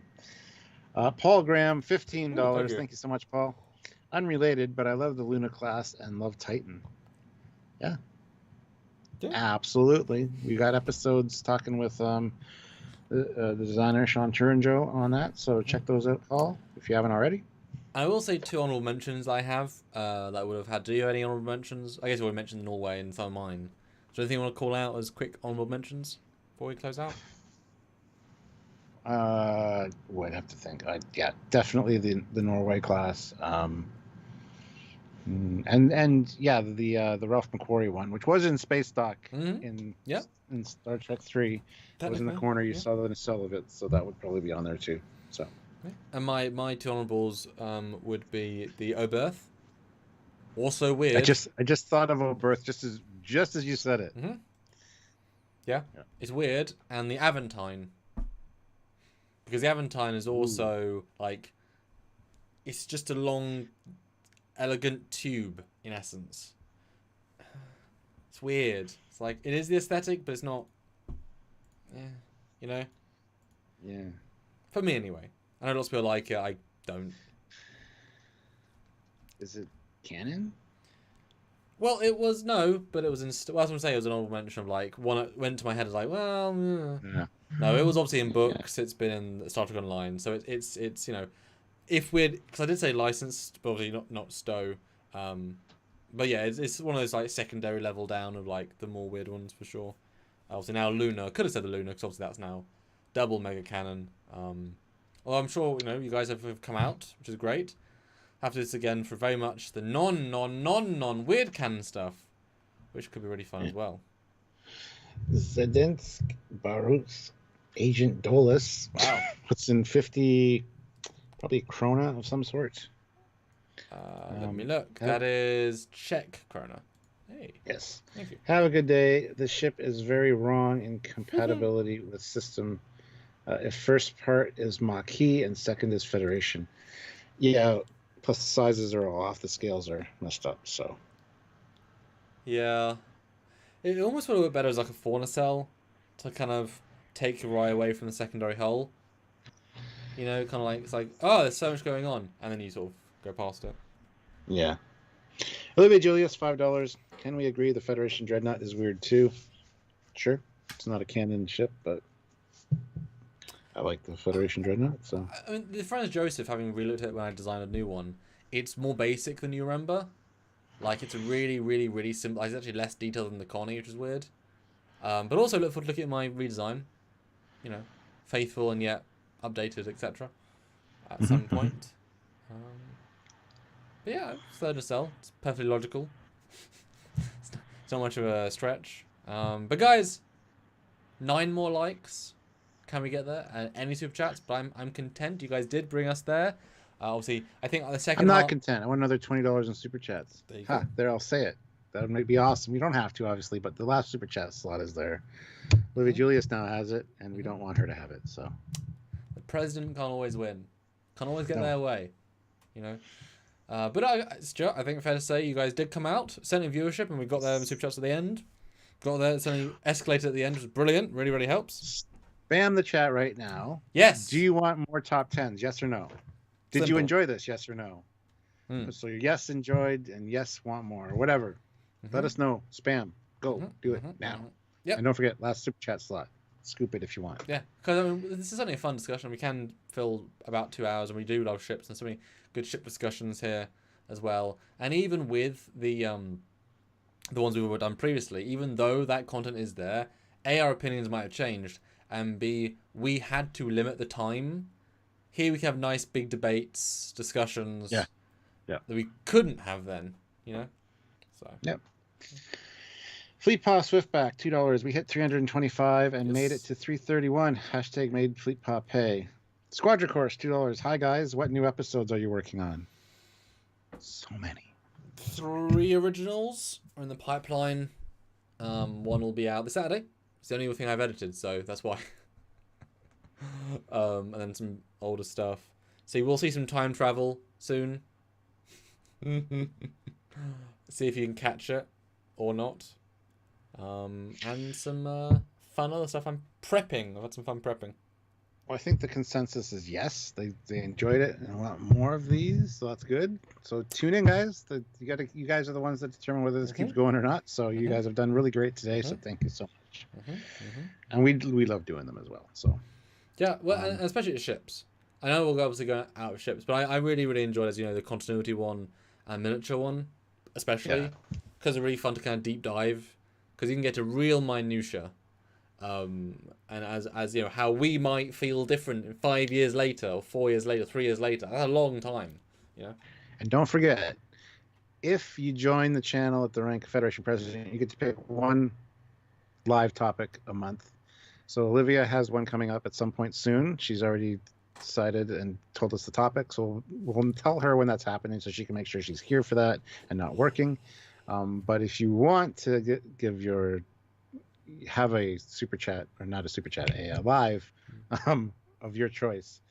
Paul Graham, $15. Thank you so much, Paul. Unrelated, but I love the Luna class and love Titan. Yeah. Absolutely. We got episodes talking with the designer Sean Shinjo on that, so check those out, Paul, if you haven't already. I will say 2 honorable mentions I have that I would have had. Do you have any honorable mentions? I guess I would mention Norway and some of mine. Is there anything you want to call out as quick honorable mentions before we close out? I'd have to think. Yeah, definitely the Norway class. And yeah, the Ralph McQuarrie one, which was in Space Dock in Star Trek 3. That was in the corner. You saw the nacelle of it, so that would probably be on there too. So. And my 2 honorables would be the Oberth. Also weird. I just thought of Oberth just as you said it. Yeah, it's weird, and the Aventine. Because the Aventine is also like, it's just a long, elegant tube in essence. It's weird. It's like it is the aesthetic, but it's not. Yeah. For me anyway. I know lots of people like it. I don't. Is it canon? Well, it was but it was in. Well, I was gonna say it was an honorable mention of like one that went to my head as like, well, no, it was obviously in books. It's been in Star Trek Online, so it's if we're because I did say licensed, but obviously not Stowe. But yeah, it's one of those like secondary level down of like the more weird ones for sure. Obviously now Luna, could have said the Luna because obviously that's now double mega canon. Well, I'm sure you guys have come out, which is great. Have to do this again for very much the non weird canon stuff, which could be really fun as well. Zedensk Baruch's Agent Dolus. Wow. What's in 50? Probably krona of some sort. Let me look. That is Czech krona. Hey. Yes. Thank you. Have a good day. The ship is very wrong in compatibility with system. If first part is Maquis and second is Federation. Yeah, plus the sizes are all off. The scales are messed up, so. Yeah. It almost would have been better as like a fauna cell to kind of take your eye away from the secondary hull. Kind of like, it's like, oh, there's so much going on. And then you sort of go past it. Yeah. Olivia Julius, $5. Can we agree the Federation Dreadnought is weird too? Sure. It's not a canon ship, but I like the Federation Dreadnought. So I mean, the friend of Joseph, having relooked at it when I designed a new one, it's more basic than you remember. Like it's a really, really, really simple. It's actually less detailed than the Connie, which is weird. But also look forward to looking at my redesign. Faithful and yet updated, etc. At some point. But yeah, third nacelle. It's perfectly logical. It's not much of a stretch. But guys, 9 more likes. Can we get there? And any super chats? But I'm content. You guys did bring us there. Obviously, I think the second. I'm not content. I want another $20 in super chats. There you go. There, I'll say it. That would be awesome. You don't have to, obviously, but the last super chat slot is there. Olivia Julius now has it, and we don't want her to have it. So the president can't always win. Can't always get their way. But I think fair to say you guys did come out, sent in viewership, and we got there in super chats at the end. Got there, suddenly escalated at the end, which was brilliant. Really, really helps. Spam the chat right now. Yes. Do you want more top 10s? Yes or no? Did you enjoy this? Yes or no? So yes, enjoyed, and yes, want more, or whatever. Let us know. Spam. Go. Do it now. Yep. And don't forget, last super chat slot. Scoop it if you want. Yeah, because this is only a fun discussion. We can fill about 2 hours, and we do love ships, and so many good ship discussions here as well. And even with the ones we were done previously, even though that content is there, A, our opinions might have changed, and B, we had to limit the time here we can have nice big debates, discussions. Yeah. Yeah. That we couldn't have then, you know. So. Yep. Fleet Paw Swiftback, $2. We hit 325 and made it to 331. Hashtag made Fleet Paw pay. Squadra Course, $2. Hi guys, what new episodes are you working on? So many. 3 originals are in the pipeline. One will be out this Saturday. It's the only thing I've edited, so that's why. And then some older stuff. So you will see some time travel soon. See if you can catch it or not. And some fun other stuff. I'm prepping. I've had some fun prepping. Well, I think the consensus is yes. They enjoyed it and want more of these, so that's good. So tune in, guys. You guys are the ones that determine whether this keeps going or not. So you guys have done really great today. So thank you so much. And we love doing them as well. So yeah, well, and especially the ships. I know we'll obviously go out of ships, but I really enjoyed, as you know, the continuity one and miniature one, especially because they're really fun to kind of deep dive, because you can get to real minutia. And as you know, how we might feel different 5 years later, or 4 years later, 3 years later. That's a long time, you know. And don't forget, if you join the channel at the rank of Federation President, you get to pick one live topic a month. So Olivia has one coming up at some point soon. She's already decided and told us the topic, so we'll tell her when that's happening so she can make sure she's here for that and not working. But if you want to have a super chat, or not a super chat, a live of your choice,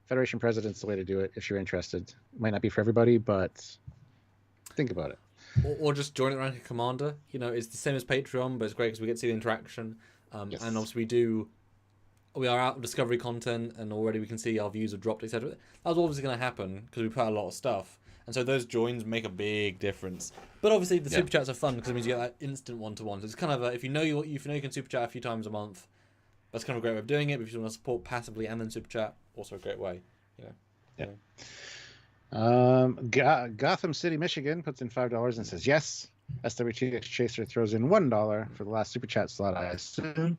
Federation President's the way to do it if you're interested. It might not be for everybody, but think about it. Or just join at rank of Commander. You know, it's the same as Patreon, but it's great because we get to see the interaction. And obviously we are out of Discovery content, and already we can see our views have dropped, etc. That's obviously going to happen because we put out a lot of stuff, and so those joins make a big difference. But obviously the super chats are fun because it means you get that instant one-to-one. So it's kind of if you know you can super chat a few times a month, that's kind of a great way of doing it. But if you want to support passively and then super chat, also a great way. Gotham City, Michigan puts in $5 and says yes. SWTX Chaser throws in $1 for the last super chat slot, I assume.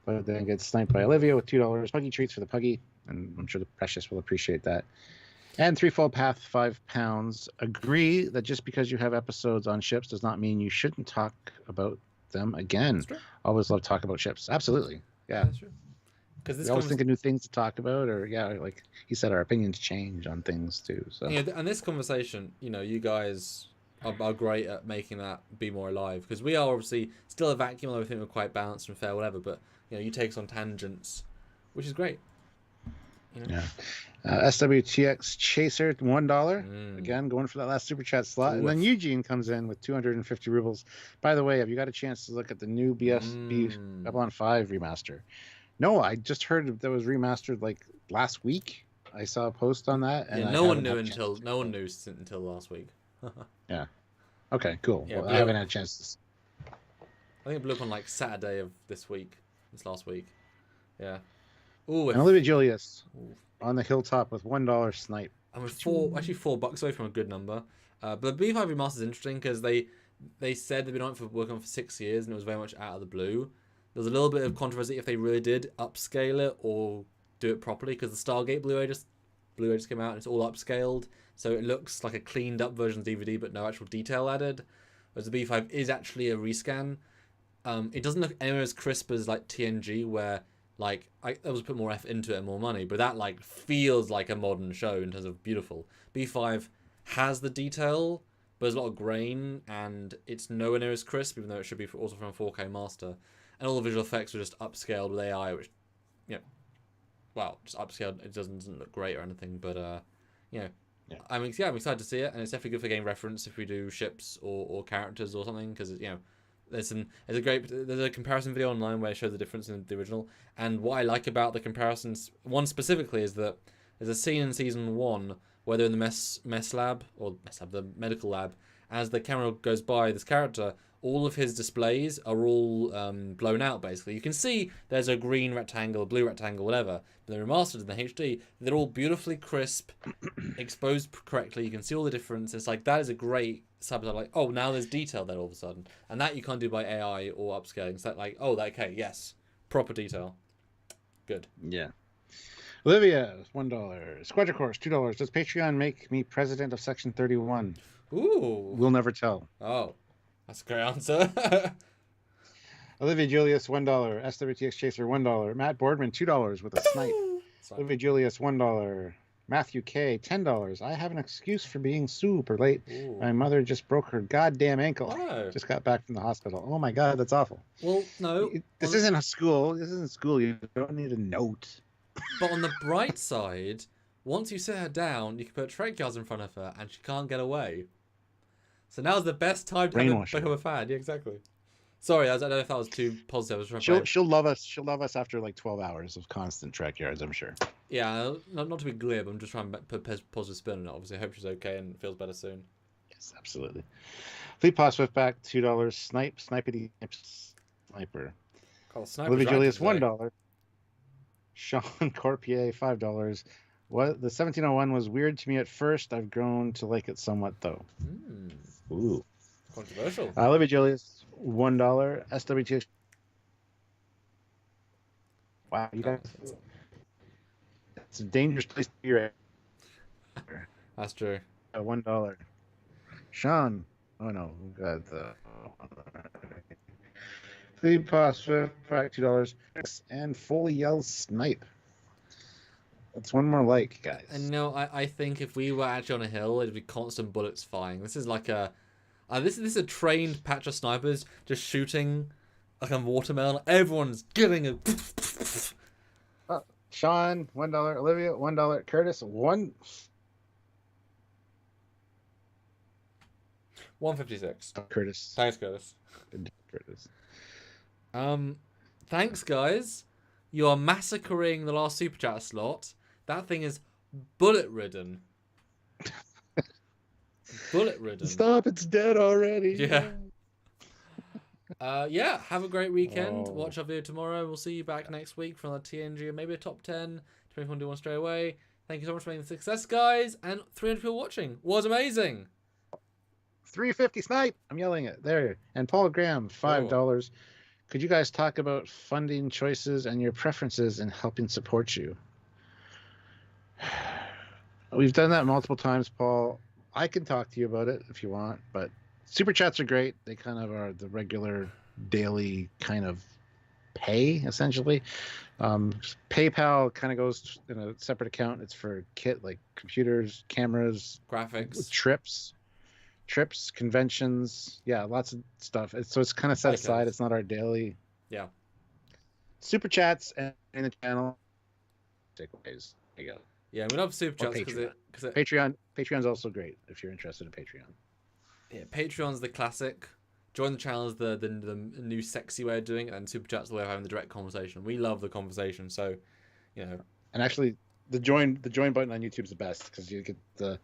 But then gets sniped by Olivia with $2. Puggy treats for the Puggy, and I'm sure the Precious will appreciate that. And Threefold Path, £5. Agree that just because you have episodes on ships does not mean you shouldn't talk about them again. Always love to talk about ships. Absolutely. Yeah. That's true. Because we always think of new things to talk about, or like he said, our opinions change on things too. So and this conversation, you guys are great at making that be more alive, because we are obviously still a vacuum. I think we're quite balanced and fair, whatever. But you take us on tangents, which is great. Yeah. SWTX Chaser, $1. Again, going for that last super chat slot. And then Eugene comes in with 250 rubles. By the way, have you got a chance to look at the new BSB Babylon 5 remaster? No, I just heard that was remastered like last week. I saw a post on that. And no one knew until last week. Yeah. Okay, cool. Yeah, well, I haven't had a chance to... I think it blew up on like Saturday of this last week. Yeah. Ooh, and Olivia Julius on the hilltop with $1 snipe. And with $4 away from a good number. But the B5 remaster is interesting because they said they've been working on for 6 years, and it was very much out of the blue. There's a little bit of controversy if they really did upscale it or do it properly, because the Stargate Blu-ray just came out and it's all upscaled, so it looks like a cleaned up version of DVD but no actual detail added. Whereas the B5 is actually a rescan. It doesn't look anywhere as crisp as like TNG, where I was put more effort into it and more money, but that feels like a modern show in terms of beautiful. B5 has the detail, but there's a lot of grain, and it's nowhere near as crisp, even though it should be also from a 4K master. And all the visual effects were just upscaled with AI, which, just upscaled. It doesn't look great or anything, but I'm excited to see it, and it's definitely good for game reference if we do ships or characters or something, because there's a comparison video online where it shows the difference in the original. And what I like about the comparisons, one specifically, is that there's a scene in season 1 where they're in the the medical lab. As the camera goes by this character, all of his displays are all blown out, basically. You can see there's a green rectangle, a blue rectangle, whatever. But they're remastered in the HD. They're all beautifully crisp, exposed correctly. You can see all the difference. It's that is a great subtitle. Now there's detail there all of a sudden. And that you can't do by AI or upscaling. So okay, yes. Proper detail. Good. Yeah. Olivia, $1. Squadron Course, $2. Does Patreon make me president of Section 31? Ooh. We'll never tell. Oh, that's a great answer. Olivia Julius, $1. SWTX Chaser, $1. Matt Boardman, $2 with a snipe. Olivia Julius, $1. Matthew K, $10. I have an excuse for being super late. Ooh. My mother just broke her goddamn ankle. Oh, no. Just got back from the hospital. Oh my god, that's awful. Well, no. This isn't a school. This isn't school. You don't need a note. But on the bright side, once you sit her down, you can put Trekyards in front of her, and she can't get away. So now's the best time to become a fan. Yeah, exactly. Sorry, I don't know if that was too positive. She'll love us. She'll love us after like 12 hours of constant Trekyards, I'm sure. Yeah, not to be glib, I'm just trying to put a positive spin on it. Obviously, I hope she's okay and feels better soon. Yes, absolutely. Fleet Paw Swiftback, $2. Snipity Sniper. Olivia Julius, $1. Sean Corpier, $5. What the 1701 was weird to me at first. I've grown to like it somewhat though. Ooh. Controversial. Olivia Julius, $1. SWT. Wow, you guys. It's a dangerous place to be right. That's true. $1. Sean. Oh no, we got the Fleet Paw Swift Pack, $2. And Foley yells snipe. That's one more like, guys. And no, I think if we were actually on a hill, it'd be constant bullets flying. This is like a this is a trained patch of snipers just shooting like a watermelon. Everyone's getting a Sean, $1. Olivia, $1. Curtis, $1.56. Curtis. Thanks, Curtis. Good, Curtis. Thanks, guys. You are massacring the last super chat slot. That thing is bullet ridden. Bullet ridden. Stop! It's dead already. Yeah. Yeah. Have a great weekend. Watch our video tomorrow. We'll see you back next week for another TNG or maybe a top 10. Depending if you want to do one straight away. Thank you so much for making the success, guys. And 300 people watching. Was amazing. 350 snipe. I'm yelling it there. And Paul Graham, $5. Could you guys talk about funding choices and your preferences in helping support you? We've done that multiple times, Paul. I can talk to you about it if you want, but super chats are great. They kind of are the regular daily kind of pay, essentially. PayPal kind of goes in a separate account. It's for kit like computers, cameras, graphics, trips, conventions, lots of stuff. So it's kind of set aside. It's not our daily. Yeah. Super chats and in the channel. Takeaways. There you go. Yeah, we love super chats because Patreon's also great if you're interested in Patreon. Yeah, Patreon's the classic. Join the channel is the new sexy way of doing it, and super chats the way of having the direct conversation. We love the conversation, so you know. And actually, the join button on YouTube's the best because you get the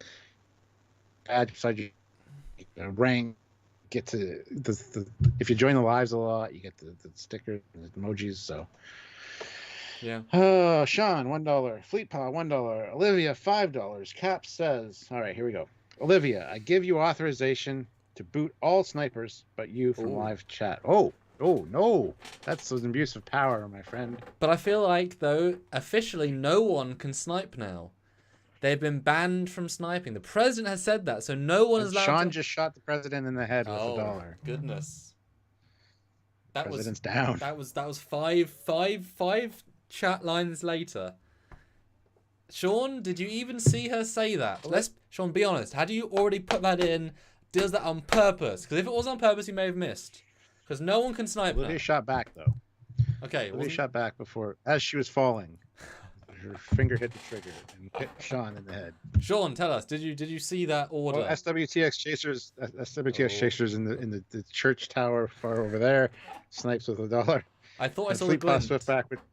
add beside you. Rank, get to the if you join the lives a lot, you get the stickers and the emojis. So yeah. Sean, $1. Fleet Paw, $1. Olivia, $5. Cap says, all right, here we go. Olivia, I give you authorization to boot all snipers but you from live chat. Oh no, that's an abuse of power, my friend. But I feel like though officially no one can snipe now. They've been banned from sniping. The president has said that, so no one is allowed. Sean just shot the president in the head with $1. Goodness. President's down. That was five chat lines later. Sean, did you even see her say that? Sean, be honest. Had you already put that in? Does that on purpose? Because if it was on purpose, you may have missed. Because no one can snipe. Olivia shot back though. Okay. Olivia shot back before, as she was falling. Her finger hit the trigger and hit Sean in the head. Sean, tell us, did you see that order? Well, SWTX chasers in the church tower far over there. Snipes with $1. I thought I saw the glint. Swiftback with, I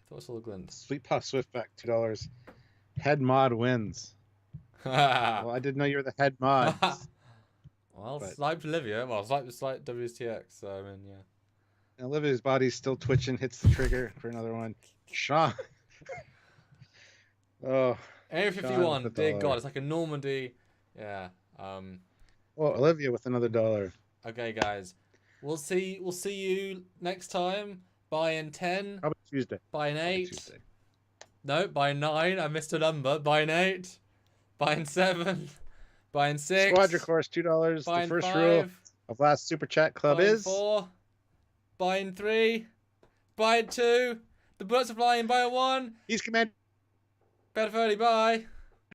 thought I saw the glint. Fleet Paw Swiftback, $2. Head mod wins. Well, I didn't know you were the head mod. Well, sniped Olivia. Well, sniped WTX. So I mean, yeah. And Olivia's body's still twitching. Hits the trigger for another one. Sean. Oh, Area 51. Dear God, it's like a Normandy. Yeah. Well, Olivia with another $1. Okay, guys. We'll see you next time. Bye in 10. Probably Tuesday. Bye in 8. No, buying 9. I missed a number. Buying 8. Buying 7. Buying 6. Squadra Course, $2. The Buying first 5. rule of last Super Chat Club Buying is 4. Buying 3. Buying 2. The bullets are flying. Buying 1. He's command. Better 30. Bye.